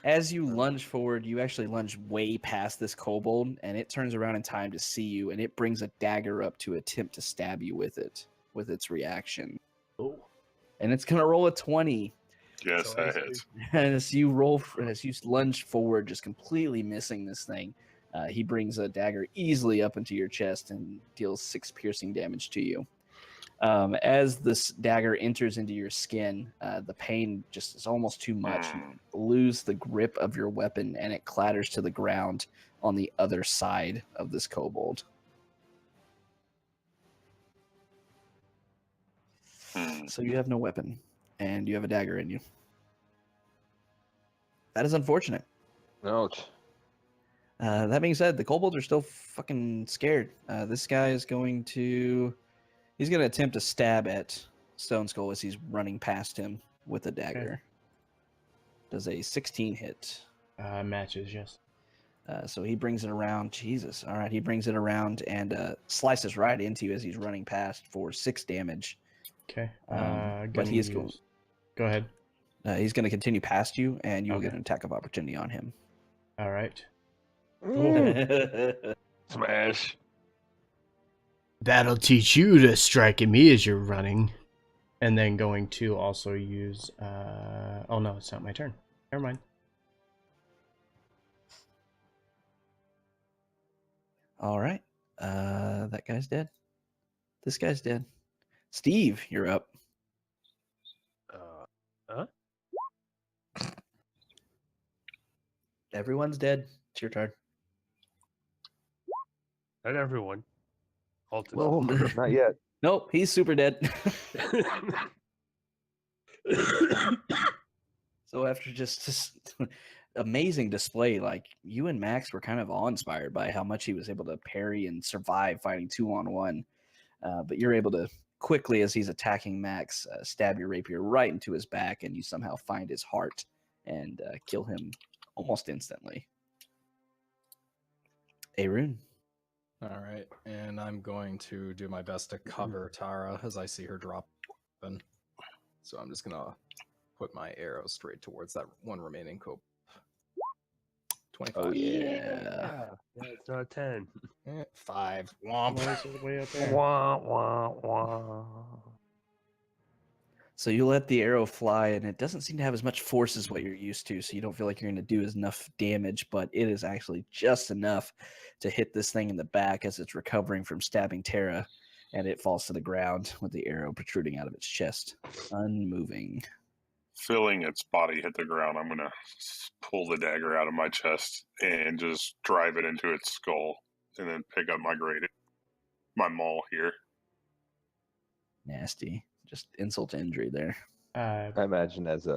as you lunge forward, you actually lunge way past this kobold, and it turns around in time to see you, and it brings a dagger up to attempt to stab you with it, with its reaction. Oh. And it's gonna roll a 20. Yes, So that hits. as you lunge forward, just completely missing this thing, he brings a dagger easily up into your chest and deals 6 piercing damage to you. As this dagger enters into your skin, the pain just is almost too much. You lose the grip of your weapon, and it clatters to the ground on the other side of this kobold. So you have no weapon, and you have a dagger in you. That is unfortunate. Ouch. That being said, the kobolds are still fucking scared. This guy is going to... He's going to attempt to stab at Stone Skull as he's running past him with a dagger. Okay. Does a 16 hit? Matches, yes. So he brings it around. Jesus. All right, he brings it around and slices right into you as he's running past for 6 damage. Okay. But he is going... Go ahead. He's going to continue past you, and you will get an attack of opportunity on him. All right. Smash. That'll teach you to strike at me as you're running. And then going to also use... Oh, no, it's not my turn. Never mind. All right. That guy's dead. This guy's dead. Steve, you're up. Everyone's dead. It's your turn. Not everyone. No, not yet. Nope, he's super dead. So after just amazing display, like, you and Max were kind of awe-inspired by how much he was able to parry and survive fighting 2-on-1. But you're able to quickly, as he's attacking Max, stab your rapier right into his back, and you somehow find his heart and kill him almost instantly. Arun. All right, and I'm going to do my best to cover Tara as I see her drop weapon. So I'm just gonna put my arrow straight towards that one remaining cope. 25. Oh yeah. It's not 10. 5. Womp. Way up there. Wah, wah, wah. So you let the arrow fly, and it doesn't seem to have as much force as what you're used to, so you don't feel like you're going to do enough damage, but it is actually just enough to hit this thing in the back as it's recovering from stabbing Tara, and it falls to the ground with the arrow protruding out of its chest, unmoving. Feeling its body hit the ground, I'm going to pull the dagger out of my chest and just drive it into its skull, and then pick up my maul here. Nasty. Just insult to injury there. I imagine as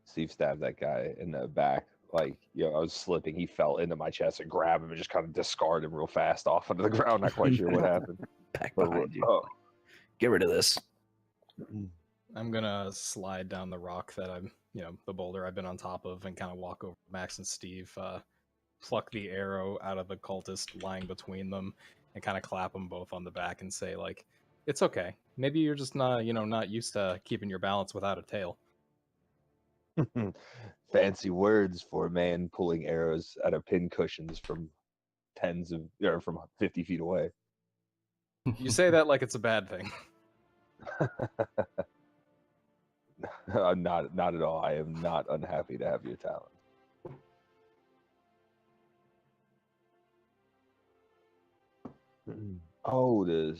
Steve stabbed that guy in the back, like, I was slipping, he fell into my chest and grabbed him and just kind of discarded him real fast off onto the ground. Not quite sure what happened. Back behind you. Oh. Get rid of this. I'm gonna slide down the rock that I'm, the boulder I've been on top of, and kind of walk over to Max and Steve, pluck the arrow out of the cultist lying between them, and kind of clap them both on the back and say, like, it's okay. Maybe you're just not, not used to keeping your balance without a tail. Fancy words for a man pulling arrows out of pin cushions from from 50 feet away. You say that like it's a bad thing. Not at all. I am not unhappy to have your talent. Oh, the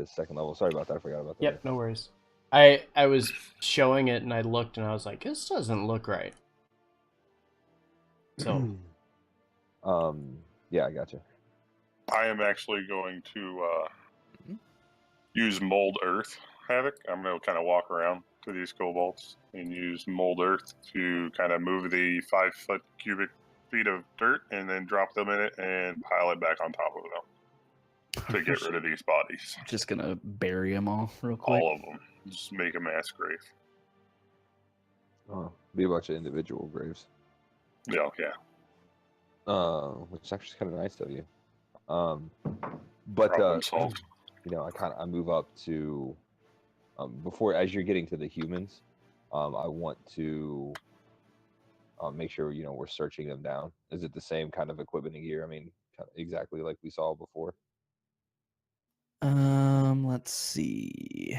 second level. Sorry about that. I forgot about that. Yep, no worries. I was showing it and I looked and I was like, this doesn't look right. So, yeah, I got you. I am actually going to use mold earth Havoc, I'm going to kind of walk around to these kobolds and use mold earth to kind of move the 5 foot cubic feet of dirt and then drop them in it and pile it back on top of them to get rid of these bodies. Just gonna bury them all real quick. All of them. Just make a mass grave. Oh, be a bunch of individual graves. Yeah. Which is actually kind of nice of you. But Problem solved. you know, I move up to before, as you're getting to the humans, I want to make sure, you know, we're searching them down. Is it the same kind of equipment and gear? I mean, exactly like we saw before. Let's see.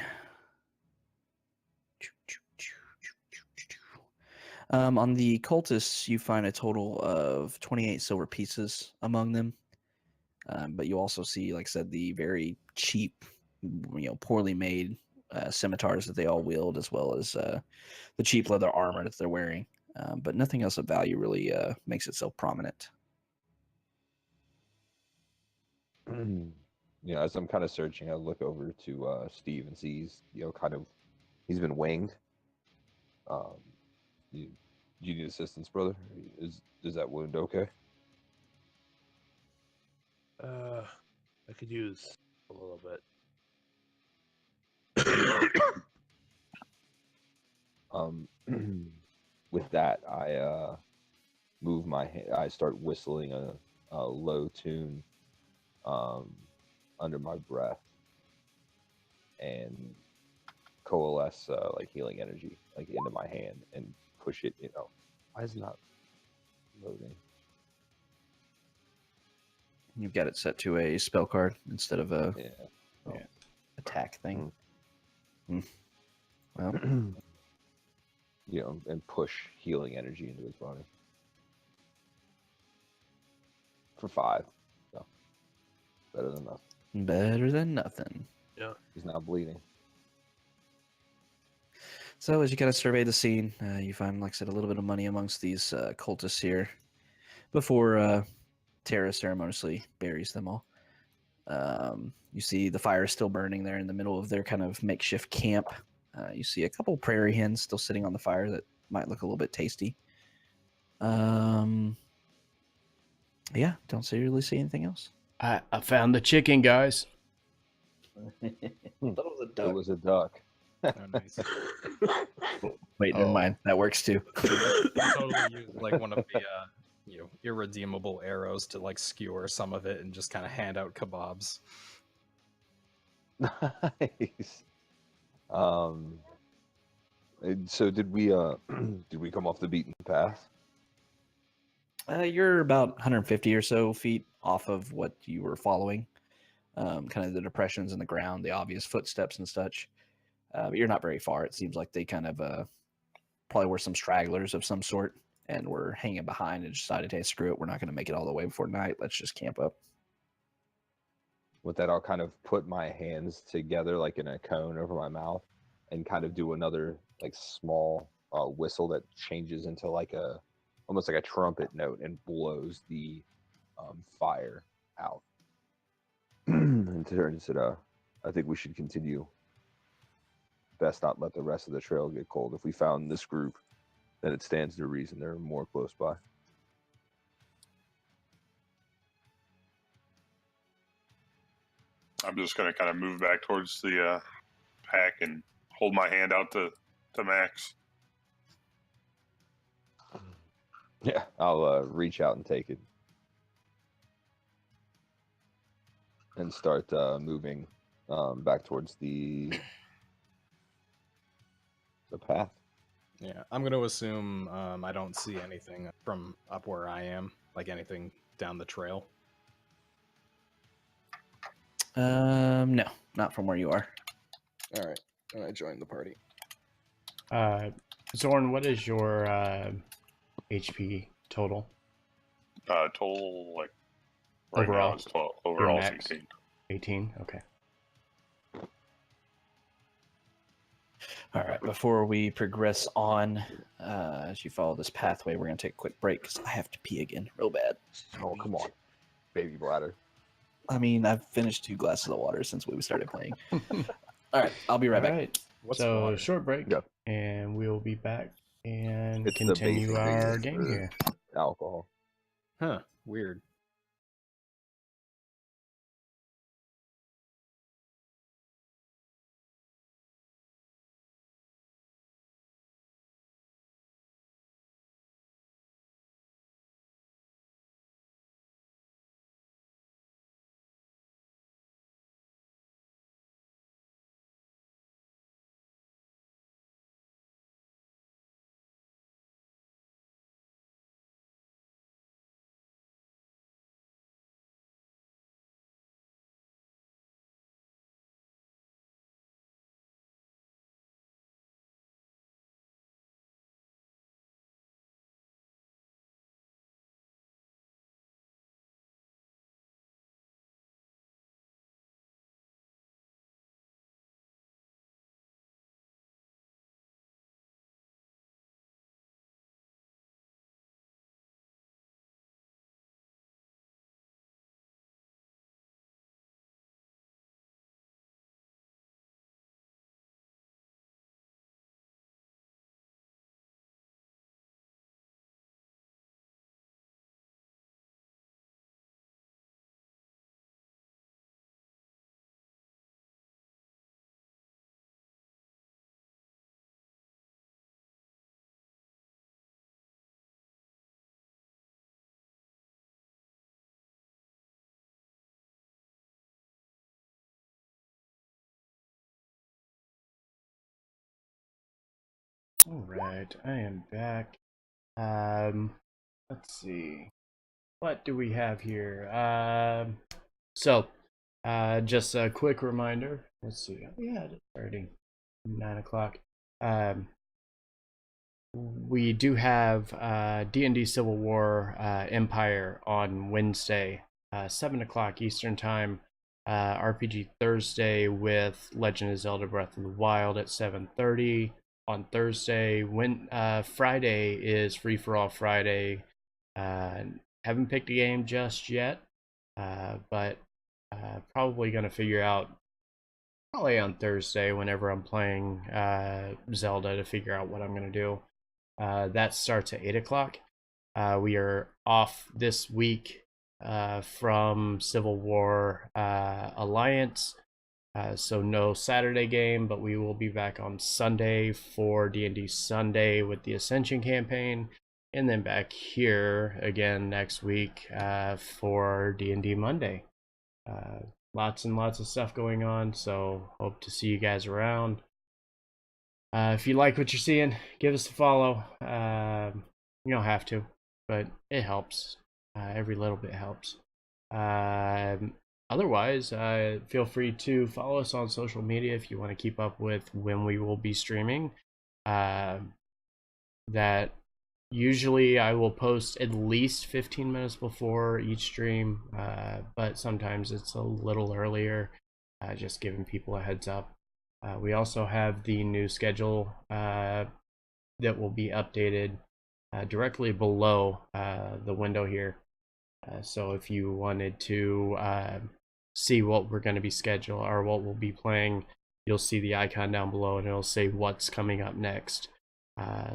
On the cultists, you find a total of 28 silver pieces among them. But you also see, like I said, the very cheap, you know, poorly made scimitars that they all wield, as well as the cheap leather armor that they're wearing. But nothing else of value really makes itself prominent. You know, as I'm kind of searching, I look over to Steve and sees, you know, kind of, he's been winged. Do you need assistance, brother? Is that wound okay? I could use a little bit. With that, I move my hand. I start whistling a low tune under my breath and coalesce like healing energy like into my hand and push it. You know, why is it not loading? You've got it set to a spell card instead of a Yeah. attack thing. Well, you know, and push healing energy into his body for 5. So better than nothing. Better than nothing. Yeah. He's not bleeding. So as you kind of survey the scene, you find, like I said, a little bit of money amongst these cultists here before Tara ceremoniously buries them all. You see the fire is still burning there in the middle of their kind of makeshift camp. You see a couple prairie hens still sitting on the fire that might look a little bit tasty. Yeah, don't really see anything else. I found the chicken, guys. It was a duck. It was a duck. Oh, nice. Wait, never mind. That works too. Totally use like one of the irredeemable arrows to like skewer some of it and just kind of hand out kebabs. Nice. So did we come off the beaten path? You're about 150 or so feet off of what you were following. Kind of the depressions in the ground, the obvious footsteps and such. But you're not very far. It seems like they kind of probably were some stragglers of some sort and were hanging behind and decided, hey, screw it. We're not going to make it all the way before night. Let's just camp up. With that, I'll kind of put my hands together like in a cone over my mouth and kind of do another like small whistle that changes into like almost like a trumpet note and blows the fire out. And Tyranny said, I think we should continue. Best not let the rest of the trail get cold. If we found this group, then it stands to reason they're more close by. I'm just going to kind of move back towards the pack and hold my hand out to Max. Yeah, I'll reach out and take it. And start moving back towards the path. Yeah, I'm going to assume I don't see anything from up where I am, like anything down the trail. No, not from where you are. All right, and I joined the party. Zorn, what is your HP total? Total, like, right Overall? now it's 12. Overall Your it's max? 18. 18? Okay. All right, before we progress on, as you follow this pathway, we're going to take a quick break because I have to pee again real bad. Oh, come on. Baby bladder. I mean, I've finished 2 glasses of water since we started playing. All right, I'll be right back. Right. What's So water? short break, Yep. and we'll be back and It's the continue basic our ingredients game for here. alcohol. Huh, weird. All right, I am back. Let's see. What do we have here? Just a quick reminder. Let's see. Oh, yeah, it's already 9 o'clock. We do have D&D Civil War Empire on Wednesday, 7 o'clock Eastern Time. RPG Thursday with Legend of Zelda Breath of the Wild at 7:30 on Thursday. Friday is Free for All Friday. Haven't picked a game just yet, but probably going to figure out probably on Thursday whenever I'm playing Zelda to figure out what I'm going to do. That starts at 8 o'clock. We are off this week from Civil War Alliance, so no Saturday game, but we will be back on Sunday for D&D Sunday with the Ascension campaign, and then back here again next week for D&D Monday. Lots and lots of stuff going on, so hope to see you guys around. If you like what you're seeing, give us a follow. You don't have to, but it helps. Every little bit helps. Otherwise, feel free to follow us on social media if you want to keep up with when we will be streaming. That usually I will post at least 15 minutes before each stream, but sometimes it's a little earlier, just giving people a heads up. We also have the new schedule that will be updated directly below the window here. So if you wanted to see what we're going to be scheduled or what we'll be playing, you'll see the icon down below and it'll say what's coming up next.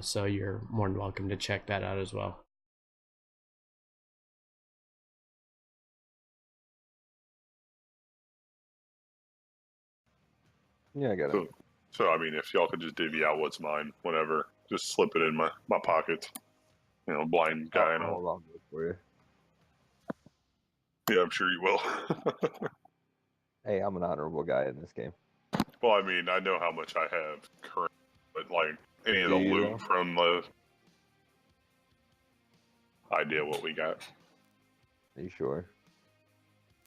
So you're more than welcome to check that out as well. Yeah, I got it. So I mean, if y'all could just divvy out what's mine, whatever, just slip it in my pocket. You know, blind guy and all. I'll do it for you. Yeah, I'm sure you will. Hey, I'm an honorable guy in this game. Well, I mean, I know how much I have current, but like any of the Do you, loot though? from the idea what we got. Are you sure?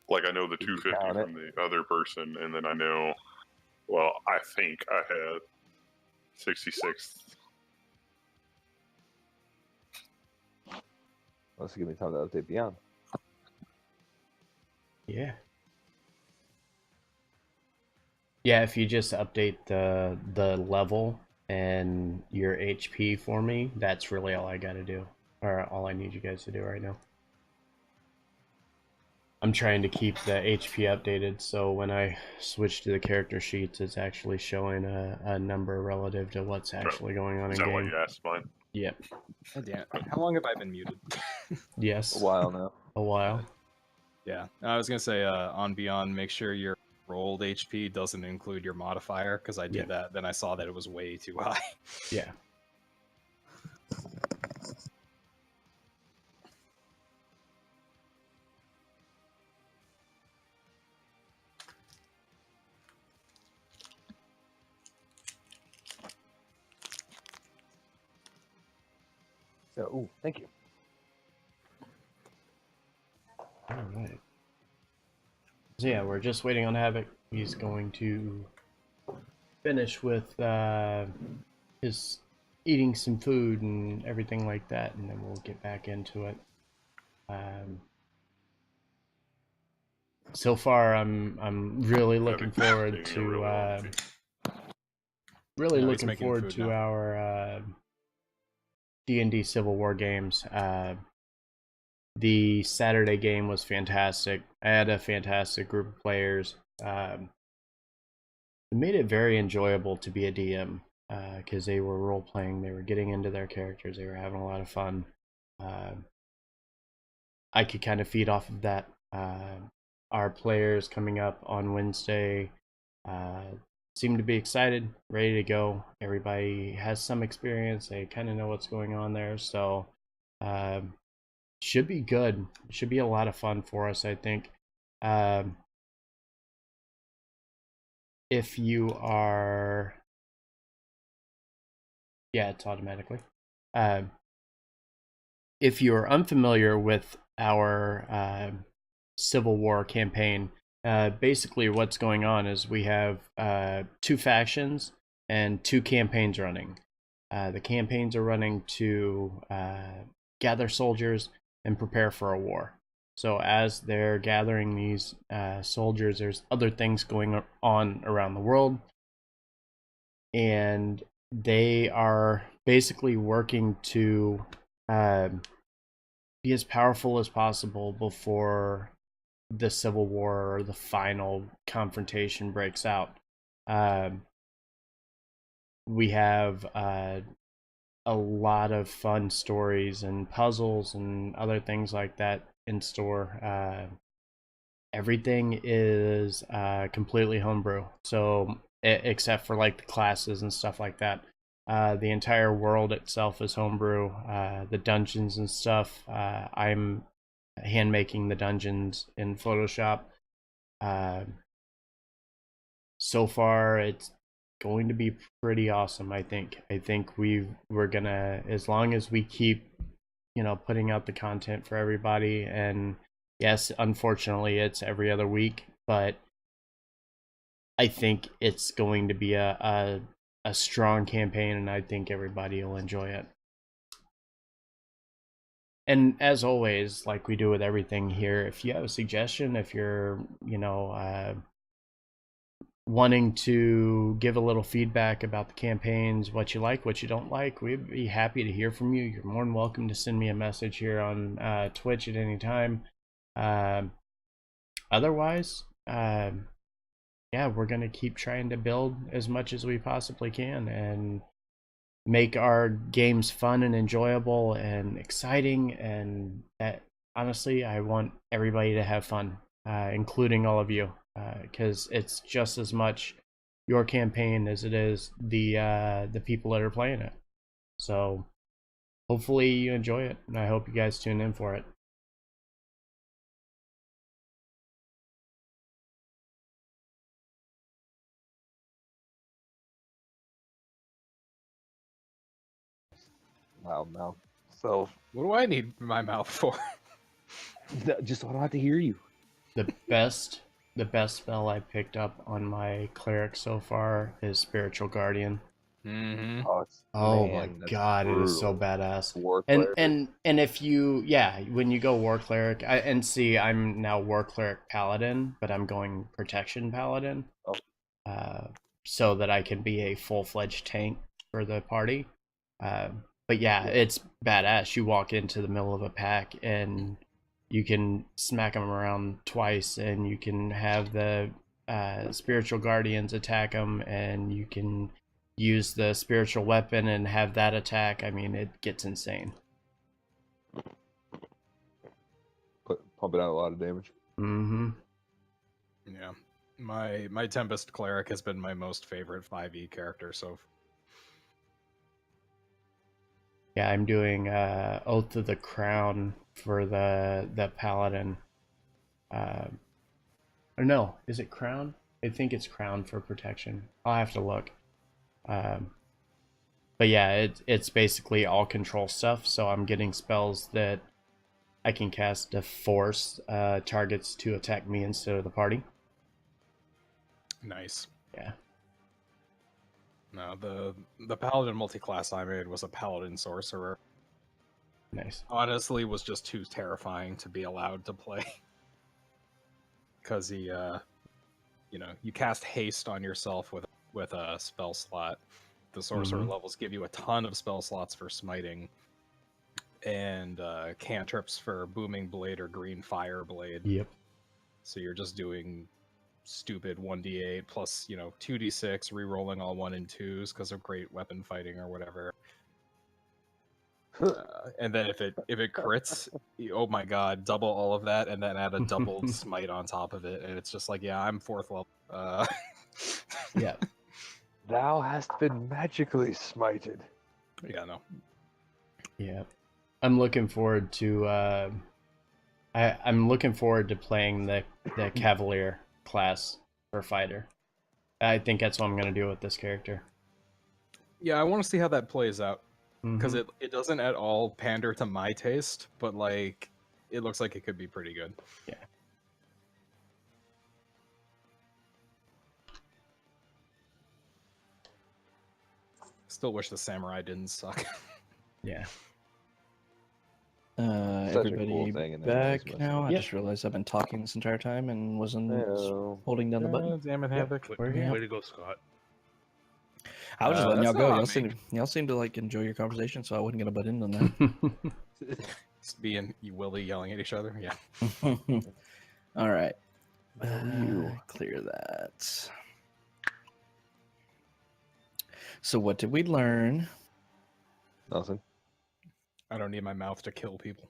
Like I know the Did you 250 count from the other person, and then I know. Well, I think I had 66. Let's give me time to update Beyond. Yeah. Yeah, if you just update the level and your HP for me, that's really all I got to do, or all I need you guys to do right now. I'm trying to keep the HP updated, so when I switch to the character sheets, it's actually showing a number relative to what's actually going on Is in that why game. you asked mine? Yep. Oh, damn. How long have I been muted? Yes. A while now. A while. Yeah, I was gonna say on Beyond, make sure your rolled HP doesn't include your modifier, because I did that, then I saw that it was way too high. Yeah. So, ooh, thank you. All right. So yeah, we're just waiting on Havoc. He's going to finish with his eating some food and everything like that, and then we'll get back into it. So far, I'm really looking forward to our D&D Civil War games. The Saturday game was fantastic. I had a fantastic group of players. It made it very enjoyable to be a DM because they were role playing, they were getting into their characters, they were having a lot of fun. I could kind of feed off of that. Our players coming up on Wednesday seem to be excited, ready to go. Everybody has some experience, they kind of know what's going on there, so should be good. Should be a lot of fun for us, I think. If you are, yeah, it's automatically. If you're unfamiliar with our Civil War campaign, basically what's going on is we have two factions and two campaigns running. The campaigns are running to gather soldiers and prepare for a war. So as they're gathering these soldiers, there's other things going on around the world, and they are basically working to be as powerful as possible before the Civil War or the final confrontation breaks out. We have a lot of fun stories and puzzles and other things like that in store. Everything is completely homebrew, so except for like the classes and stuff like that. The entire world itself is homebrew. The dungeons and stuff, I'm hand making the dungeons in Photoshop. So far, it's going to be pretty awesome. I think we're gonna, as long as we keep putting out the content for everybody, and yes, unfortunately it's every other week, but I think it's going to be a strong campaign, and I think everybody will enjoy it. And as always, like we do with everything here, if you have a suggestion, if you're wanting to give a little feedback about the campaigns, what you like, what you don't like, we'd be happy to hear from you. You're more than welcome to send me a message here on Twitch at any time. Otherwise, yeah, we're going to keep trying to build as much as we possibly can and make our games fun and enjoyable and exciting. And that, honestly, I want everybody to have fun, including all of you, because it's just as much your campaign as it is the people that are playing it. So hopefully you enjoy it, and I hope you guys tune in for it. Loud mouth. So, What do I need my mouth for? just so I don't have to hear you. The best spell I picked up on my cleric so far is Spiritual Guardian. Mm-hmm. Oh my god, brutal. It is so badass. War cleric. And if you, yeah, when you go war cleric, and see, I'm now war cleric paladin, but I'm going protection paladin, so that I can be a full-fledged tank for the party. But yeah, it's badass. You walk into the middle of a pack and you can smack them around twice, and you can have the spiritual guardians attack them, and you can use the spiritual weapon and have that attack. I mean, it gets insane. Pumping out a lot of damage. Mm-hmm. Yeah. My Tempest Cleric has been my most favorite 5e character, so Yeah, I'm doing Oath of the Crown for the Paladin. Or no, is it Crown? I think it's Crown for protection. I'll have to look. But yeah, it's basically all control stuff, so I'm getting spells that I can cast to force targets to attack me instead of the party. nice. Yeah. No, the Paladin multi-class I made was a Paladin Sorcerer. Nice. Honestly, was just too terrifying to be allowed to play. Because he, you cast haste on yourself with a spell slot. The sorcerer levels give you a ton of spell slots for smiting, and cantrips for booming blade or green fire blade. Yep. So you're just doing stupid 1d8 plus 2d6, re-rolling all 1 and 2s because of great weapon fighting or whatever. And then if it crits, oh my god, double all of that, and then add a doubled smite on top of it, and it's just like, yeah, I'm 4th level. Yeah. Thou hast been magically smited. Yeah, no. Yeah. I'm looking forward to I'm looking forward to playing the Cavalier class for fighter. I think that's what I'm gonna do with this character. Yeah, I want to see how that plays out. Because it doesn't at all pander to my taste, but like it looks like it could be pretty good. Yeah. Still wish the samurai didn't suck. Yeah. Such a Everybody cool thing in that back Christmas. now? I Yep. just realized I've been talking this entire time and wasn't Heyo. holding down the button. Damn it, Yep. Havoc. We're here. Way to go, Scott. I was just letting y'all that's go. not me. Y'all seem to like enjoy your conversation, so I wasn't gonna butt in on that. Just being Willie yelling at each other. Yeah. All right. You. Clear that. So what did we learn? Nothing. I don't need my mouth to kill people.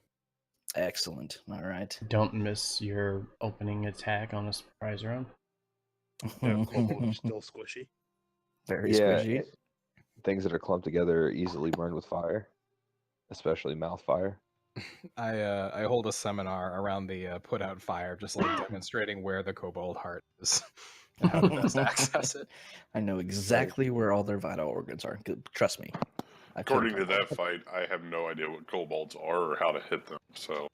Excellent. All right. Don't miss your opening attack on a surprise round. Yeah, kobolds are still squishy. Very Yeah, squishy. things that are clumped together are easily burned with fire, especially mouth fire. I hold a seminar around the put out fire, just like demonstrating where the kobold heart is and how to best access it. I know exactly where all their vital organs are. Trust me. According to that fight, I have no idea what kobolds are or how to hit them. So,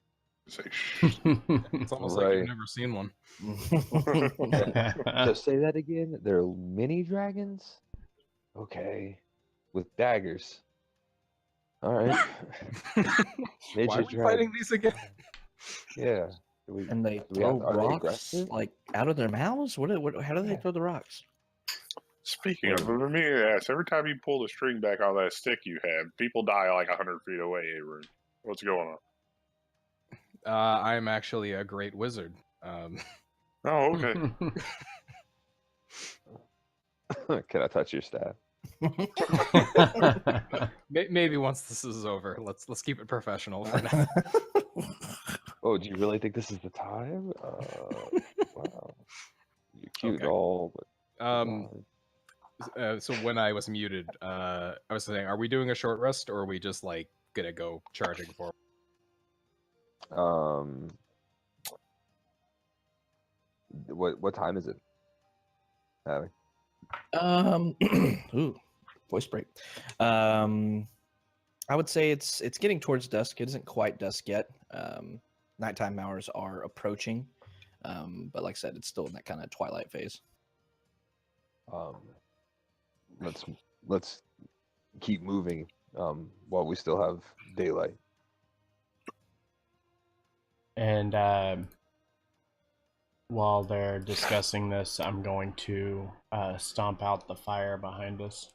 say, It's almost like Right. you've never seen one. So say that again. They're mini dragons. Okay, with daggers. All right. Why are Midget we fighting dragon. these again? Yeah. And they Do we throw are they rocks aggressive? like out of their mouths. What? How do they Yeah. throw the rocks? speaking of, let me ask: every time you pull the string back on that stick you have, people die like 100 feet away. Aaron, what's going on? I'm actually a great wizard. Oh, okay. Can I touch your staff? Maybe once this is over, let's keep it professional for now. Oh, do you really think this is the time? Wow. You're cute Okay. and all, but So when I was muted, I was saying, are we doing a short rest, or are we just like gonna go charging forward? What time is it? Abby? Ooh, voice break. I would say it's getting towards dusk. It isn't quite dusk yet. Nighttime hours are approaching, but like I said, it's still in that kind of twilight phase. Let's keep moving while we still have daylight. And while they're discussing this, I'm going to stomp out the fire behind us.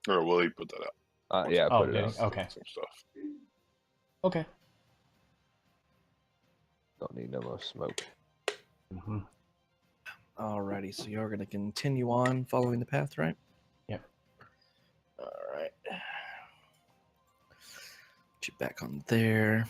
Or will he put that out? Yeah, Oh, put it did out. he? Okay. Some stuff. Okay. Don't need no more smoke. Mm-hmm. Alrighty, so you're going to continue on following the path, right? Yep. All right. Get you back on there.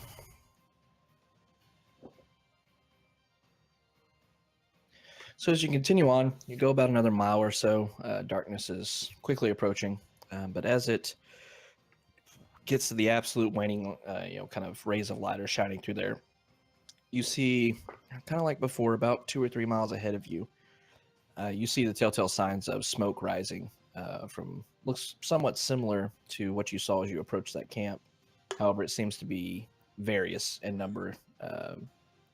So as you continue on, you go about another mile or so. Darkness is quickly approaching, but as it gets to the absolute waning, kind of rays of light are shining through there, you see, kind of like before, about 2 or 3 miles ahead of you, you see the telltale signs of smoke rising from looks somewhat similar to what you saw as you approached that camp. However, it seems to be various in number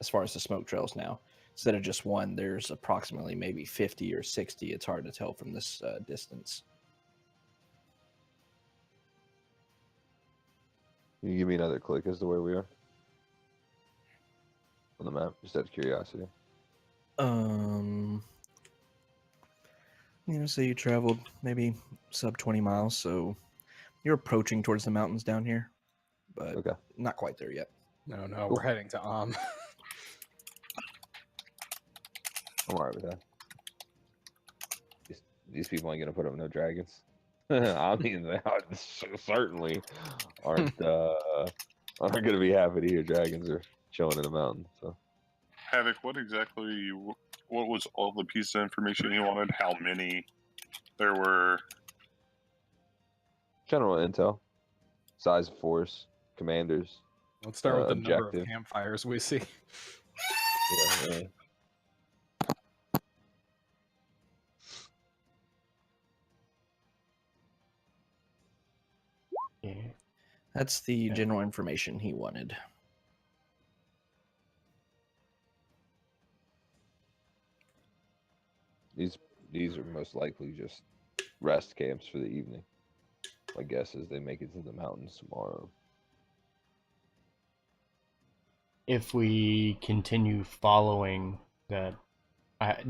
as far as the smoke trails now. Instead of just one, there's approximately maybe 50 or 60. It's hard to tell from this distance. Can you give me another click as to where we are on the map, just out of curiosity? Say you traveled maybe sub 20 miles, so you're approaching towards the mountains down here, but Okay. not quite there yet. No, Cool. we're heading to I'm alright with that. These people ain't gonna put up no dragons. I mean, they certainly aren't gonna be happy to hear dragons are chilling in the mountain. So, Havoc, what was all the pieces of information you wanted? How many there were? general intel, size of force, commanders. Let's start with the number objective. of campfires we see. Yeah. Yeah. That's the general information he wanted. These are most likely just rest camps for the evening. My guess is they make it to the mountains tomorrow. If we continue following that,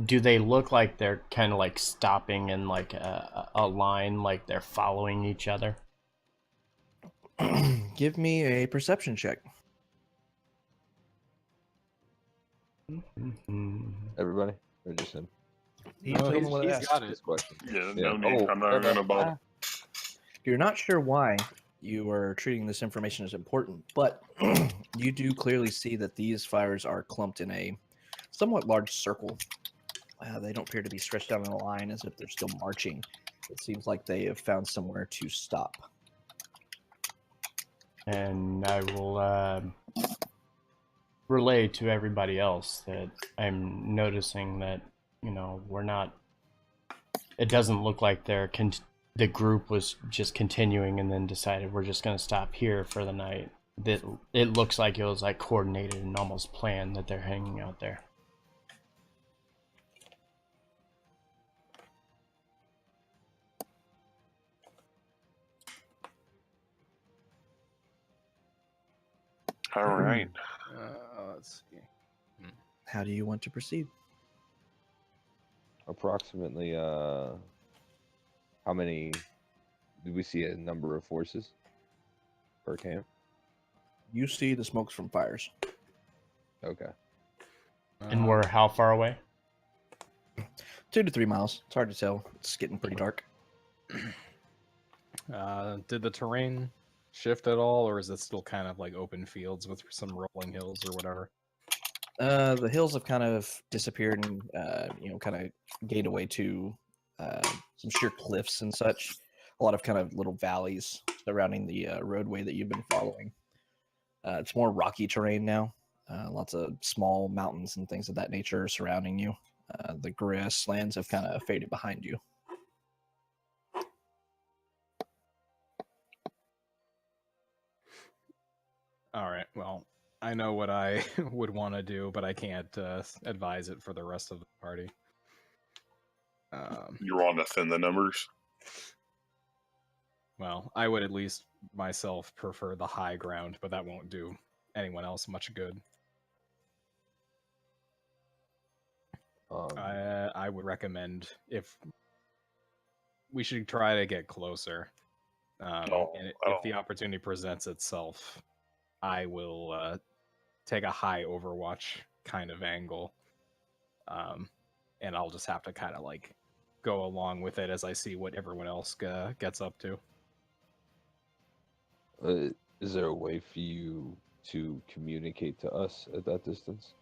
do they look like they're kind of like stopping in like a line, like they're following each other? Give me a perception check. Mm-hmm. Everybody, or just him? You No, tell me he's what it asks. got it. This question. Yeah, Yeah. no need. I'm not gonna bother. You're not sure why you are treating this information as important, but you do clearly see that these fires are clumped in a somewhat large circle. They don't appear to be stretched out in a line as if they're still marching. It seems like they have found somewhere to stop. And I will relay to everybody else that I'm noticing that, we're not. It doesn't look like the group was just continuing and then decided we're just going to stop here for the night. It looks like it was like coordinated and almost planned that they're hanging out there. All right. Let's see. How do you want to proceed? Approximately, how many? Do we see a number of forces per camp? You see the smokes from fires. Okay. And we're how far away? 2 to 3 miles. It's hard to tell. It's getting pretty dark. Did the terrain shift at all, or is it still kind of like open fields with some rolling hills or whatever? The hills have kind of disappeared and kind of gave away to some sheer cliffs and such. A lot of kind of little valleys surrounding the roadway that you've been following. It's more rocky terrain now. Lots of small mountains and things of that nature surrounding you. The grasslands have kind of faded behind you. All right. Well, I know what I would want to do, but I can't advise it for the rest of the party. You want to thin the numbers? Well, I would at least myself prefer the high ground, but that won't do anyone else much good. I would recommend if we should try to get closer. And if the opportunity presents itself, I will take a high Overwatch kind of angle, and I'll just have to kind of like go along with it as I see what everyone else gets up to. Is there a way for you to communicate to us at that distance?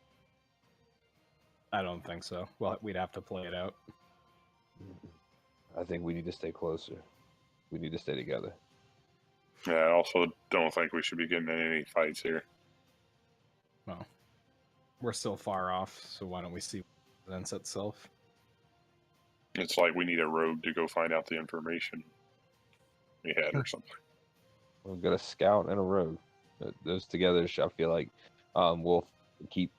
I don't think so. Well, we'd have to play it out. I think we need to stay closer. We need to stay together. Yeah, I also don't think we should be getting in any fights here. Well, we're still far off, so why don't we see what presents itself? It's like we need a rogue to go find out the information we had or something. We've got a scout and a rogue. Those together, I feel like we'll keep,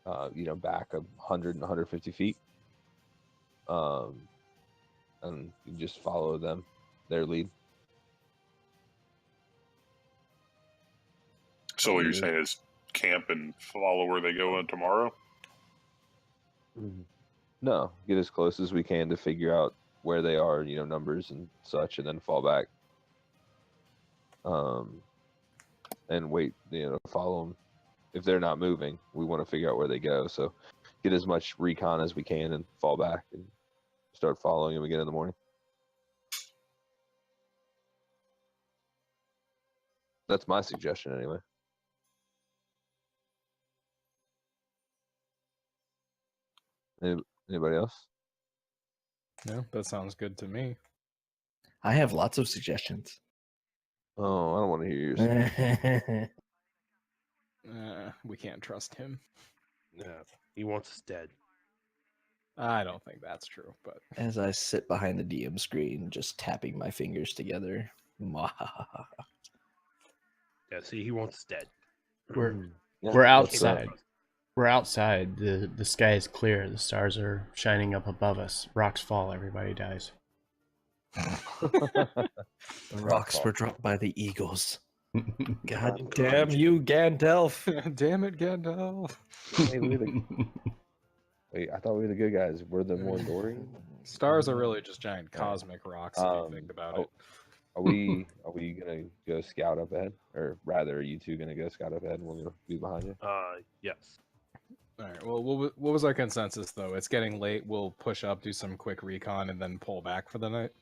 back 100 and 150 feet. And you just follow them, their lead. So what you're saying is camp and follow where they go in tomorrow? No, get as close as we can to figure out where they are, numbers and such, and then fall back. And wait, follow them. If they're not moving, we want to figure out where they go. So get as much recon as we can and fall back and start following them again in the morning. That's my suggestion anyway. Anybody else? No, that sounds good to me. I have lots of suggestions. Oh, I don't want to hear yours. We can't trust him. Yeah, he wants us dead. I don't think that's true, but As I sit behind the DM screen, just tapping my fingers together. Yeah, see, he wants us dead. We're outside. We're outside. The sky is clear. The stars are shining up above us. Rocks fall. Everybody dies. The rocks were dropped by the eagles. God damn you, Gandalf! Damn it, Gandalf! Wait, I thought we were the good guys. We're the Mordorian? Stars are really just giant cosmic rocks if you think about it. Are we gonna go scout up ahead, or rather, are you two gonna go scout up ahead, and we'll be behind you? Yes. All right. Well, what was our consensus though? It's getting late. We'll push up, do some quick recon, and then pull back for the night.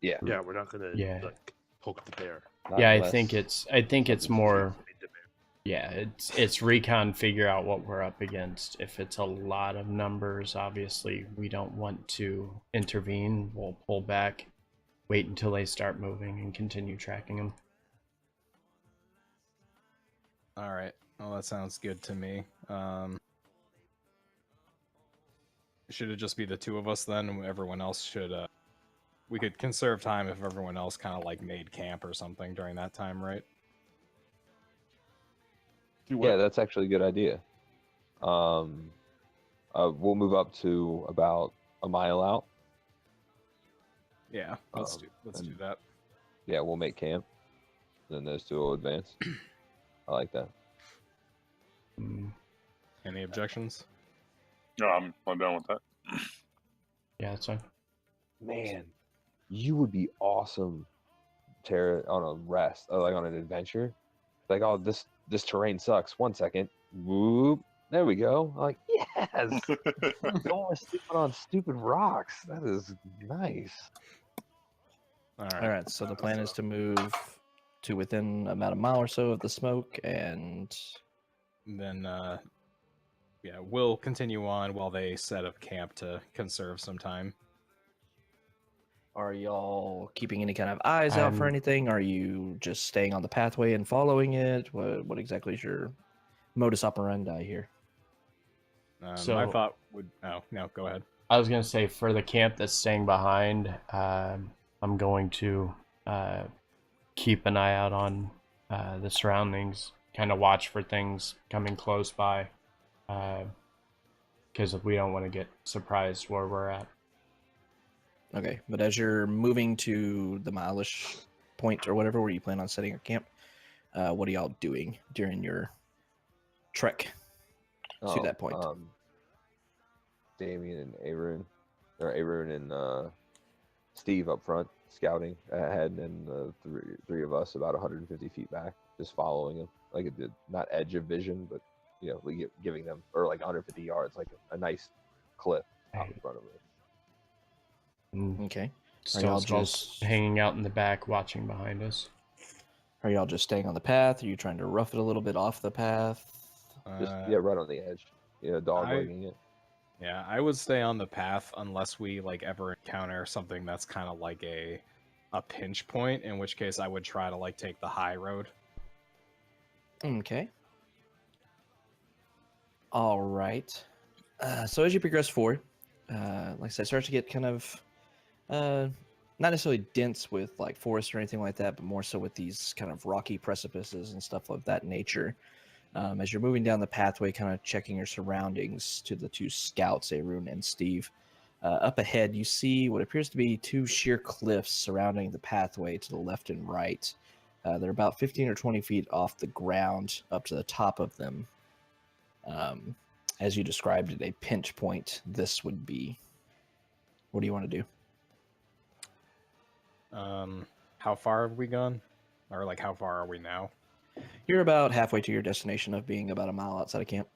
Yeah. Yeah, we're not gonna like poke the bear. I think it's more. Yeah, it's recon. Figure out what we're up against. If it's a lot of numbers, obviously we don't want to intervene. We'll pull back, wait until they start moving, and continue tracking them. All right. Well, that sounds good to me. Should it just be the two of us then? And everyone else should. We could conserve time if everyone else kind of like made camp or something during that time, right? Yeah, that's actually a good idea. We'll move up to about a mile out. Yeah, let's do that. Yeah, we'll make camp. Then those two will advance. I like that. Any objections? No, I'm done with that. Yeah, that's fine. Man, you would be awesome, Tara, on a rest, like on an adventure. Like, oh, this terrain sucks. 1 second. Whoop. There we go. I'm like, yes. Going stupid on stupid rocks. That is nice. All right. So the plan is to move to within about a mile or so of the smoke, and then we'll continue on while they set up camp to conserve some time. Are y'all keeping any kind of eyes out for anything? Are you just staying on the pathway and following it? What exactly is your modus operandi here? So I thought would. Oh no, go ahead. I was gonna say for the camp that's staying behind, I'm going to keep an eye out on the surroundings, kind of watch for things coming close by, because we don't want to get surprised where we're at. Okay, but as you're moving to the mile-ish point or whatever where you plan on setting your camp, what are y'all doing during your trek to that point? Damien and Arun, or Arun and Steve up front, scouting ahead, and the three of us about 150 feet back, just following him. Like, it did not edge of vision, but giving them, or like 150 yards, like a nice cliff out in front of us. Okay. Stealth's just hanging out in the back, watching behind us. Are y'all just staying on the path? Are you trying to rough it a little bit off the path? Just right on the edge. Dog-legging it. Yeah, I would stay on the path unless we like ever encounter something that's kind of like a pinch point, in which case I would try to like take the high road. Okay. All right. So as you progress forward, like I said, it starts to get kind of not necessarily dense with like forest or anything like that, but more so with these kind of rocky precipices and stuff of that nature. As you're moving down the pathway, kind of checking your surroundings to the two scouts, Arun and Steve, up ahead, you see what appears to be two sheer cliffs surrounding the pathway to the left and right. They're about 15 or 20 feet off the ground up to the top of them. As you described it, a pinch point this would be. What do you want to do? How far have we gone? Or like how far are we now? You're about halfway to your destination of being about a mile outside of camp.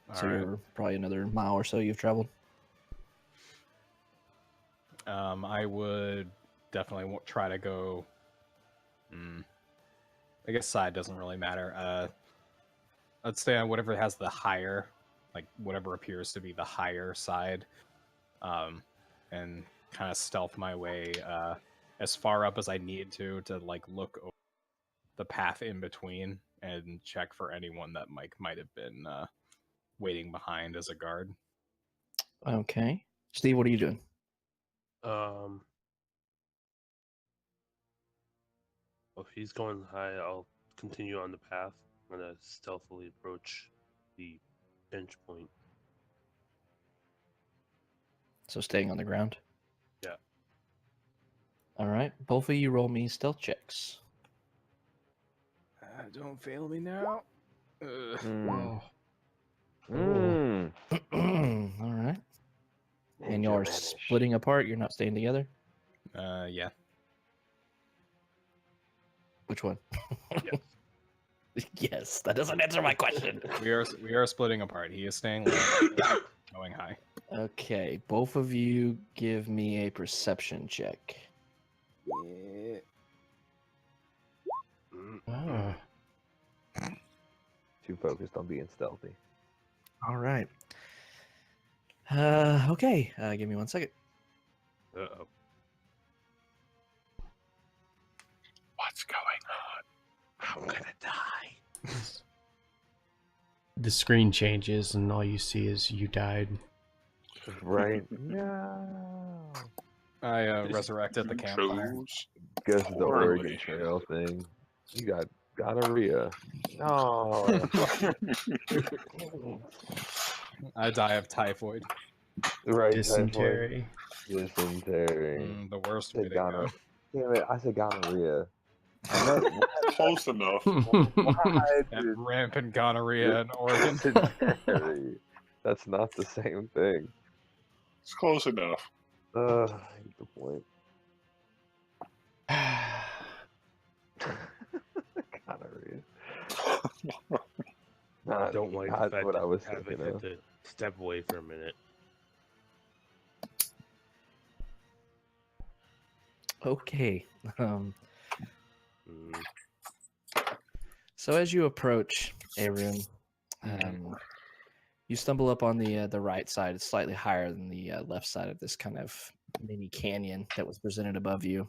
All right. You're probably another mile or so you've traveled. I would definitely try to go. I guess side doesn't really matter. I'd stay on whatever has the higher, like whatever appears to be the higher side, and kind of stealth my way as far up as I need to like look over the path in between and check for anyone that might have been waiting behind as a guard. Okay. Steve, what are you doing? If he's going high, I'll continue on the path. I'm gonna stealthily approach the pinch point. So staying on the ground? Yeah. All right. Both of you roll me stealth checks. Don't fail me now. All right. And y'all are splitting apart? You're not staying together? Yeah. Which one? Yes. Yes, that doesn't answer my question. We are splitting apart. He is staying low, going high. Okay, both of you give me a perception check. Yeah. Too focused on being stealthy. All right. Okay, give me 1 second. Uh-oh. What's going on? I'm gonna die. The screen changes and all you see is you died. Right? No. I resurrected the campfire. Guess the Oregon Trail thing. You got gonorrhea. No. I die of typhoid. Right. Dysentery. Dysentery. The worst way to go. Damn it! I said gonorrhea. Close enough. That rampant gonorrhea in Oregon. Dysentery. That's not the same thing. It's close enough. I get the point. Gonorrhea. I don't like the fact what that I was I thinking had of. to step away for a minute. Okay. So as you approach Arun, you stumble up on the right side. It's slightly higher than the left side of this kind of mini canyon that was presented above you.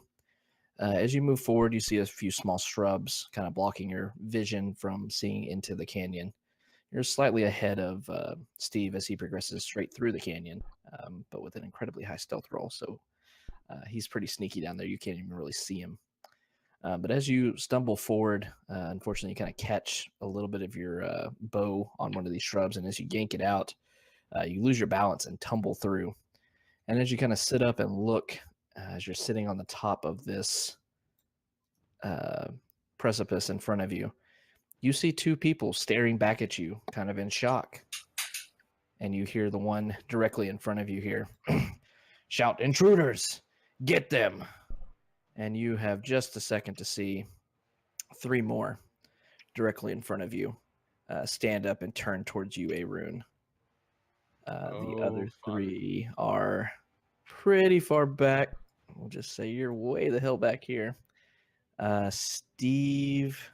As you move forward, you see a few small shrubs kind of blocking your vision from seeing into the canyon. You're slightly ahead of Steve as he progresses straight through the canyon, but with an incredibly high stealth roll. So he's pretty sneaky down there. You can't even really see him. But as you stumble forward, unfortunately, you kind of catch a little bit of your bow on one of these shrubs. And as you yank it out, you lose your balance and tumble through. And as you kind of sit up and look, as you're sitting on the top of this precipice in front of you, you see two people staring back at you, kind of in shock. And you hear the one directly in front of you here shout, "Intruders! Get them!" And you have just a second to see three more directly in front of you. stand up and turn towards you, Arun. The Oh, other fun. 3 are pretty far back. We'll just say you're way the hell back here. Steve.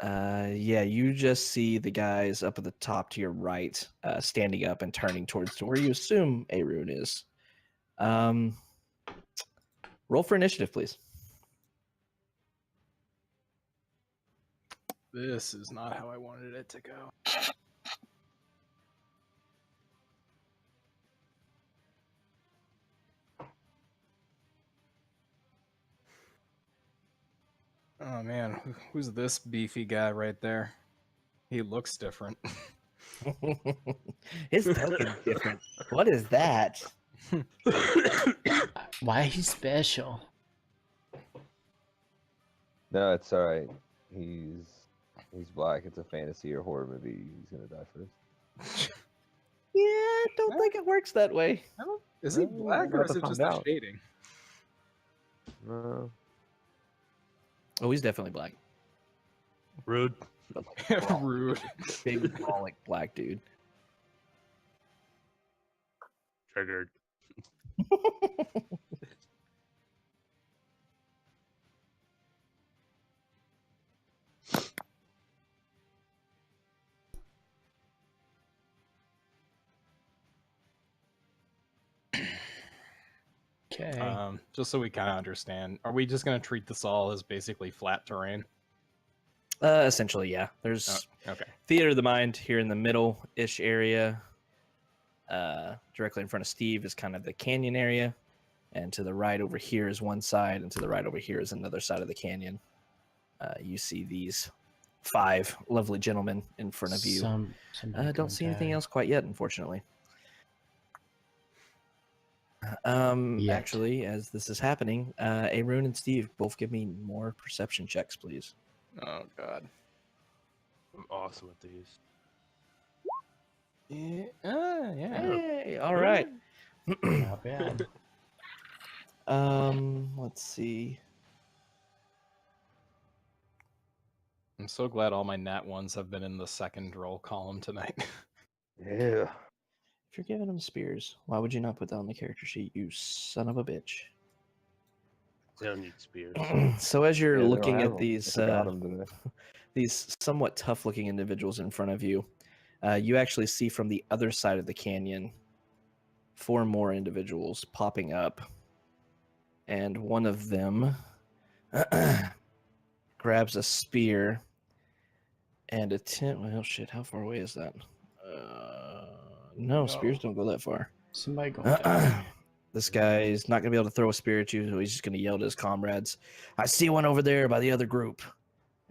Yeah, you just see the guys up at the top to your right, standing up and turning towards where you assume Arun is. Roll for initiative, please. This is not how I wanted it to go. Oh man, who's this beefy guy right there? He looks different. His token's different. What is that? Why he's special? No, it's all right. He's black. It's a fantasy or horror movie. He's gonna die first. Yeah, I don't think it works that way. Is he Well, black we'll or have is to it just find the out. shading? No. Oh, he's definitely black. Rude. Rude. Big, brolic black dude. Triggered. Okay. Just so we kind of understand, are we just going to treat this all as basically flat terrain? Essentially, yeah. There's Okay. Theater of the Mind here in the middle-ish area. Directly in front of Steve is kind of the canyon area. And to the right over here is one side, and to the right over here is another side of the canyon. You see these 5 lovely gentlemen in front of you. Don't see anything else quite yet, unfortunately. Yet. Actually, as this is happening, Arun and Steve, both give me more perception checks, please. Oh god. I'm awesome at these. Yeah. Hey, all right. Not bad. Let's see. I'm so glad all my nat ones have been in the second roll column tonight. Yeah. If you're giving them spears, why would you not put that on the character sheet, you son of a bitch? They don't need spears. So as you're Yeah, they don't looking have at 'em. these I forgot 'em today. these somewhat tough-looking individuals in front of you, you actually see from the other side of the canyon 4 more individuals popping up, and one of them grabs a spear and well, shit, how far away is that? No, spears don't go that far. Somebody gonna die. This guy's not going to be able to throw a spear at you, so he's just going to yell to his comrades, "I see one over there by the other group."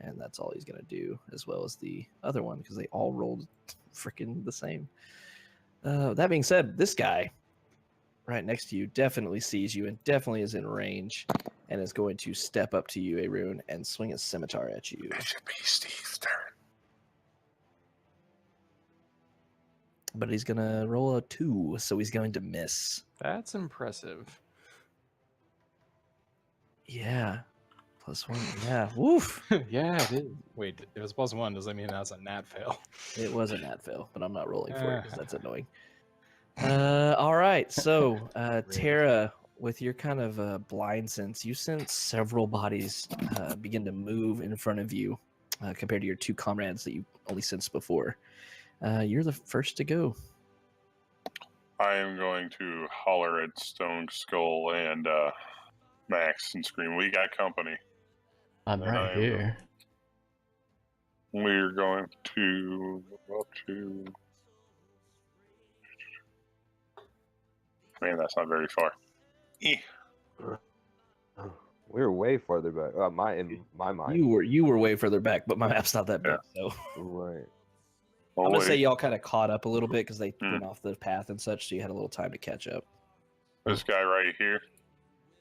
And that's all he's going to do, as well as the other one, because they all rolled freaking the same. That being said, this guy right next to you definitely sees you and definitely is in range and is going to step up to you, Arun, and swing a scimitar at you. It should be Steve's turn. But he's going to roll a 2, so he's going to miss. That's impressive. Yeah. +1. Yeah. Woof. Yeah, it is. Wait, it was +1. Does that mean that's a nat fail? It was a nat fail, but I'm not rolling for it because that's Ah. annoying. All right. So, Tara, with your kind of blind sense, you sense several bodies begin to move in front of you compared to your 2 comrades that you only sensed before. You're the first to go. I am going to holler at Stone Skull and Max and scream, "We got company." I'm And right here. We're going to go up to... Man, that's not very far. We were way farther back. In my mind. You were way further back, but my map's not that big, so Right. Oh, I'm gonna say wait. y'all kind of caught up a little bit because they went off the path and such, so you had a little time to catch up. This guy right here,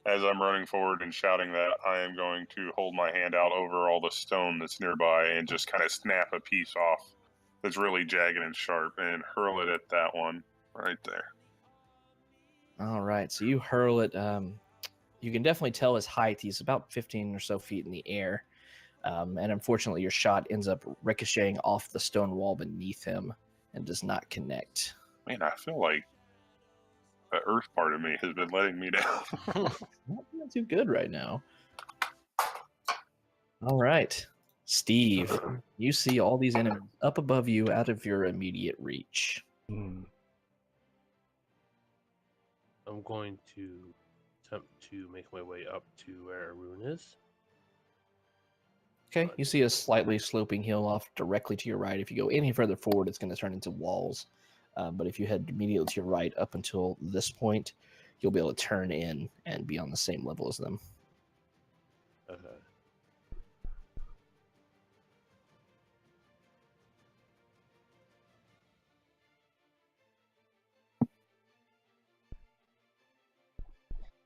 as I'm running forward and shouting that, I am going to hold my hand out over all the stone that's nearby and just kind of snap a piece off that's really jagged and sharp and hurl it at that one right there. All right, so you hurl it. You can definitely tell his height. He's about 15 or so feet in the air. And unfortunately, your shot ends up ricocheting off the stone wall beneath him and does not connect. Man, I feel like the earth part of me has been letting me down. Not doing too good right now. All right, Steve, you see all these enemies up above you out of your immediate reach. Hmm. I'm going to attempt to make my way up to where Arun is. Okay, you see a slightly sloping hill off directly to your right. If you go any further forward, it's going to turn into walls. But if you head immediately to your right up until this point, you'll be able to turn in and be on the same level as them. Okay.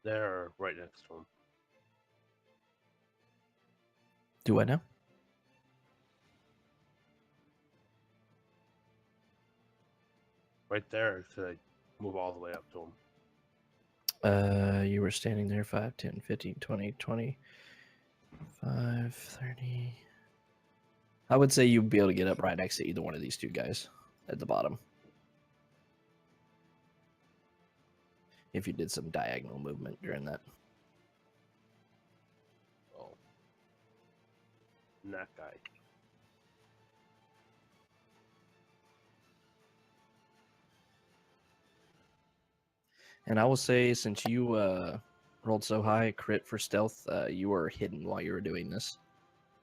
They're right next to him. Do I know? Right there, could I move all the way up to him? You were standing there 5, 10, 15, 20, 25, 30. I would say you'd be able to get up right next to either one of these two guys at the bottom. If you did some diagonal movement during that. Oh. And that guy. And I will say, since you rolled so high, crit for stealth, you were hidden while you were doing this.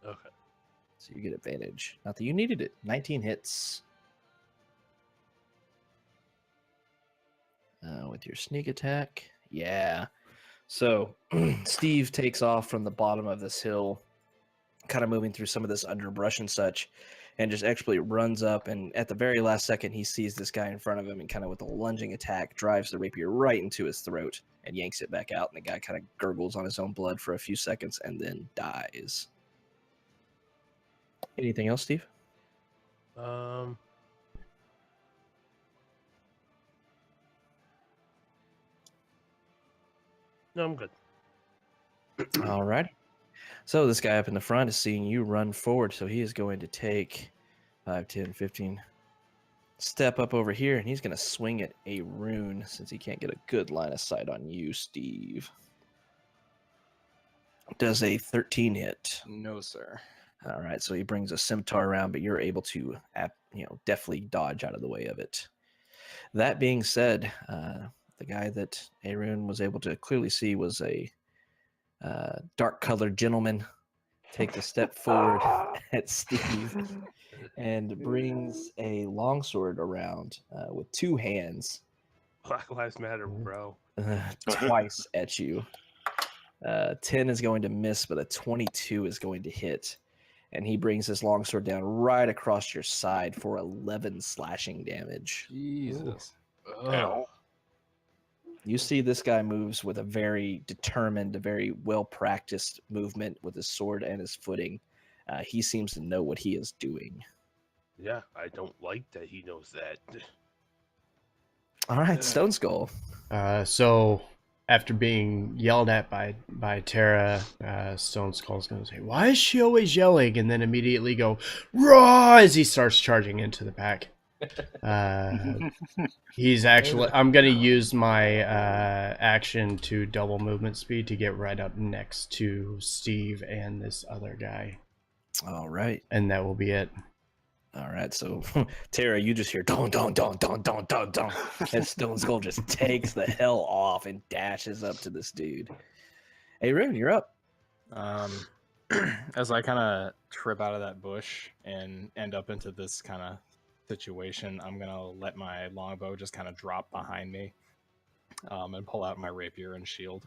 Okay. So you get advantage. Not that you needed it. 19 hits. With your sneak attack. Yeah. So Steve takes off from the bottom of this hill, kind of moving through some of this underbrush and such, and just actually runs up. And at the very last second, he sees this guy in front of him and kind of with a lunging attack drives the rapier right into his throat and yanks it back out. And the guy kind of gurgles on his own blood for a few seconds and then dies. Anything else, Steve? No, I'm good. All right. So this guy up in the front is seeing you run forward, so he is going to take 5, 10, 15, step up over here, and he's going to swing at a rune since he can't get a good line of sight on you, Steve. Does a 13 hit? No, sir. All right, so he brings a scimitar around, but you're able to, definitely dodge out of the way of it. That being said, the guy that Arun was able to clearly see was a dark-colored gentleman. Takes a step forward at Steve and brings a longsword around with two hands. Black Lives Matter, bro. Twice at you. 10 is going to miss, but a 22 is going to hit. And he brings his longsword down right across your side for 11 slashing damage. Jesus. Ow. You see this guy moves with a very determined, a very well-practiced movement with his sword and his footing. He seems to know what he is doing. Yeah, I don't like that he knows that. All right, Stone Skull. So after being yelled at by Tara, Stone Skull's going to say, "Why is she always yelling?" And then immediately go, "Raw!" as he starts charging into the pack. He's actually, I'm going to use my action to double movement speed to get right up next to Steve and this other guy. All right. And that will be it. All right, so Tara, you just hear don don don don don don don, and Stone Skull just takes the hell off and dashes up to this dude. Hey, Rune, you're up. As I kind of trip out of that bush and end up into this kind of situation, I'm gonna let my longbow just kind of drop behind me, and pull out my rapier and shield.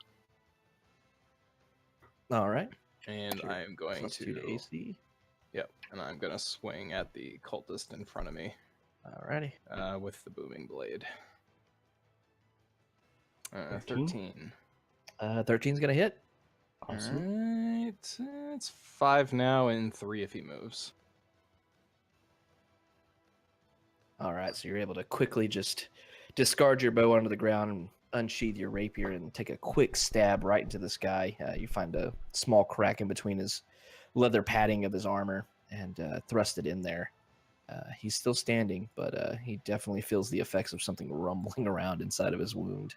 All right, and sure. I am going to AC. Yep, and I'm gonna swing at the cultist in front of me. Alrighty. With the booming blade. 13. 13's gonna hit. Awesome. Alright, it's 5 now and 3 if he moves. All right, so you're able to quickly just discard your bow onto the ground and unsheath your rapier and take a quick stab right into this guy. You find a small crack in between his leather padding of his armor and thrust it in there. He's still standing, but he definitely feels the effects of something rumbling around inside of his wound.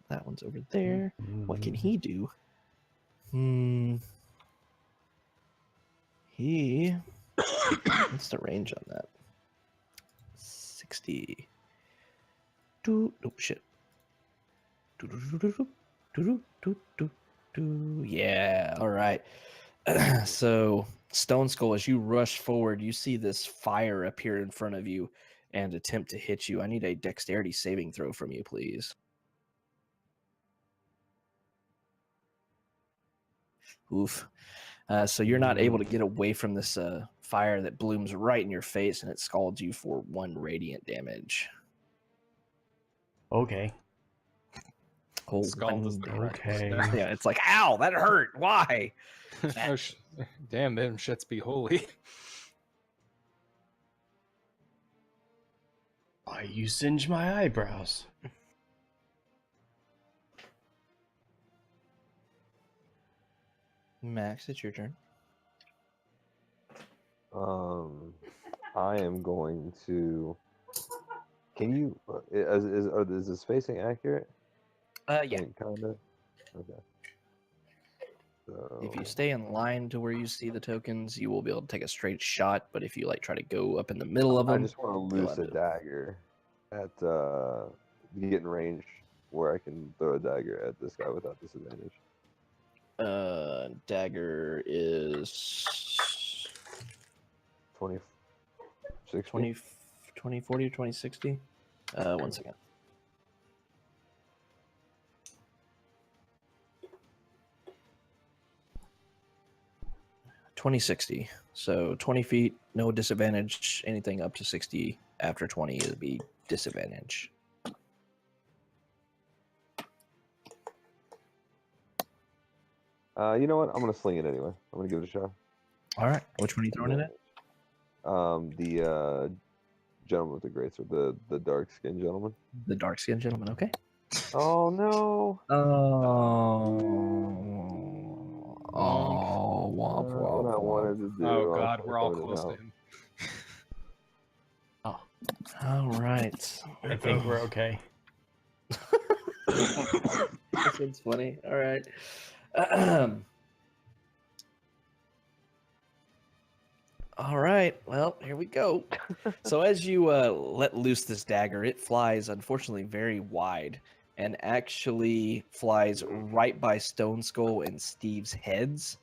That one's over there. What can he do? What's the range on that? 60. Oh, shit. Yeah, all right. So, Stone Skull, as you rush forward, you see this fire appear in front of you and attempt to hit you. I need a dexterity saving throw from you, please. Oof. So you're not able to get away from this fire that blooms right in your face, and it scalds you for 1 radiant damage. Okay. Oh, Scald is the correct okay. word there. Yeah, it's like, ow, that hurt. Why? Oh, damn, them shits be holy. Why you singe my eyebrows? Max, it's your turn. I am going to. Can you? Is the spacing accurate? Yeah. Kind of. Okay. So, If you stay in line to where you see the tokens, you will be able to take a straight shot. But if you try to go up in the middle of them, I just want to loose a dagger at get in range where I can throw a dagger at this guy without disadvantage. Dagger is 20, 60? 20, 40, 20, 60. 1 second. 2060. So 20 feet, no disadvantage. Anything up to 60 after 20 would be disadvantage. You know what? I'm gonna sling it anyway. I'm gonna give it a shot. All right. Which one are you throwing it at? The gentleman with the greatsword, the dark skinned gentleman. The dark skinned gentleman. Okay. Oh no! Womp, womp, What I womp. wanted to do. Oh god, we're all close to him. Oh, all right. I think we're okay. This one's funny. All right. All right. Well, here we go. So as you let loose this dagger, it flies, unfortunately, very wide and actually flies right by Stone Skull and Steve's heads,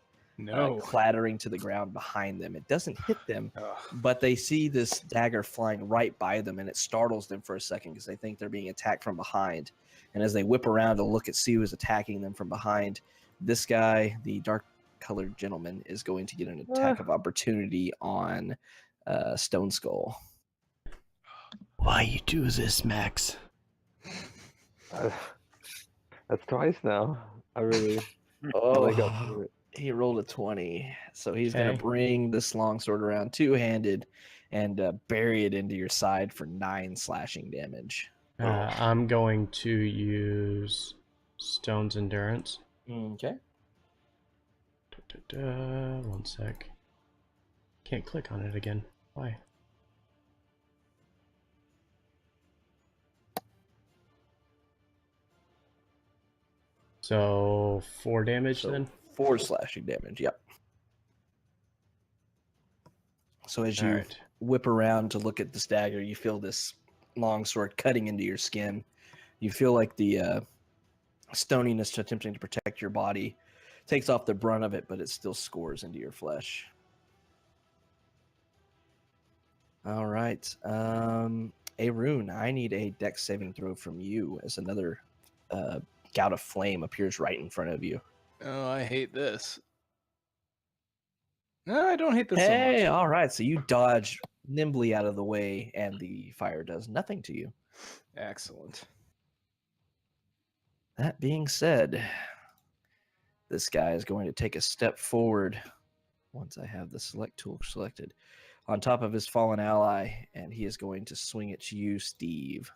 clattering to the ground behind them. It doesn't hit them, but they see this dagger flying right by them, and it startles them for a second because they think they're being attacked from behind. And as they whip around to look at see who is attacking them from behind, this guy, the dark-colored gentleman, is going to get an attack of opportunity on Stone Skull. Why you do this, Max? That's twice now. I really. He rolled a 20, so he's going to bring this longsword around two-handed and bury it into your side for 9 slashing damage. I'm going to use Stone's Endurance. Okay. 1 sec. Can't click on it again. Why? So 4 damage then? 4 slashing damage, yep. So as you whip around to look at this dagger, you feel this longsword cutting into your skin. You feel like the stoniness attempting to protect your body takes off the brunt of it, but it still scores into your flesh. All right. Arun, I need a dex saving throw from you as another gout of flame appears right in front of you. Oh, I hate this. No, I don't hate this so much. Hey, all right. So you dodge nimbly out of the way, and the fire does nothing to you. Excellent. That being said, this guy is going to take a step forward once I have the select tool selected. on top of his fallen ally, and he is going to swing at you, Steve.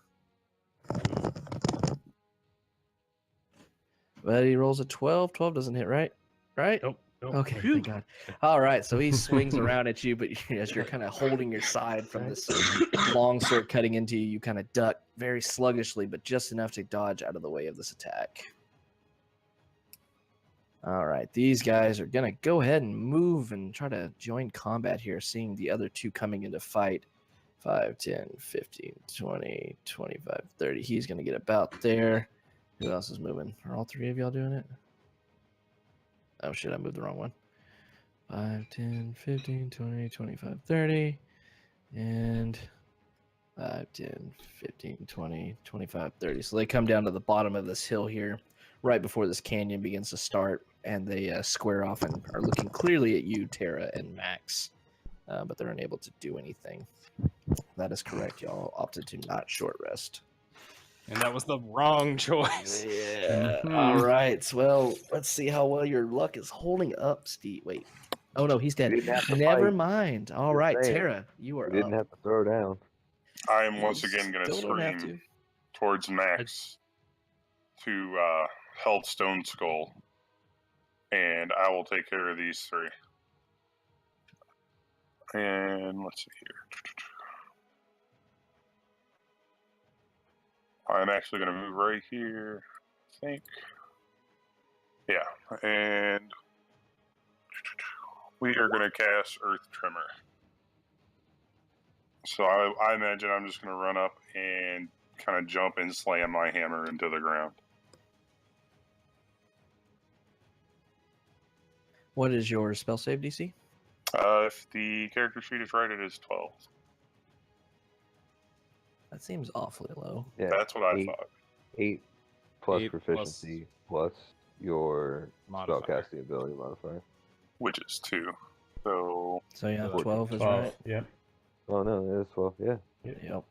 But he rolls a 12. 12 doesn't hit, right? Right? Nope. Okay, thank God. All right, so he swings around at you, but as you're kind of holding your side from this long sword cutting into you, you kind of duck very sluggishly, but just enough to dodge out of the way of this attack. All right, these guys are going to go ahead and move and try to join combat here, seeing the other two coming into fight. 5, 10, 15, 20, 25, 30. He's going to get about there. Who else is moving? Are all three of y'all doing it? Oh, shit, I moved the wrong one. 5, 10, 15, 20, 25, 30. And 5, 10, 15, 20, 25, 30. So they come down to the bottom of this hill here, right before this canyon begins to start, and they square off and are looking clearly at you, Tara and Max, but they're unable to do anything. That is correct. Y'all opted to not short rest. And that was the wrong choice. Yeah. All right. Well, let's see how well your luck is holding up, Steve. Wait. Oh, no, he's dead. Never mind. All right, Tara, you are You didn't have to throw down. I am once again going to Still don't have scream towards Max to held Stone Skull, and I will take care of these three. And let's see here. I'm actually going to move right here, I think. Yeah, and we are going to cast Earth Tremor. So I imagine I'm just going to run up and kind of jump and slam my hammer into the ground. What is your spell save DC? If the character sheet is right, it is 12. That seems awfully low. Yeah, That's what I thought. 8 plus 8 proficiency plus your modifier. spellcasting ability modifier. Which is 2. So yeah, 12 is 12, right. yep. Oh no, it is 12. Yeah. Yep.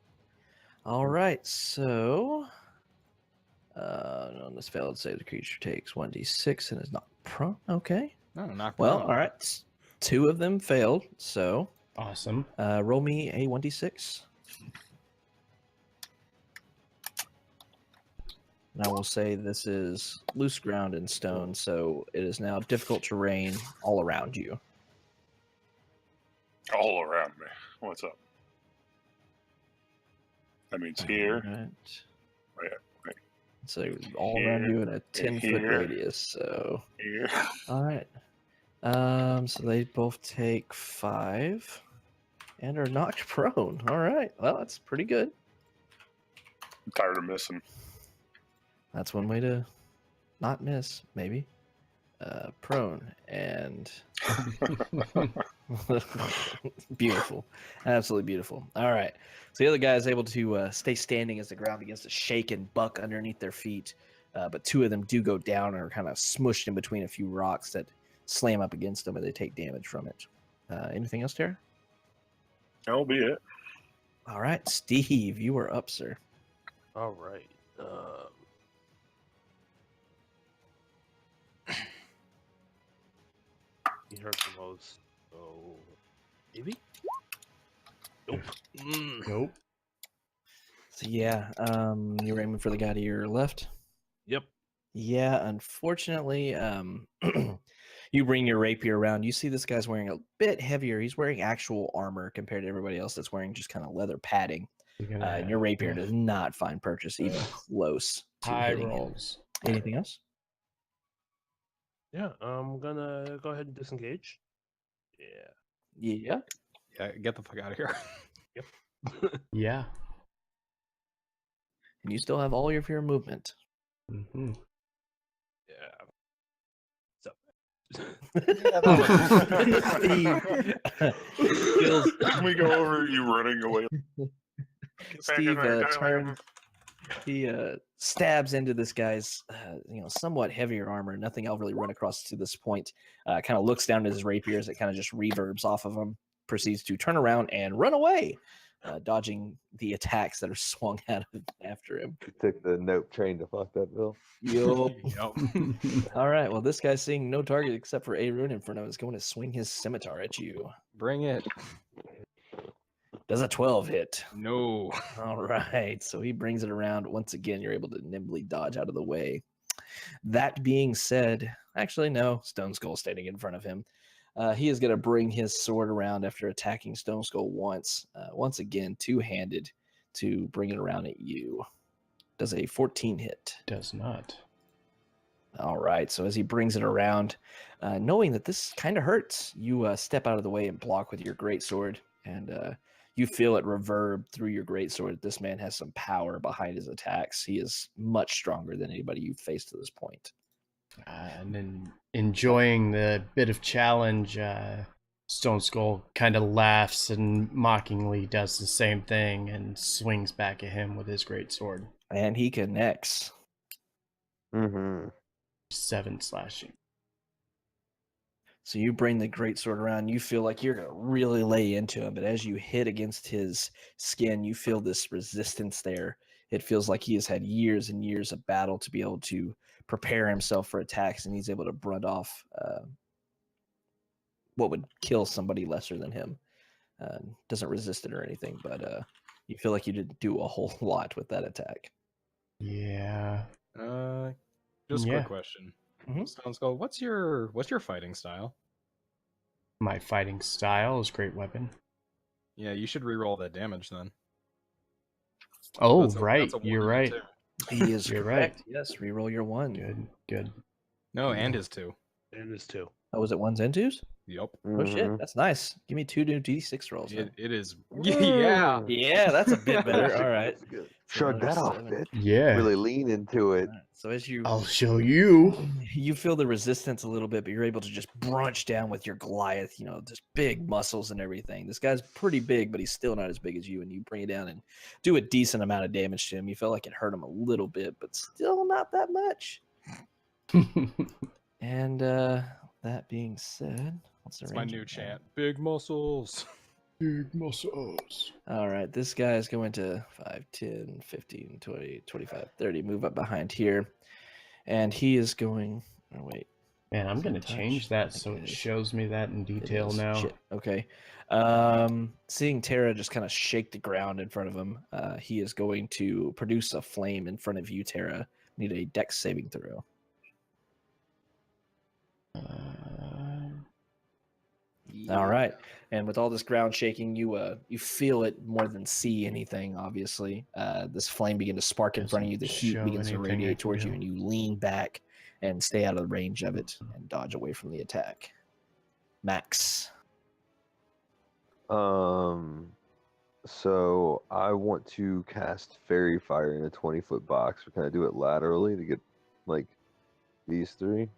All right, so on this failed save, the creature takes 1d6 and is not prone. Okay. No, not Well, prone. all right. 2 of them failed, so Awesome. roll me a 1d6. And I will say this is loose ground and stone, so it is now difficult terrain all around you. all around me. What's up? That means here. Right. Wait. So all around you in a 10-foot here. radius. So Here. all right. So they both take 5 and are knocked prone. All right. Well, that's pretty good. I'm tired of missing. That's one way to not miss, maybe. Prone and beautiful, absolutely beautiful. All right, so the other guy is able to stay standing as the ground begins to shake and buck underneath their feet, but 2 of them do go down and are kind of smushed in between a few rocks that slam up against them, and they take damage from it. Anything else, Tara? That'll be it. All right, Steve, you are up, sir. All right. He hurt the most. So maybe. Nope. Nope. So yeah, you're aiming for the guy to your left. Yep. Yeah, unfortunately, you bring your rapier around. You see this guy's wearing a bit heavier. He's wearing actual armor compared to everybody else that's wearing just kind of leather padding. And your rapier does not find purchase even close to High hitting him. rolls. Anything else? Yeah, I'm gonna go ahead and disengage. Yeah. Yeah. Yeah, get the fuck out of here. Yeah. And you still have all of your movement. Mm-hmm. Yeah. So. Can we go over you running away? Steve turns. He stabs into this guy's, somewhat heavier armor. Nothing I'll really run across to this point. Kind of looks down at his rapier as it kind of just reverbs off of him. Proceeds to turn around and run away, dodging the attacks that are swung at him after him. You took the nope train to fuck that bill. Yo. Yep. All right. Well, this guy's seeing no target except for a rune in front of him. Is going to swing his scimitar at you. Bring it. Does a 12 hit? No. All right. So he brings it around. Once again, you're able to nimbly dodge out of the way. That being said, actually, no. Stone Skull standing in front of him. He is going to bring his sword around after attacking Stone Skull once. Once again, two-handed to bring it around at you. Does a 14 hit? Does not. All right. So as he brings it around, knowing that this kind of hurts, you step out of the way and block with your greatsword, and you feel it reverb through your greatsword. This man has some power behind his attacks. He is much stronger than anybody you've faced to this point. And then enjoying the bit of challenge, Stone Skull kind of laughs and mockingly does the same thing and swings back at him with his great sword. And he connects. 7 slashing. So you bring the greatsword around. You feel like you're going to really lay into him. But as you hit against his skin, you feel this resistance there. It feels like he has had years and years of battle to be able to prepare himself for attacks, and he's able to brunt off what would kill somebody lesser than him. Doesn't resist it or anything, but you feel like you didn't do a whole lot with that attack. Yeah. Just a Yeah. quick question. Stone Skull, what's your fighting style? My fighting style is great weapon. Yeah, you should reroll that damage then. Oh, That's right. a one You're and a right. two. He is You're correct. Yes, reroll your one. Good. No, and his two. And this too. Oh, was it ones and twos? Yep. Oh shit, that's nice. Give me 2 new D6 rolls. It is. Yeah. Yeah, that's a bit better. All right. That's good. So Shrug another that off, 7. bitch. Yeah. Really lean into it. All right. So as you I'll show you. feel the resistance a little bit, but you're able to just brunch down with your Goliath, just big muscles and everything. This guy's pretty big, but he's still not as big as you, and you bring it down and do a decent amount of damage to him. You felt like it hurt him a little bit, but still not that much. And that being said, what's the It's my range new of that? chant. Big muscles. Big muscles. All right, this guy is going to 5, 10, 15, 20, 25, 30, move up behind here. And he is going, oh wait. Man, I'm Is going to it touch? change I that think so it it is. shows me that in It detail is. now. Shit. Okay. Seeing Terra just kind of shake the ground in front of him, he is going to produce a flame in front of you, Terra. Need a dex saving throw. All right. And with all this ground shaking, you feel it more than see anything, obviously. This flame begins to spark in front of you. The Doesn't heat show begins to anything I radiate can towards you, do. and you lean back and stay out of the range of it and dodge away from the attack. Max. So I want to cast Fairy Fire in a 20-foot box. We're gonna do it laterally to get like these three.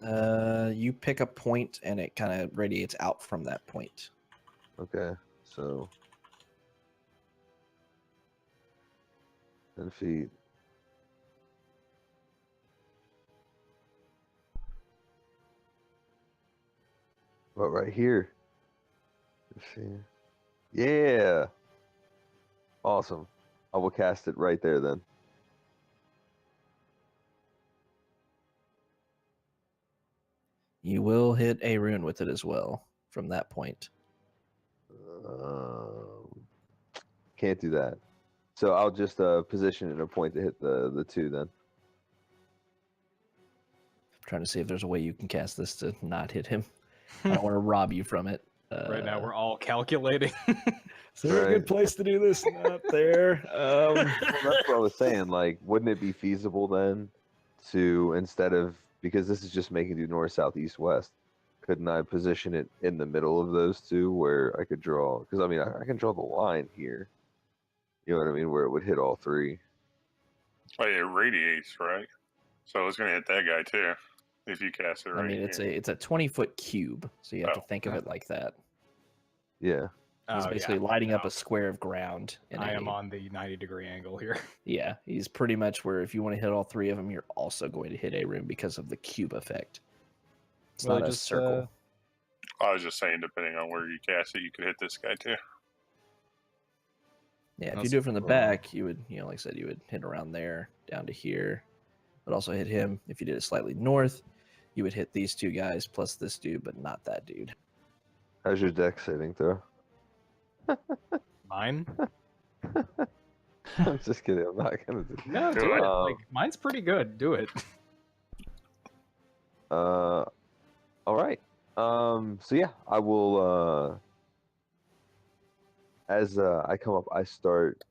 You pick a point, and it kind of radiates out from that point. Okay, so 10 feet. What, right here? Let's see. Yeah. Awesome. I will cast it right there then. You will hit a rune with it as well from that point. Can't do that. So I'll just position it in a point to hit the two then. I'm trying to see if there's a way you can cast this to not hit him. I don't want to rob you from it. Right now, we're all calculating. Is there a good place to do this? Not there. Well, that's what I was saying. Like, wouldn't it be feasible then to, instead of, because this is just making do north, south, east, west, couldn't I position it in the middle of those two where I could draw? Because I mean, I can draw the line here. You know what I mean? Where it would hit all three. Oh, yeah, it radiates, right? So it's going to hit that guy too if you cast it right I mean, it's here. a 20-foot cube, so you have to Oh. think of it like that. Yeah. He's Oh, basically yeah. lighting up No. a square of ground. In I a- am on the 90-degree angle here. Yeah, he's pretty much where if you want to hit all three of them, you're also going to hit a rune because of the cube effect. It's Well, not a just, circle. I was just saying, depending on where you cast it, you could hit this guy too. Yeah, if you That's do it from the cool. back, you would, like I said, you would hit around there, down to here, but also hit him. If you did it slightly north, you would hit these two guys plus this dude, but not that dude. How's your deck saving throw? Mine? I'm just kidding. I'm not gonna do. No, do it. Like mine's pretty good. Do it. All right. So yeah, I will. As I come up, I start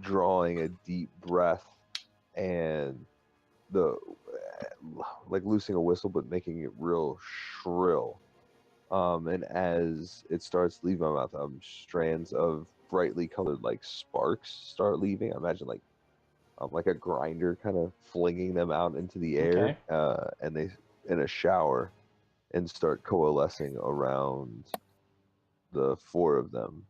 drawing a deep breath and the like loosing a whistle, but making it real shrill. And as it starts leaving my mouth, strands of brightly colored like sparks start leaving. I imagine like a grinder kind of flinging them out into the air, and they in a shower and start coalescing around the four of them.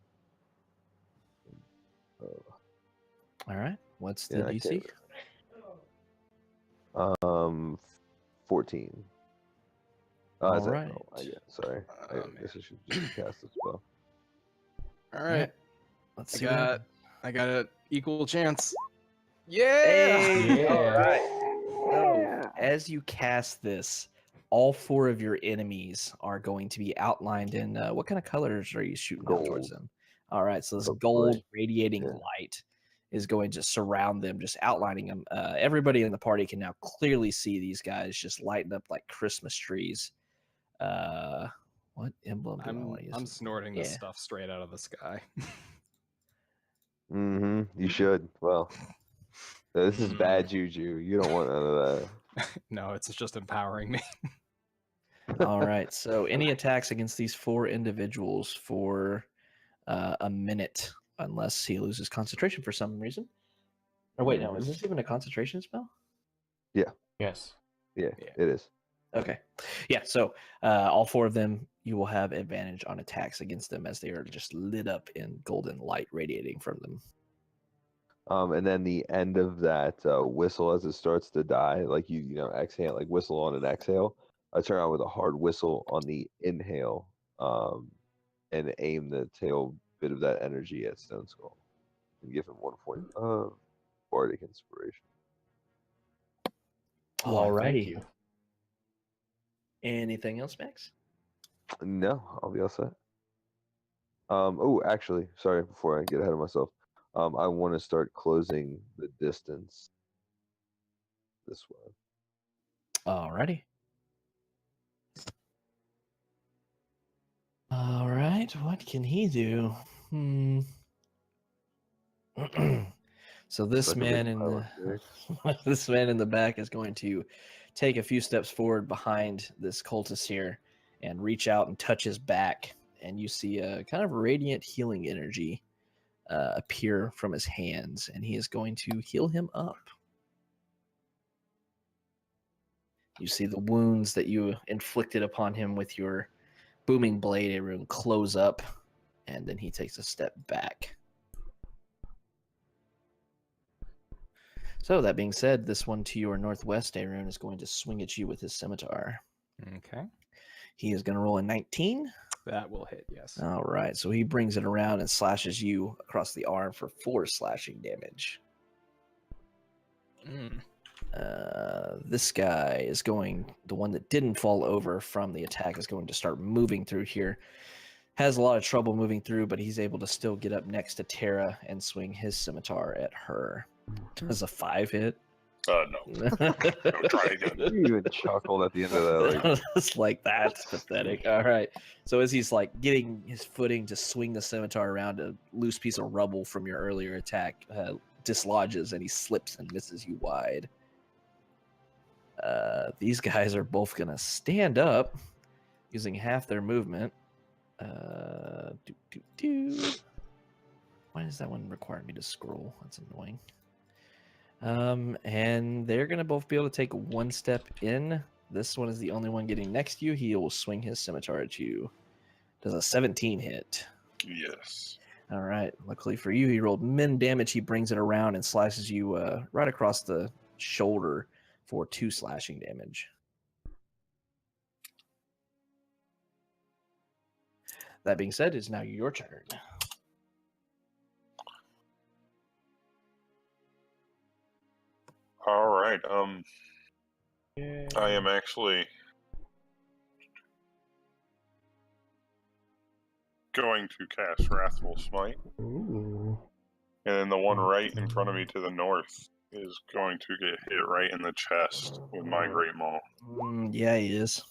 All right. What's the Yeah, I DC? 14. All is that- right. oh, sorry. I guess I should just cast the spell. All right. Let's I see. got an equal chance. Yeah. Hey! Yeah. All right. So, as you cast this, all four of your enemies are going to be outlined in what kind of colors are you shooting out towards Gold. them? All right, so this Looks gold like- radiating yeah. light is going to surround them, just outlining them. Everybody in the party can now clearly see these guys just lighting up like Christmas trees. What emblem do I want to use? I'm snorting this Yeah. stuff straight out of the sky. You should. Well, this is bad juju. You don't want none of No, it's just empowering me. that. All right, so any attacks against these four individuals for a minute, unless he loses concentration for some reason. Or wait, no, is this even a concentration spell? Yes. Yeah, it is. Okay. Yeah, so all four of them, you will have advantage on attacks against them as they are just lit up in golden light radiating from them. And then the end of that whistle as it starts to die, like you exhale, like whistle on an exhale. I turn on with a hard whistle on the inhale, and aim the tail bit of that energy at Stone Skull, and give him 1 point of bardic inspiration. Why, thank Alrighty. you. Anything else, Max? No, I'll be all set. Oh, actually, sorry. Before I get ahead of myself, I want to start closing the distance this way. Alrighty. All right, what can he do? So this Such a man big in pile the of this man in the back is going to take a few steps forward behind this cultist here and reach out and touch his back, and you see a kind of radiant healing energy appear from his hands, and he is going to heal him up. You see the wounds that you inflicted upon him with your booming blade, Arun, close up, and then he takes a step back. So that being said, this one to your northwest, Arun, is going to swing at you with his scimitar. Okay. He is going to roll a 19. That will hit, yes. All right, so he brings it around and slashes you across the arm for 4 slashing damage. This guy is the one that didn't fall over from the attack is going to start moving through here. Has a lot of trouble moving through, but he's able to still get up next to Tara and swing his scimitar at her. Does a 5 hit? No. No, try again. You even chuckled at the end of that. Like, It's like, that's pathetic. All right. So as he's like getting his footing to swing the scimitar around, a loose piece of rubble from your earlier attack dislodges, and he slips and misses you wide. These guys are both gonna stand up using half their movement. Why does that one require me to scroll? That's annoying. And they're gonna both be able to take 1 step in. This one is the only one getting next to you. He will swing his scimitar at you. Does a 17 hit? Yes. All right. Luckily for you, he rolled min damage. He brings it around and slices you right across the shoulder for 2 slashing damage. That being said, it's now your turn. All right. I am actually going to cast Wrathful Smite. Ooh. And then the one right in front of me to the north is going to get hit right in the chest with my Great Maul. Yeah, he is.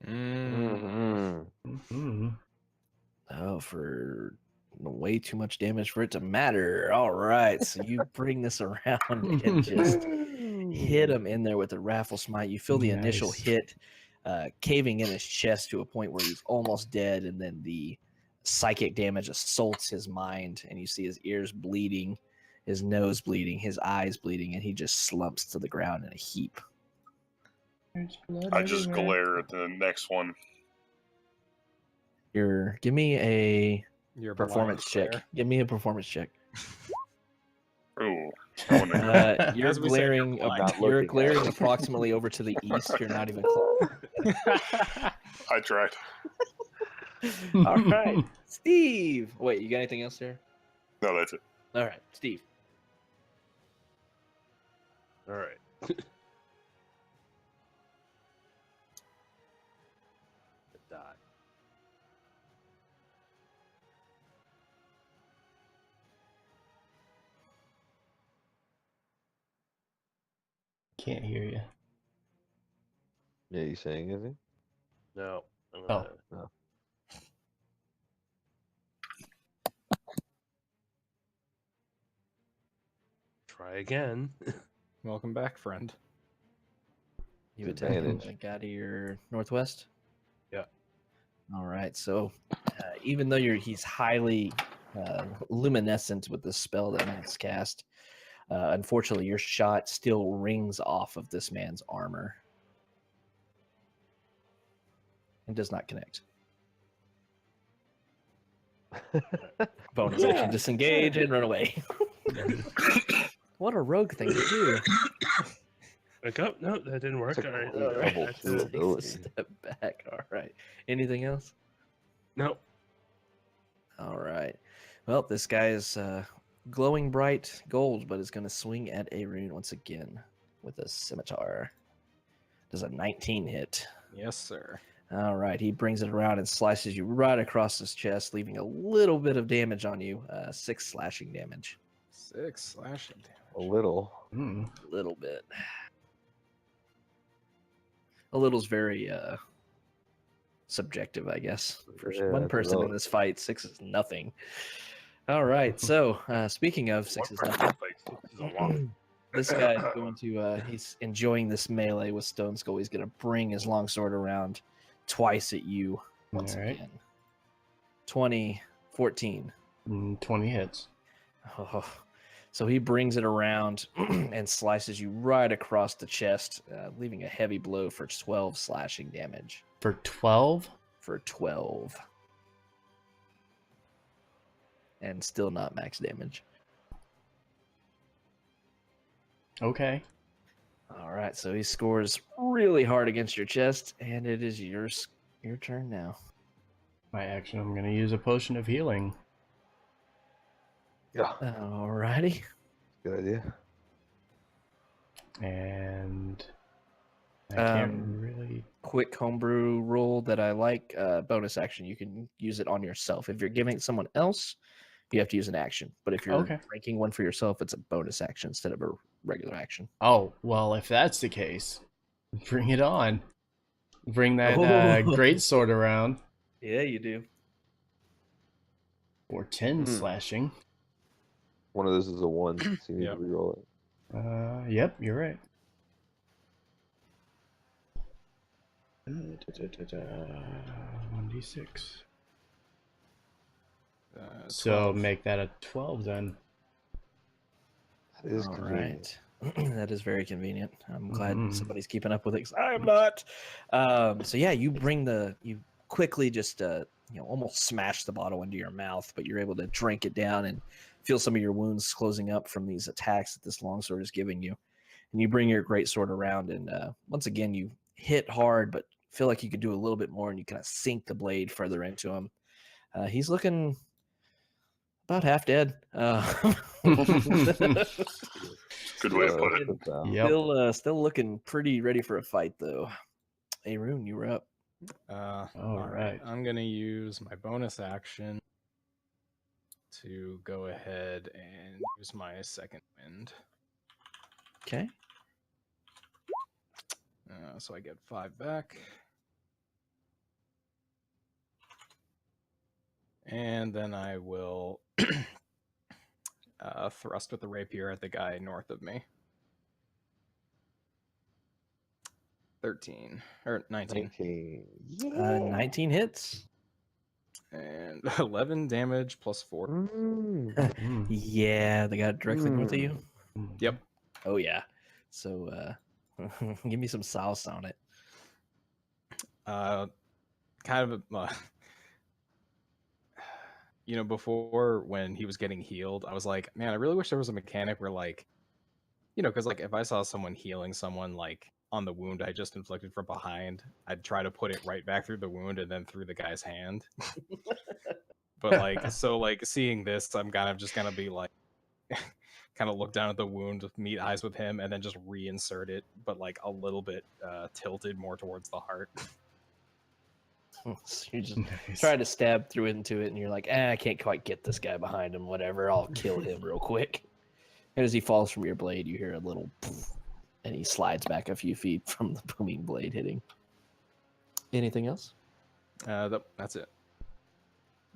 Mm-hmm. Oh, for way too much damage for it to matter. All right, so you bring this around and just hit him in there with the Raffle Smite. You feel the initial Nice. hit caving in his chest to a point where he's almost dead, and then the psychic damage assaults his mind, and you see his ears bleeding, his nose bleeding, his eyes bleeding, and he just slumps to the ground in a heap. There's blood I just everywhere. glare at the next one. Give me a Your performance blind check. glare. Give me a performance check. Ooh, I want to You're As we said, glaring. you're blind. Not You're looking at glaring it. approximately over to the east. You're not even close. I tried. All right, Steve. Wait, you got anything else there? No, that's it. All right, Steve. All right. Die. Can't hear you. Yeah, you saying anything? No. I'm gonna... No. Try again. Welcome back, friend. You attack him Advantage. like out of your northwest. Yeah. All right. So, even though he's highly luminescent with the spell that Matt's cast, unfortunately, your shot still rings off of this man's armor and does not connect. Bonus action: disengage and run away. What a rogue thing to do! Back up. No, that didn't work. It's a All right. cool All right. level That's two it. Takes a ability. step back. All right. Anything else? Nope. All right. Well, this guy is glowing bright gold, but is going to swing at a rune once again with a scimitar. Does a 19 hit? Yes, sir. All right. He brings it around and slices you right across his chest, leaving a little bit of damage on you. 6 slashing damage. 6 slashing damage. A little. Mm. A little bit. A little's very subjective, I guess. For Yeah, one it's person in relative. this fight, 6 is nothing. All right. So, speaking of 6 is nothing. This is a lot. This guy is going to, he's enjoying this melee with Stone Skull. He's going to bring his longsword around twice at you once All right. again. 20, 14. 20 hits. Oh. So he brings it around and slices you right across the chest, leaving a heavy blow for 12 slashing damage. For 12? For 12. And still not max damage. Okay. All right, so he scores really hard against your chest, and it is your turn now. My action, I'm going to use a potion of healing. Yeah. All righty. Good idea. And I can't really... Quick homebrew rule that I like, bonus action. You can use it on yourself. If you're giving it someone else, you have to use an action. But if you're ranking one for yourself, it's a bonus action instead of a regular action. Oh, well, if that's the case, bring it on. Bring that great sword around. Yeah, you do. For 10 slashing. One of those is a 1, so you need Yep. to reroll it. Yep, you're right. 1d6. So 12. make that a 12 then. That is All convenient. right. That is very convenient. I'm glad Mhm. somebody's keeping up with it, 'cause I am not. So yeah, you quickly just almost smash the bottle into your mouth, but you're able to drink it down and feel some of your wounds closing up from these attacks that this longsword is giving you. And you bring your greatsword around, and once again you hit hard, but feel like you could do a little bit more, and you kind of sink the blade further into him. He's looking about half dead. Good way to put it. Good job. Yep. Still looking pretty ready for a fight, though. Hey, Rune, you were up. All right. I'm gonna use my bonus action to go ahead and use my second wind. Okay. So I get 5 back. And then I will thrust with the rapier at the guy north of me. 13 or 19. 19 hits. And 11 damage plus 4. Yeah, they got directly north of you. Yep. Oh yeah. So give me some sauce on it. Kind of before when he was getting healed, I was like, man, I really wish there was a mechanic where like, because like if I saw someone healing someone like on the wound I just inflicted from behind, I'd try to put it right back through the wound and then through the guy's hand. But like, so like seeing this, I'm kind of just gonna be like, kind of look down at the wound, meet eyes with him, and then just reinsert it, but like a little bit tilted more towards the heart. So you just try to stab through into it, and you're like, I can't quite get this guy behind him. Whatever, I'll kill him real quick. And as he falls from your blade, you hear a little poof, and he slides back a few feet from the booming blade hitting. Anything else? That's it.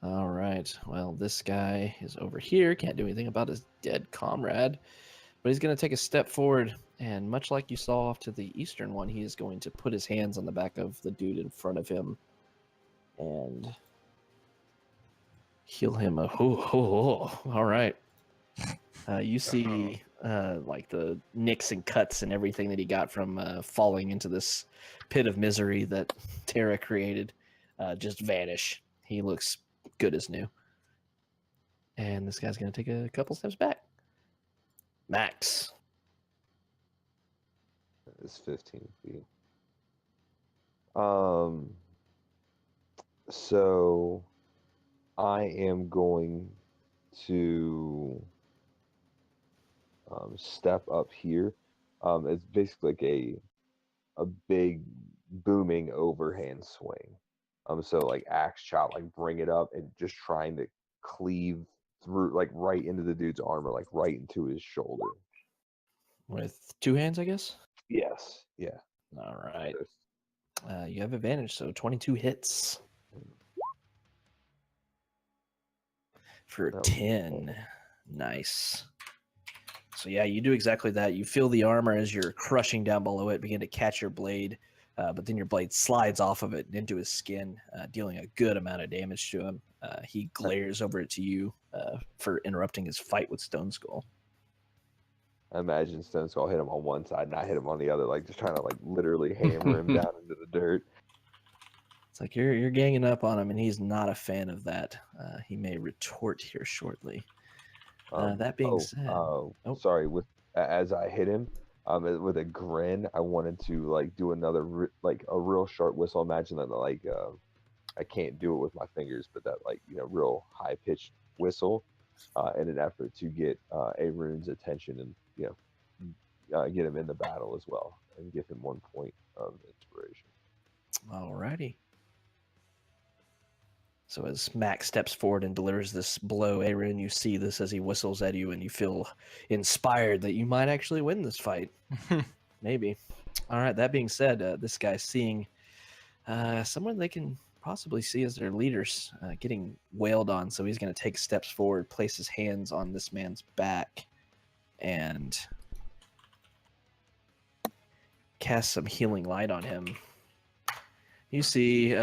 All right. Well, this guy is over here. Can't do anything about his dead comrade, but he's going to take a step forward. And much like you saw off to the eastern one, he is going to put his hands on the back of the dude in front of him and heal him. All right. You see like the nicks and cuts and everything that he got from falling into this pit of misery that Terra created just vanish. He looks good as new. And this guy's going to take a couple steps back. Max. It's 15 feet. So I am going to step up here. It's basically like a big booming overhand swing. So like axe chop, like bring it up and just trying to cleave through, like right into the dude's armor, like right into his shoulder. With two hands, I guess? Yes. Yeah. All right. You have advantage, so 22 hits. For 10. Nice. So yeah, you do exactly that. You feel the armor as you're crushing down below it, begin to catch your blade, but then your blade slides off of it and into his skin, dealing a good amount of damage to him. He glares over it to you for interrupting his fight with Stone Skull. I imagine Stone Skull hit him on one side and I hit him on the other, like just trying to like literally hammer him down into the dirt. It's like you're ganging up on him, and he's not a fan of that. He may retort here shortly. That being said, sorry. As I hit him, with a grin, I wanted to like do another like a real sharp whistle. Imagine that like I can't do it with my fingers, but that like real high pitched whistle, in an effort to get Arun's attention and get him in the battle as well and give him 1 point of inspiration. Alrighty. So as Max steps forward and delivers this blow, Arun, you see this as he whistles at you, and you feel inspired that you might actually win this fight. Maybe. All right, that being said, this guy's seeing someone they can possibly see as their leaders getting wailed on, so he's going to take steps forward, place his hands on this man's back, and cast some healing light on him. You see...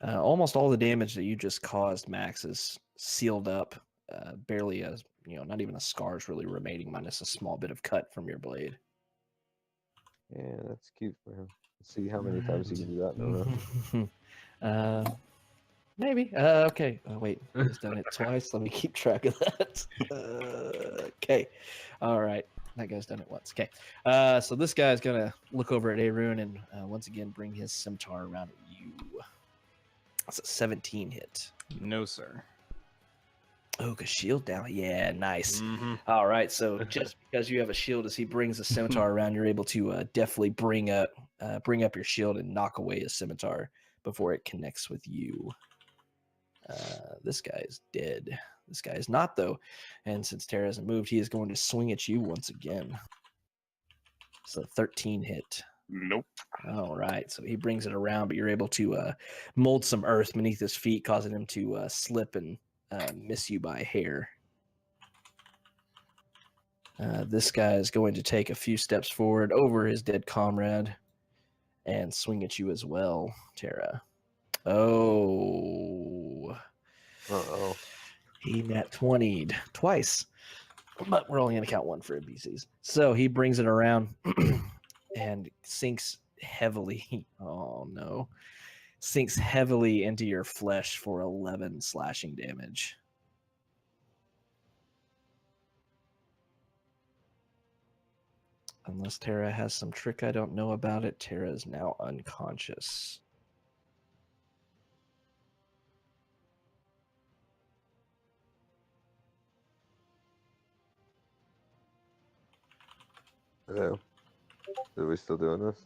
almost all the damage that you just caused, Max, is sealed up. Barely not even a scar is really remaining, minus a small bit of cut from your blade. Yeah, that's cute for him. Let's see how many times he can do that in a row. Maybe. Okay. Oh, wait. He's done it twice. Let me keep track of that. Okay. All right. That guy's done it once. Okay. So this guy's going to look over at Arun and once again bring his scimitar around at you. That's a 17 hit. No, sir. Oh, because shield down. Yeah, nice. Mm-hmm. All right, so just because you have a shield, as he brings a scimitar around, you're able to definitely bring up your shield and knock away a scimitar before it connects with you. This guy is dead. This guy is not, though. And since Tara hasn't moved, he is going to swing at you once again. It's a 13 hit. Nope. All right, so he brings it around, but you're able to mold some earth beneath his feet, causing him to slip and miss you by a hair. This guy is going to take a few steps forward over his dead comrade and swing at you as well, Tara. Oh. Uh-oh. He nat 20'd twice, but we're only going to count one for NPCs. So he brings it around and sinks heavily. Oh, no. Sinks heavily into your flesh for 11 slashing damage. Unless Tara has some trick I don't know about it, Tara is now unconscious. Hello. Are we still doing this?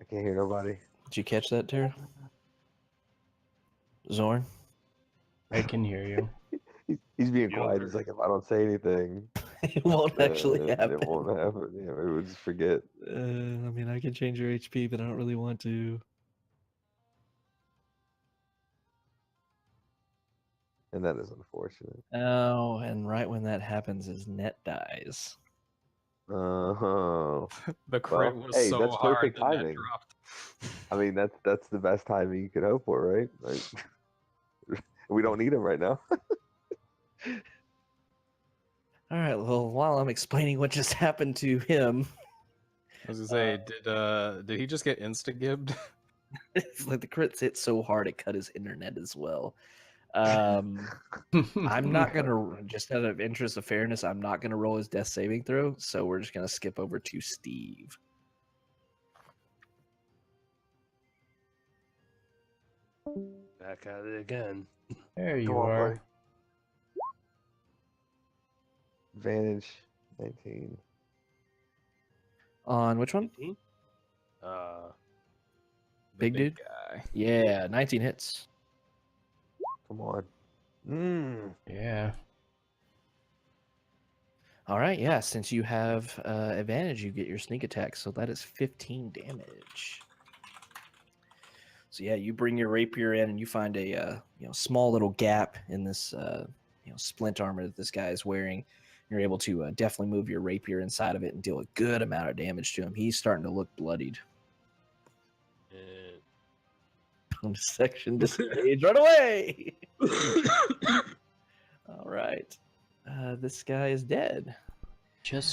I can't hear nobody. Did you catch that, Tara? Zorn? I can hear you. He's being Yo, quiet. He's like, if I don't say anything, It won't actually happen. It won't happen. Yeah, maybe we'll just forget. I mean, I can change your HP, but I don't really want to. And that is unfortunate. Oh, and right when that happens, his net dies. Oh. The crit Well, was hey, so that's hard perfect that timing. dropped. I mean, that's the best timing you could hope for, right? Like, we don't need him right now. All right, well, while I'm explaining what just happened to him, I was gonna say, did he just get insta-gibbed? it's like the crits hit so hard it cut his internet as well. I'm not gonna, just out of interest of fairness, I'm not gonna roll his death saving throw, so we're just gonna skip over to Steve. Back at it again. There you Come on, are. buddy. Advantage 19. On which one? 18? The Big dude? guy. Yeah, 19 hits. Come on. Yeah. All right, yeah, since you have advantage, you get your sneak attack, so that is 15 damage. So yeah, you bring your rapier in and you find a small little gap in this splint armor that this guy is wearing. You're able to definitely move your rapier inside of it and deal a good amount of damage to him. He's starting to look bloodied. And Section disengage, run away! All right, this guy is dead.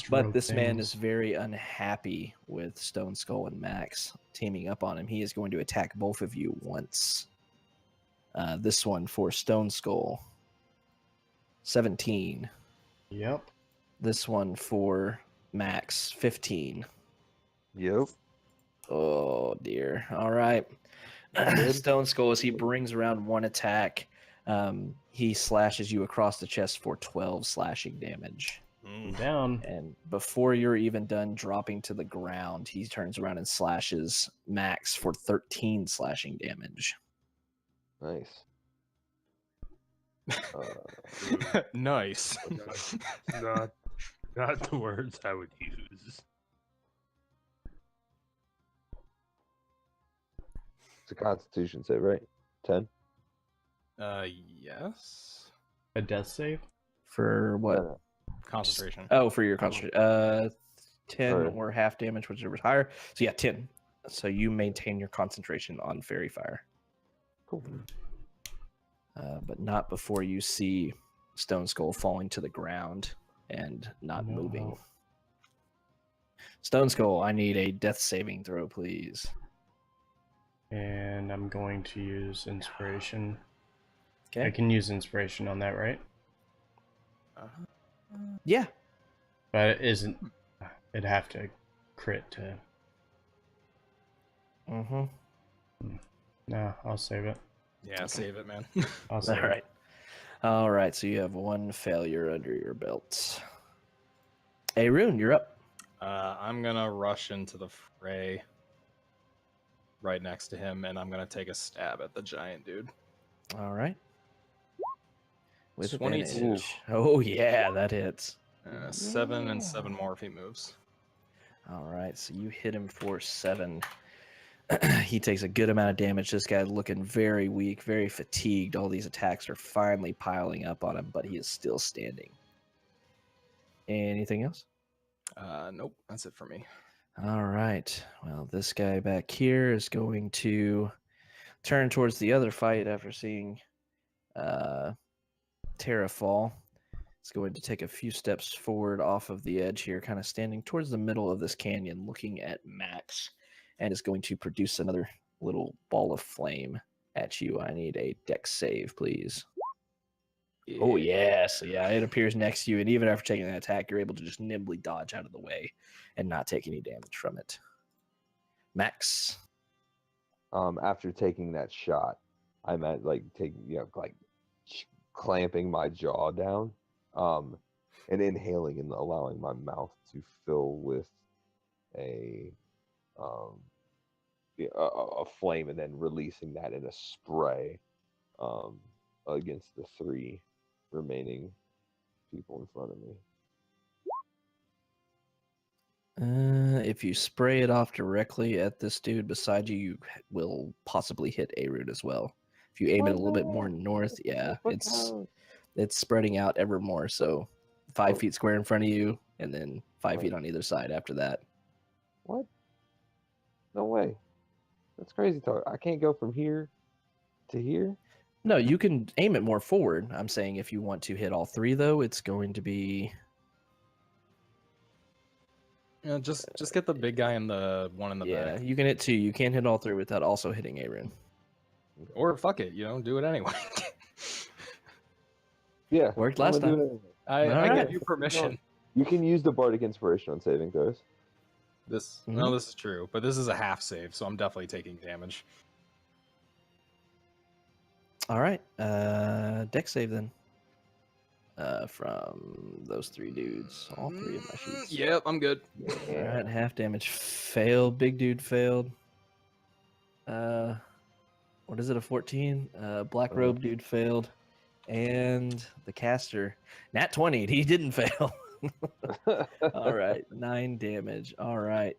But this man is very unhappy with Stone Skull and Max teaming up on him. He is going to attack both of you once. This one for Stone Skull, 17. Yep. This one for Max, 15. Yep. Oh, dear. All right. Stone Skull, as he brings around one attack, he slashes you across the chest for 12 slashing damage. I'm down. And before you're even done dropping to the ground, he turns around and slashes Max for 13 slashing damage. Nice. Nice. not the words I would use. It's a Constitution save, right? 10? Yes. A death save? For what? No. Concentration. Oh, for your concentration. 10 Sorry. or half damage, whichever's higher. So yeah, 10. So you maintain your concentration on Fairy Fire. Cool. But not before you see Stone Skull falling to the ground and not moving. Stone Skull, I need a death saving throw, please. And I'm going to use inspiration. Okay. I can use inspiration on that, right? Yeah. But it isn't. It'd have to crit to. Mm-hmm. No, I'll save it. Yeah, save it, man. I'll save All right. All right, so you have one failure under your belt. Hey, Rune, you're up. I'm gonna rush into the fray right next to him, and I'm gonna take a stab at the giant dude. All right. With 22. advantage. Oh, yeah, that hits. 7 and 7 more if he moves. All right, so you hit him for 7. He takes a good amount of damage. This guy looking very weak, very fatigued. All these attacks are finally piling up on him, but he is still standing. Anything else? Nope, that's it for me. All right. Well, this guy back here is going to turn towards the other fight after seeing Terra fall. It's going to take a few steps forward off of the edge here, kind of standing towards the middle of this canyon, looking at Max, and is going to produce another little ball of flame at you. I need a dex save, please. Yeah. Oh, yes. Yeah, it appears next to you, and even after taking an attack, you're able to just nimbly dodge out of the way and not take any damage from it. Max. After taking that shot, I'm at clamping my jaw down, and inhaling and allowing my mouth to fill with a flame, and then releasing that in a spray against the 3 remaining people in front of me. If you spray it off directly at this dude beside you, you will possibly hit Arun as well. If you aim it a little bit more north, yeah, it's spreading out ever more. So 5 feet square in front of you, and then 5 feet on either side after that. What? No way. That's crazy talk. I can't go from here to here? No, you can aim it more forward. I'm saying if you want to hit all 3, though, it's going to be... Yeah, just get the big guy and the one in the back. Yeah, you can hit 2. You can't hit all 3 without also hitting Arun. Or fuck it, do it anyway. Yeah. Worked last time. Anyway. I give you permission. You can use the Bardic Inspiration on saving throws. No, this is true, but this is a half save, so I'm definitely taking damage. All right, dex save then. From those 3 dudes, all 3 of my sheets. Yep, I'm good. All right, half damage failed. Big dude failed. What is it? A 14? Black robe dude failed, and the caster, nat 20. He didn't fail. All right, 9 damage. All right.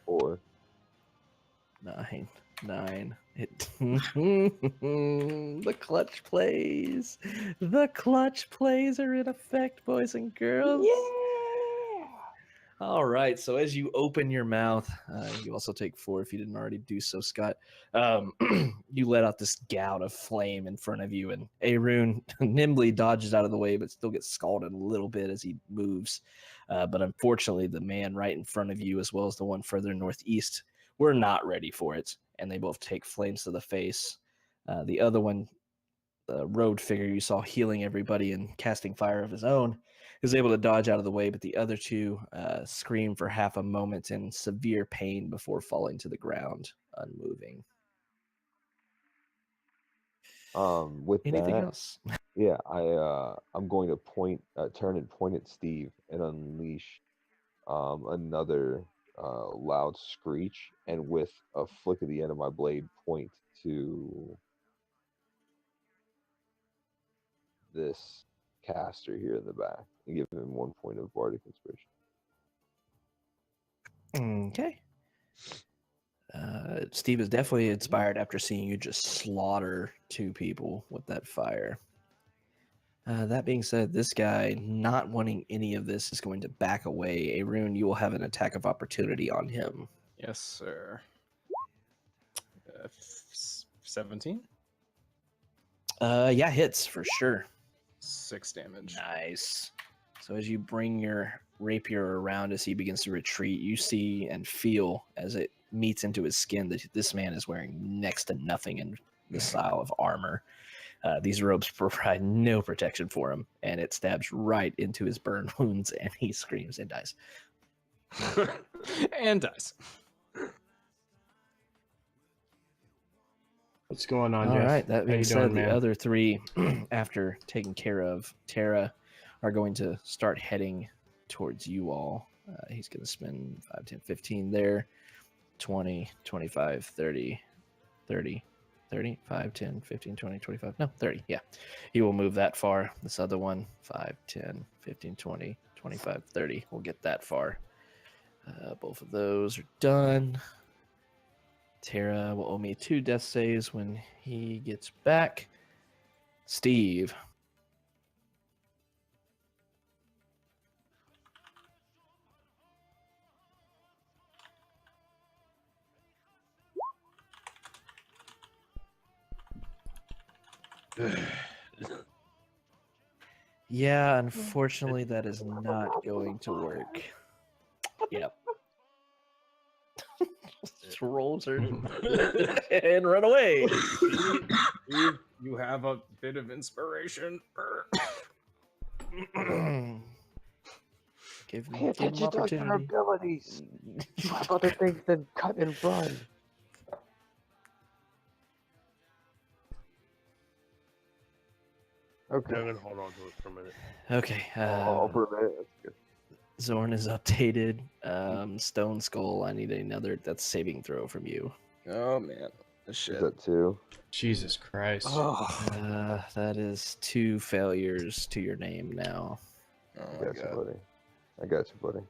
4. 9. The clutch plays. The clutch plays are in effect, boys and girls. Yeah. All right. So as you open your mouth, you also take 4 if you didn't already do so, Scott. You let out this gout of flame in front of you, and Arun nimbly dodges out of the way, but still gets scalded a little bit as he moves. But unfortunately, the man right in front of you, as well as the one further northeast, were not ready for it, and they both take flames to the face. The other one, the road figure you saw healing everybody and casting fire of his own, is able to dodge out of the way, but the other 2 scream for half a moment in severe pain before falling to the ground, unmoving. With anything that, else? Yeah, I'm going to turn and point at Steve and unleash another loud screech, and with a flick of the end of my blade, point to this caster here in the back and give him 1 point of Bardic Inspiration. Okay. Steve is definitely inspired after seeing you just slaughter 2 people with that fire. That being said, this guy, not wanting any of this, is going to back away. Arun, you will have an attack of opportunity on him. Yes, sir. 17? Yeah, hits for sure. 6 damage. Nice. So as you bring your rapier around as he begins to retreat, you see and feel as it meets into his skin that this man is wearing next to nothing in the style of armor. These robes provide no protection for him, and it stabs right into his burn wounds, and he screams and dies. And dies. What's going on, All Jeff? right. That How being you said, doing, the man? other three, after taking care of Tara, are going to start heading towards you all. He's going to spend 5, 10, 15 there, 20, 25, 30, 30, 30, 5, 10, 15, 20, 25. No, 30. Yeah. He will move that far. This other one, 5, 10, 15, 20, 25, 30. We'll get that far. Both of those are done. Tara will owe me 2 death saves when he gets back. Steve. Yeah, unfortunately, that is not going to work. Yep. Just rolls her and run away. You have a bit of inspiration. Give Pay him attention to your opportunity. abilities. You have other things than cut and run. Okay. I'm gonna hold on to it for a minute. Okay. For a minute. That's good. Zorn is updated. Stone Skull, I need another that's saving throw from you. Oh man, shit. Is that 2? Jesus Christ. Oh, That is 2 failures to your name now. oh I my got you, god. buddy. I got you, buddy.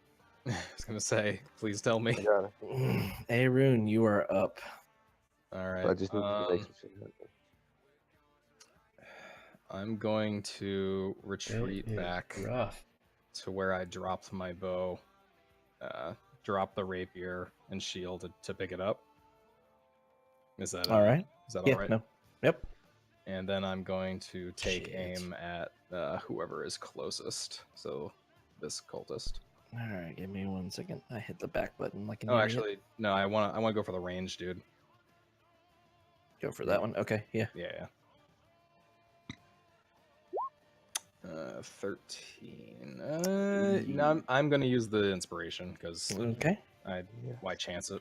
I was gonna say, please tell me. I got it. Arun, you are up. All right. I just need to make some shit happen. I'm going to retreat It is back rough. to where I dropped my bow, drop the rapier and shield to pick it up. Is that All right. Is that Yeah, all right? no. Yep. And then I'm going to take Shit. aim at whoever is closest. So this cultist. All right, give me 1 second. I hit the back button like an Oh, idiot. actually, no. I want to go for the range, dude. Go for that one. Okay, yeah. Yeah. 13. No, I'm gonna use the inspiration because Okay. why chance it?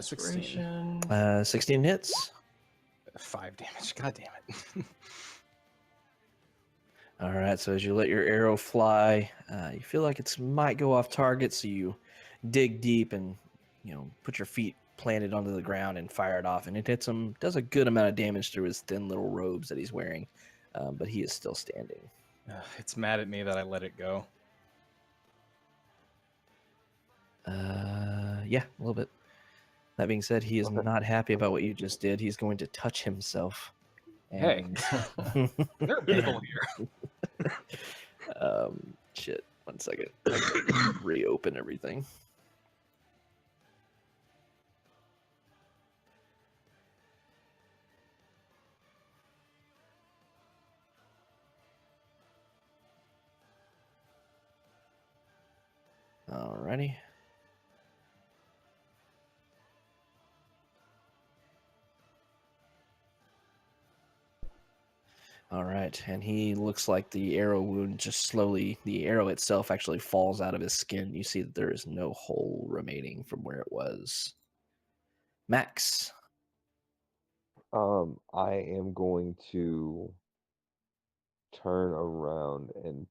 16. 16 hits. 5 damage. God damn it. All right, so as you let your arrow fly, you feel like it might go off target, so you dig deep and put your feet planted onto the ground and fire it off, and it hits him. Does a good amount of damage through his thin little robes that he's wearing, but he is still standing. It's mad at me that I let it go. Yeah, a little bit. That being said, he is Okay. not happy about what you just did. He's going to touch himself. Hey. And... There are people here. Shit. 1 second. I gotta reopen everything. Alrighty. All right, and he looks like the arrow wound just slowly, the arrow itself actually falls out of his skin. You see that there is no hole remaining from where it was. Max. I am going to turn around and,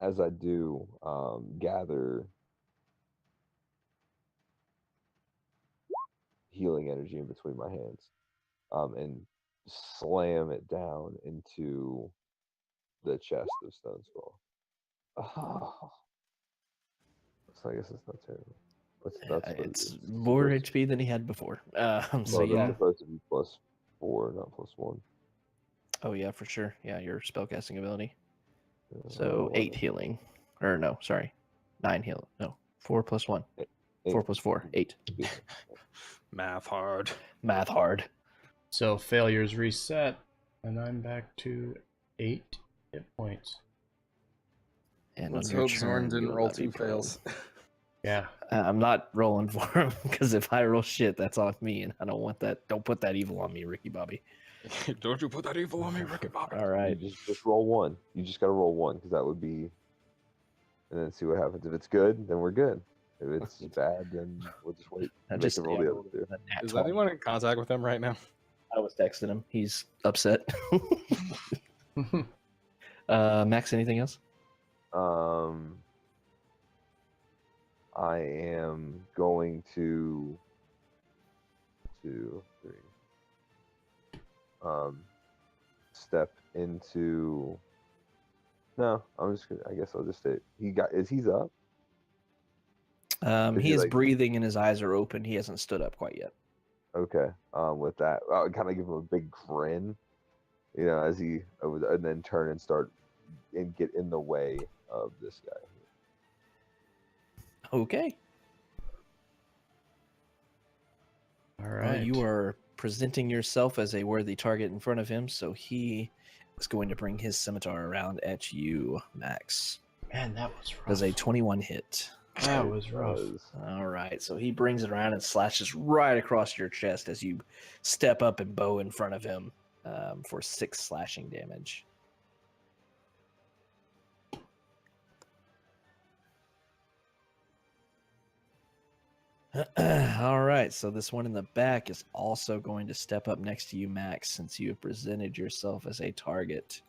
as I do, gather healing energy in between my hands, and slam it down into the chest of Stone Skull. Oh. So I guess it's not terrible. It's more HP than he had before. So Well, yeah. that's supposed to be +4, not +1. Oh yeah, for sure. Yeah, your spellcasting ability. Yeah, So 8 healing, or no, sorry, 9 heal. No, 4 + 1. 4 + 4, 8. Math hard. Math hard. So failures reset, and I'm back to 8 hit points. And Let's on your hope Zorn turn, didn't you roll will not be 2 fails. Yeah. I'm not rolling for him because if I roll shit, that's on me, and I don't want that. Don't put that evil on me, Ricky Bobby. Don't you put that evil on me, Ricky Bobby. All right. You just roll 1. You just got to roll 1 because that would be, and then see what happens. If it's good, then we're good. If it's bad, then we'll just wait. I Make just him roll the other two. Is anyone in contact with him right now? I was texting him. He's upset. Max, anything else? I am going to 2, 3. Step into. No, I'm just gonna. I guess I'll just stay. He's up. Is He he is like breathing and his eyes are open. He hasn't stood up quite yet. okay? With that, I'll kind of give him a big grin, as he and then turn and start and get in the way of this guy. Okay. All Well, right. you are presenting yourself as a worthy target in front of him, so he is going to bring his scimitar around at you, Max. Man, that was rough. Does a 21 hit. That was rough. All right, so he brings it around and slashes right across your chest as you step up and bow in front of him for 6 slashing damage. All right, so this one in the back is also going to step up next to you, Max, since you have presented yourself as a target,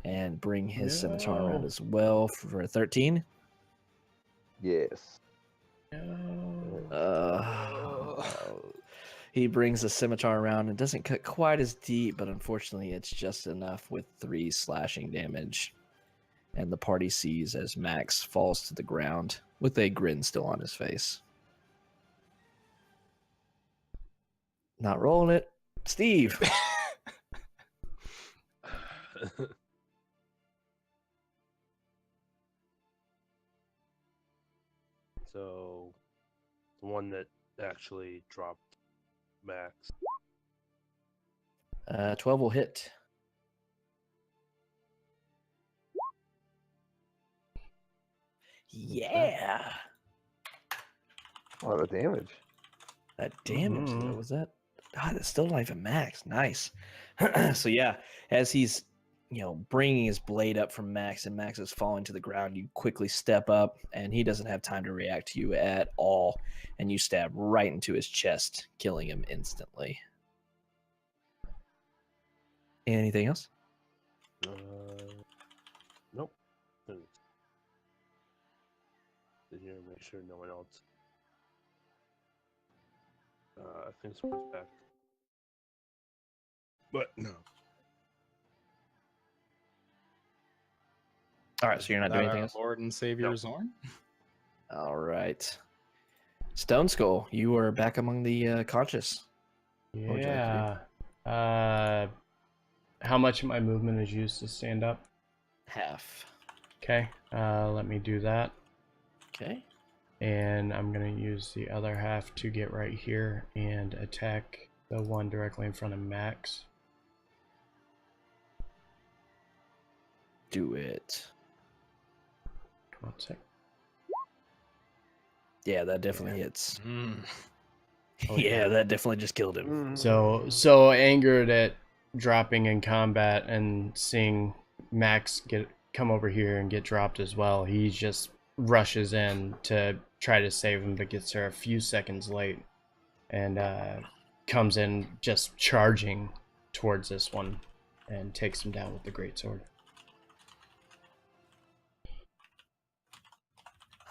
and bring his scimitar around as well for a 13. Yes. He brings the scimitar around and doesn't cut quite as deep, but unfortunately it's just enough with 3 slashing damage. And the party sees as Max falls to the ground with a grin still on his face. Not rolling it. Steve. So, the one that actually dropped Max. 12 will hit. Yeah. A lot of damage. That damage, though, was that? God, that's still not even Max. Nice. So, yeah, as he's, bringing his blade up from Max and Max is falling to the ground, you quickly step up and he doesn't have time to react to you at all. And you stab right into his chest, killing him instantly. Anything else? Nope. Did you make sure no one else? I think someone's back. But no. All right, so you're not doing anything else? Lord and Savior Zorn? All right. Stone Skull, you are back among the conscious. Yeah. How much of my movement is used to stand up? Half. Okay. Let me do that. Okay. And I'm going to use the other half to get right here and attack the one directly in front of Max. Do it. 1 sec. Yeah, that definitely hits. Oh, yeah, that definitely just killed him. So angered at dropping in combat and seeing Max come over here and get dropped as well, he just rushes in to try to save him, but gets there a few seconds late and comes in just charging towards this one and takes him down with the greatsword.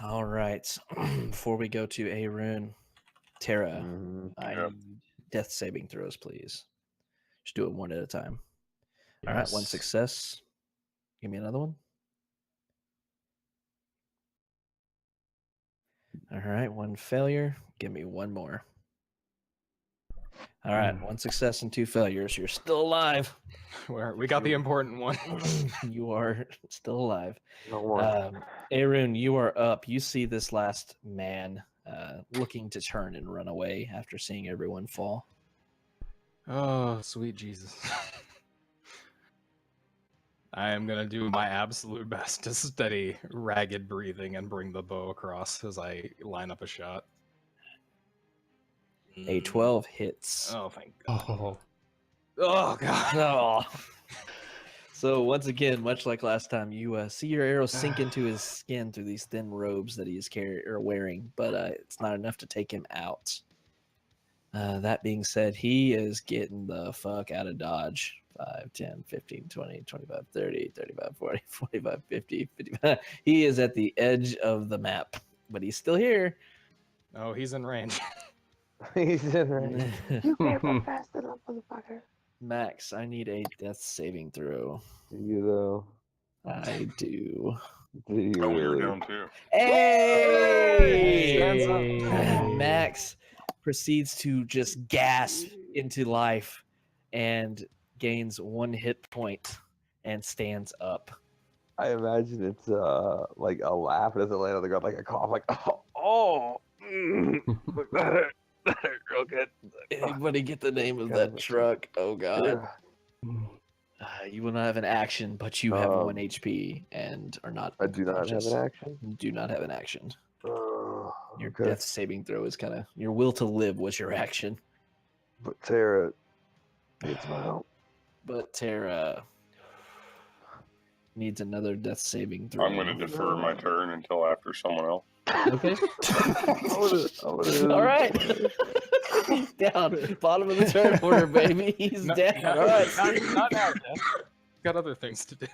All right. Before we go to Arun, Tara, I need death saving throws, please. Just do it one at a time. Yes. All right, 1 success. Give me another one. All right, 1 failure. Give me 1 more. All right, 1 success and 2 failures. You're still alive. We got the important one. You are still alive. Arun, you are up. You see this last man looking to turn and run away after seeing everyone fall. Oh, sweet Jesus. I am going to do my absolute best to steady ragged breathing and bring the bow across as I line up a shot. A 12 hits. Oh, thank God. Oh, Oh, God. Oh. So once again, much like last time, you see your arrow sink into his skin through these thin robes that he is wearing, but it's not enough to take him out. That being said, he is getting the fuck out of Dodge. 5, 10, 15, 20, 25, 30, 35, 40, 45, 50, 55. He is at the edge of the map, but he's still here. Oh, he's in range. He's in range. You can't run fast enough, motherfucker. Max, I need a death saving throw. Do you though? I do. Do you Oh, you're really? down too. Hey! Stands up. Max proceeds to just gasp into life and gains 1 hit point and stands up. I imagine it's like a laugh as it lands on the ground, like a cough, like that hurt real good. Anybody get the name of that truck? Oh god. You will not have an action, but you have 1 HP and are not. I do not have an action. Do not have an action. Your Okay. death saving throw is kind of your will to live was your action. But Tara needs my help. But Tara needs another death saving throw. I'm going to defer my turn until after someone else. Okay. All right. He's down. Bottom of the turn order, baby. He's down. All right. Not now, Jeff. Got other things to do.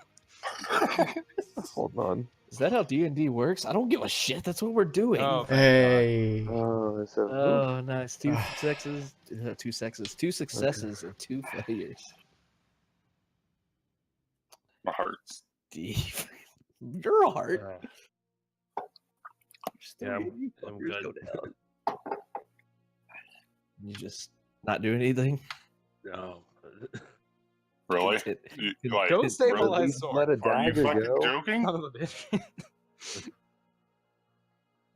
Hold on. Is that how D&D works? I don't give a shit. That's what we're doing. Oh, Hey. Oh, it's a Oh, nice. 2 successes, 2 successes, and 2 failures. My heart. Steve, you're a heart. Yeah, I'm good. Go to hell. You just not doing anything. No. Really? Like, Go At stabilize least sword. let a are you dagger fucking go. joking? Son of a bitch.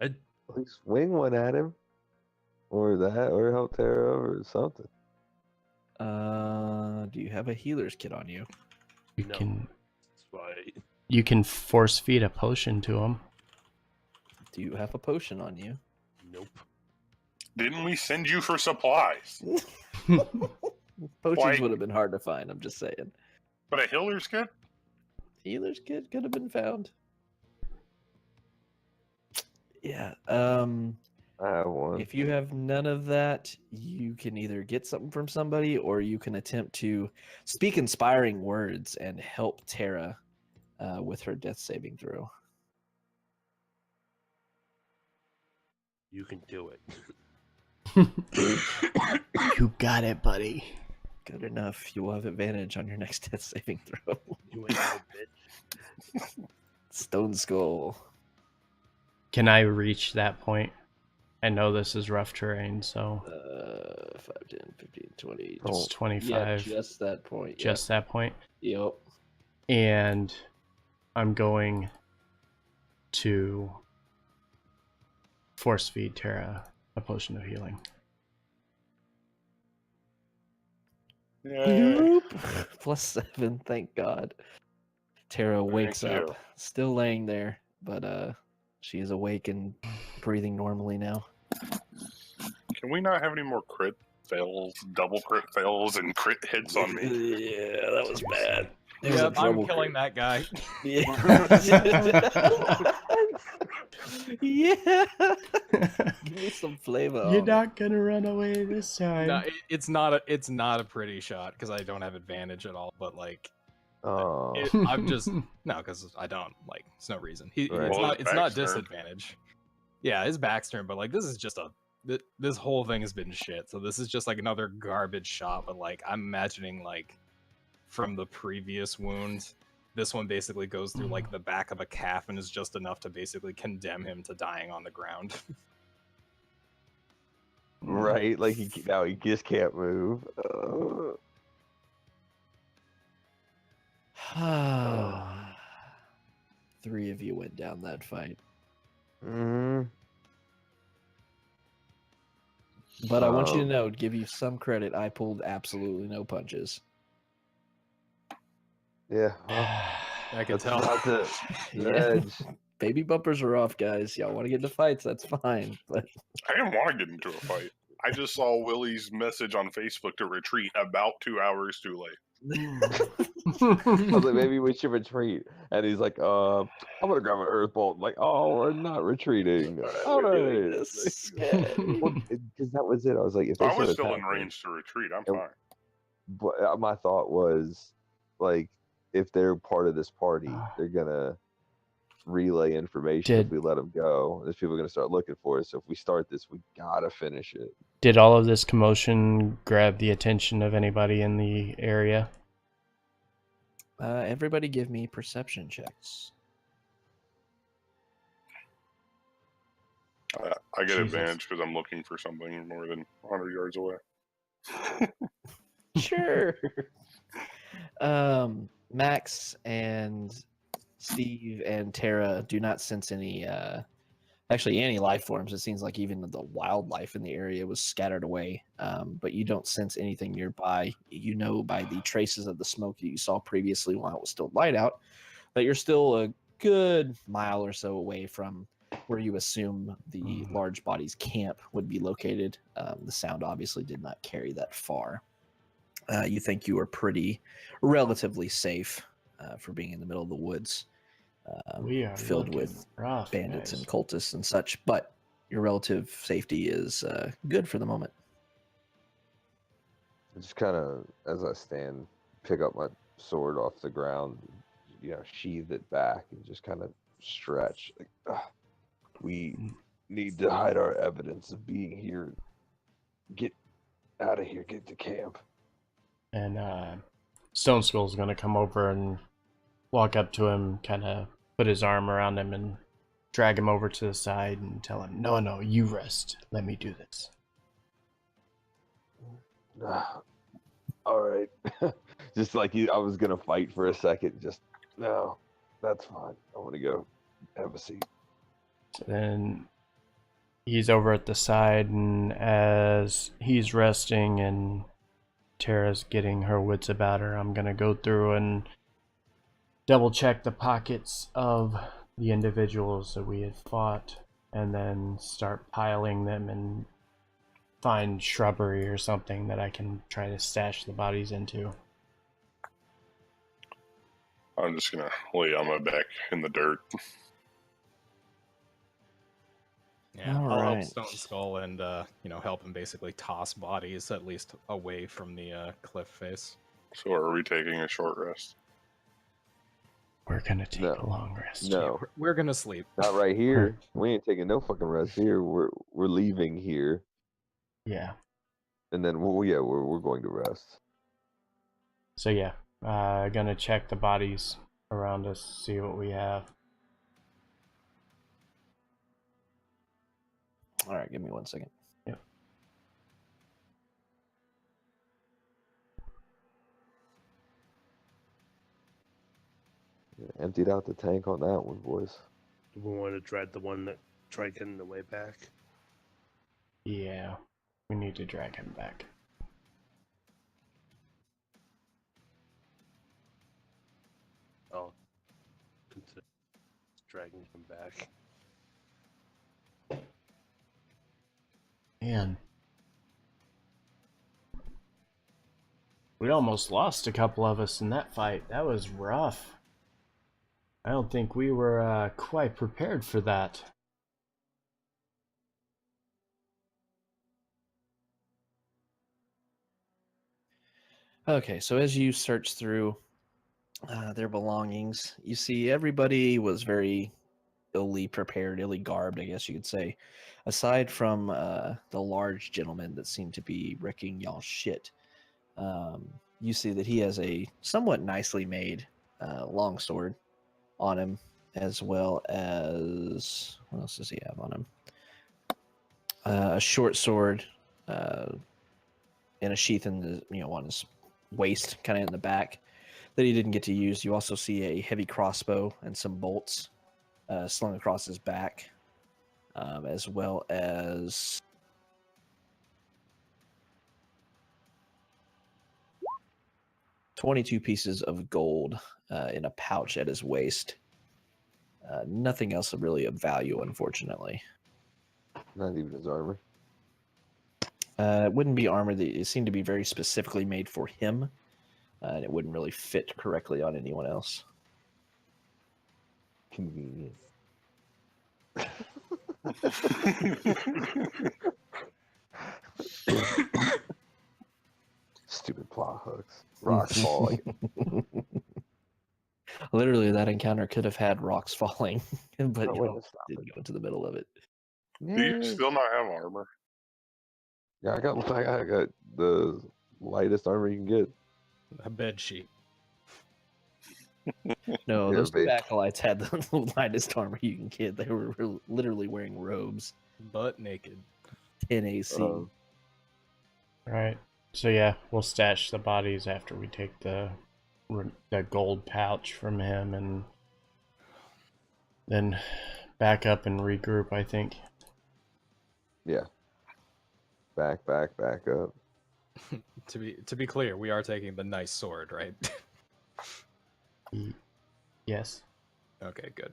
At least swing one at him, or that, or help Tara or something. Do you have a healer's kit on you? You No. can That's why. you can force feed a potion to him. Do you have a potion on you? Nope. Didn't we send you for supplies? Potions Like- would have been hard to find. I'm just saying. But a healer's kit? Healer's kit could have been found. Yeah. I have one. If you have none of that, you can either get something from somebody or you can attempt to speak inspiring words and help Tara with her death saving throw. You can do it. You got it, buddy. Good enough. You will have advantage on your next death saving throw. You ain't no bitch. Stone Skull. Can I reach that point? I know this is rough terrain, so 5, 10, 15, 20. it's 25. Yeah, just that point. Just that point. Yep. And I'm going to force feed Tara a potion of healing. Yeah. +7, thank God. Tara wakes Thank up, you. still laying there, but she is awake and breathing normally now. Can we not have any more crit fails, double crit fails, and crit hits on me? Yeah, that was bad. It was a Yep, I'm double killing crit. that guy. Yeah. Yeah. Give me some flavor. You're not gonna run away this time. No, it's not a pretty shot because I don't have advantage at all. But like, Oh, I'm just no, because I don't like. It's no reason. Right. It's not Back's turn. disadvantage. Yeah, his back's turn, but like this is just this whole thing has been shit. So this is just like another garbage shot. But like I'm imagining like from the previous wound, this one basically goes through like the back of a calf and is just enough to basically condemn him to dying on the ground. right. Like now he just can't move. 3 of you went down that fight. Mm-hmm. But I want you to know, give you some credit, I pulled absolutely no punches. Yeah. Well, I can that's tell. about the Yeah. edge. Baby bumpers are off, guys. Y'all want to get into fights, that's fine. But I didn't want to get into a fight. I just saw Willie's message on Facebook to retreat about 2 hours too late. I was like, maybe we should retreat. And he's like, I'm gonna grab an earth bolt. I'm like, oh, we're not retreating. All We're doing right. this. Okay. Well, because that was it. I was like, if they I start was still in attacking, range to retreat. I'm and fine. but my thought was, like, if they're part of this party, they're gonna relay information if we let them go. There's people gonna start looking for us. So if we start this, we gotta finish it. Did all of this commotion grab the attention of anybody in the area? Everybody give me perception checks. I get Jesus. advantage because I'm looking for something more than 100 yards away. Sure. Max and Steve and Tara do not sense any any life forms. It seems like even the wildlife in the area was scattered away, but you don't sense anything nearby. You know by the traces of the smoke that you saw previously while it was still light out that you're still a good mile or so away from where you assume the large body's camp would be located. The sound obviously did not carry that far. You think you are relatively safe for being in the middle of the woods. We are filled with rough, bandits guys. and cultists and such, but your relative safety is good for the moment. Just kind of, as I stand, pick up my sword off the ground, sheathe it back, and just kind of stretch. Like, we need to hide our evidence of being here. Get out of here. Get to camp. And Stone Skull's gonna come over and walk up to him, kind of put his arm around him and drag him over to the side and tell him, no, you rest. Let me do this. All right. Just like I was going to fight for a second. Just, no, that's fine. I want to go have a seat. So then he's over at the side, and as he's resting and Tara's getting her wits about her, I'm going to go through and double check the pockets of the individuals that we had fought, and then start piling them and find shrubbery or something that I can try to stash the bodies into. I'm just gonna lay on my back in the dirt. Yeah, All I'll right. help Stone Skull and help him basically toss bodies at least away from the cliff face. So are we taking a short rest? We're gonna take a long rest. No, we're gonna sleep. not right here. We ain't taking no fucking rest here. We're leaving here. Yeah. And then we're going to rest. So yeah, gonna check the bodies around us, see what we have. All right, give me 1 second. Yep. Emptied out the tank on that one, boys. Do we want to drag the one that tried getting the way back? Yeah, we need to drag him back. I'll consider dragging him back. Man. We almost lost a couple of us in that fight. That was rough. I don't think we were quite prepared for that. Okay, so as you search through their belongings, you see everybody was very illy prepared, illy garbed, I guess you could say. Aside from the large gentleman that seemed to be wrecking y'all's shit, you see that he has a somewhat nicely made longsword on him, as well as what else does he have on him? A short sword in a sheath in the on his waist, kind of in the back, that he didn't get to use. You also see a heavy crossbow and some bolts slung across his back, as well as 22 pieces of gold in a pouch at his waist. Nothing else really of value, unfortunately. Not even his armor. It wouldn't be armor. It seemed to be very specifically made for him. and it wouldn't really fit correctly on anyone else. Convenient. Stupid plot hooks. Rocks falling. Literally, that encounter could have had rocks falling, but Oh, you wait, know, let's stop didn't it. go into the middle of it. Do you still not have armor? Yeah, I got the lightest armor you can get. A bed sheet. No, Yeah, those two babe. acolytes had the lightest armor you can get. They were literally wearing robes, Butt naked. 10 AC. Alright, so yeah, we'll stash the bodies after we take the gold pouch from him, and then back up and regroup, I think. Yeah. Back up. To be clear, we are taking the nice sword, right? Yes. Okay, good.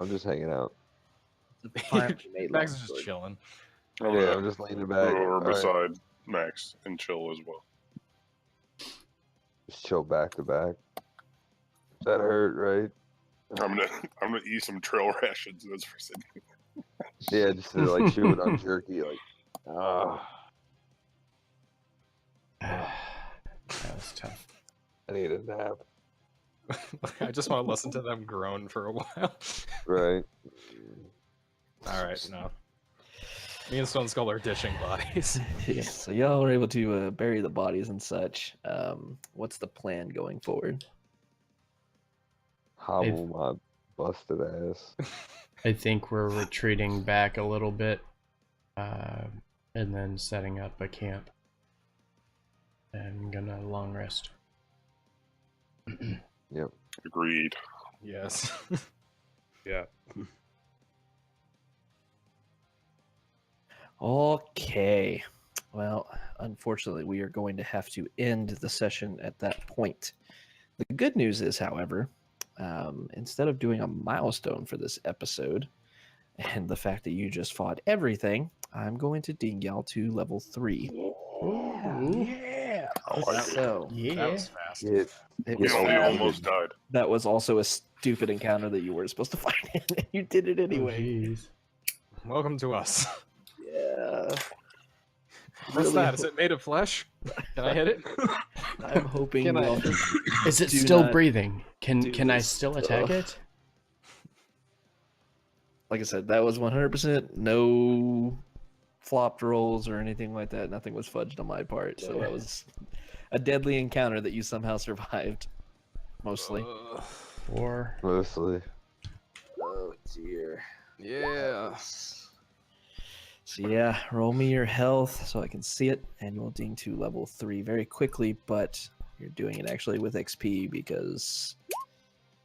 I'm just hanging out. Max is just chilling. I'm Yeah, gonna I'm just leaning move back. over All right. beside Max and chill as well. Just chill back to back. That hurt, right? I'm gonna eat some trail rations. That's for Sydney. Yeah, just to like chew it on jerky, like That was tough. I need a nap. I just want to listen to them groan for a while. Right. All right, no. Me and Stone Skull are dishing bodies. Yeah, so y'all were able to bury the bodies and such. What's the plan going forward? Hobble my busted ass. I think we're retreating back a little bit, and then setting up a camp. And gonna long rest. Yep. Agreed. Yes. Yeah. Okay. Well, unfortunately, we are going to have to end the session at that point. The good news is, however, instead of doing a milestone for this episode, and the fact that you just fought everything, I'm going to ding y'all to level 3. Yeah. So, That was fast. You almost died. that was also a stupid encounter that you weren't supposed to fight in, and you did it anyway. Jeez. Welcome to us. Yeah. What's Really that? Is it made of flesh? Can I hit it? I'm hoping Can I- y'all Is it do still not breathing? do Can I this. still attack Ugh. it? Like I said, that was 100% no flopped rolls or anything like that. Nothing was fudged on my part. So that was a deadly encounter that you somehow survived. Mostly. Or Mostly. Oh dear. Yeah. So yeah, roll me your health so I can see it, and you will ding to level 3 very quickly, but you're doing it actually with XP because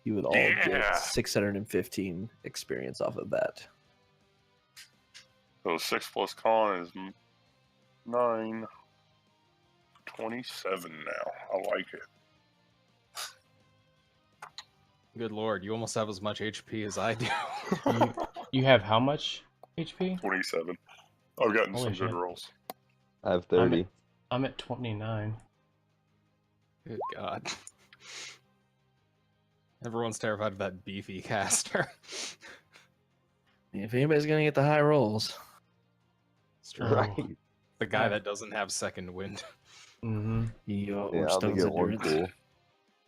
you would all get 615 experience off of that. So 6 plus con is 9. 27 now. I like it. Good lord, you almost have as much HP as I do. you have how much HP? 27. I've gotten Holy some shit. good rolls. I have 30. I'm at 29. Good god. Everyone's terrified of that beefy caster. If anybody's gonna get the high rolls, It's true. Right. The guy that doesn't have second wind. Mm-hmm. Yeah, or I'll Stone's get one Endurance, cool.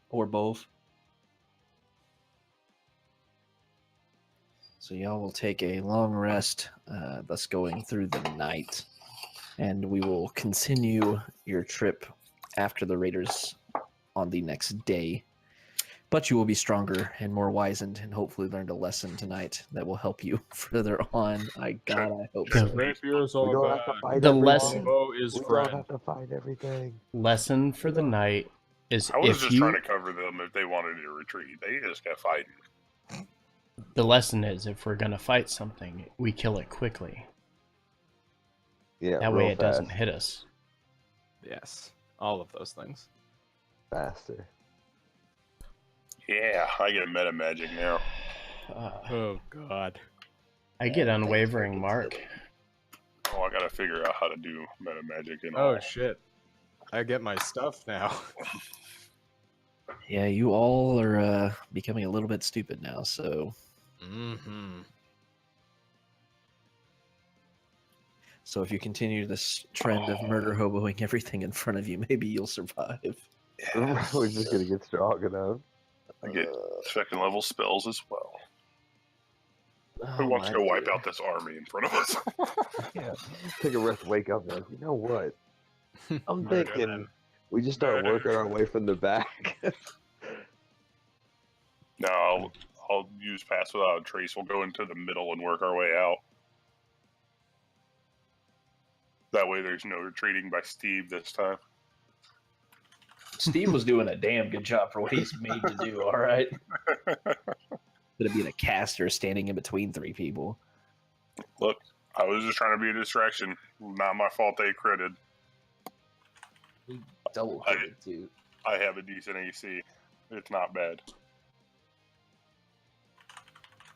or both. So y'all will take a long rest, thus going through the night, and we will continue your trip after the Raiders on the next day. But you will be stronger and more wizened, and hopefully learned a lesson tonight that will help you further on. I hope so. Rapiers We don't have to fight The everything. lesson- Bow is We friend. don't have to fight everything. Lesson for the night is I was if just you. trying to cover them if they wanted to retreat. They just kept fighting. The lesson is if we're gonna fight something, we kill it quickly. Yeah, That real way it doesn't fast. hit us. Yes, all of those things. Faster. Yeah, I get meta magic now. Oh god. I get unwavering mark. Oh, I gotta figure out how to do meta magic and Oh all. shit. I get my stuff now. Yeah, you all are becoming a little bit stupid now, so. Mm-hmm. So if you continue this trend of murder hoboing everything in front of you, maybe you'll survive. We're just gonna get strong enough. I get second level spells as well. Who Oh, wants to my go wipe dear. out this army in front of us? Yeah. Take a rest, wake up, and like, you know what? I'm Murder thinking them. we just start Murder. working our way from the back. No, I'll use pass without a trace. We'll go into the middle and work our way out. That way there's no retreating by Steve this time. Steve was doing a damn good job for what he's made to do, all right? Could have been a caster standing in between three people. Look, I was just trying to be a distraction. Not my fault they critted. Double critted, too. I have a decent AC. It's not bad.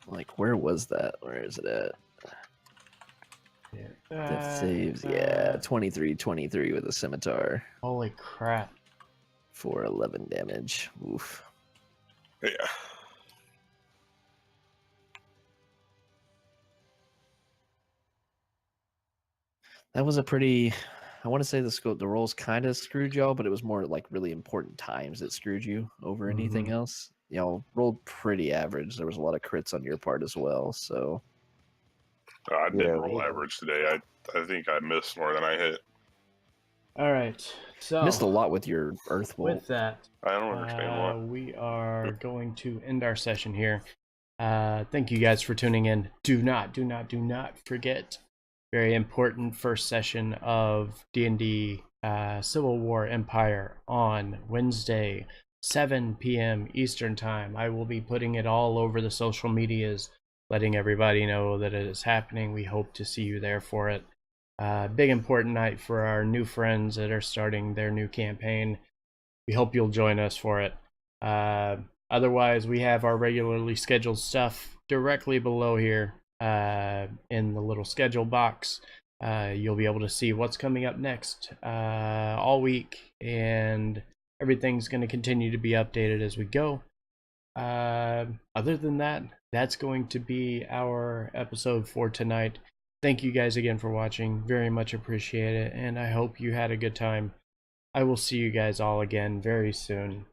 Like, where was that? Where is it at? Death saves, yeah. 23 with a scimitar. Holy crap. For 11 damage. Oof. Yeah. That was a pretty... I want to say the rolls kind of screwed y'all, but it was more like really important times that screwed you over anything else. Y'all rolled pretty average. There was a lot of crits on your part as well, so... I didn't roll average today. I think I missed more than I hit. All right, so missed a lot with your Earth Bolt. With that, I don't understand why. We are going to end our session here. Thank you guys for tuning in. Do not forget, very important first session of D&D Civil War Empire on Wednesday, 7 p.m. Eastern Time. I will be putting it all over the social medias, letting everybody know that it is happening. We hope to see you there for it. Big important night for our new friends that are starting their new campaign. We hope you'll join us for it. Otherwise, we have our regularly scheduled stuff directly below here in the little schedule box. You'll be able to see what's coming up next all week, and everything's going to continue to be updated as we go. Other than that, that's going to be our episode for tonight. Thank you guys again for watching. Very much appreciate it, and I hope you had a good time. I will see you guys all again very soon.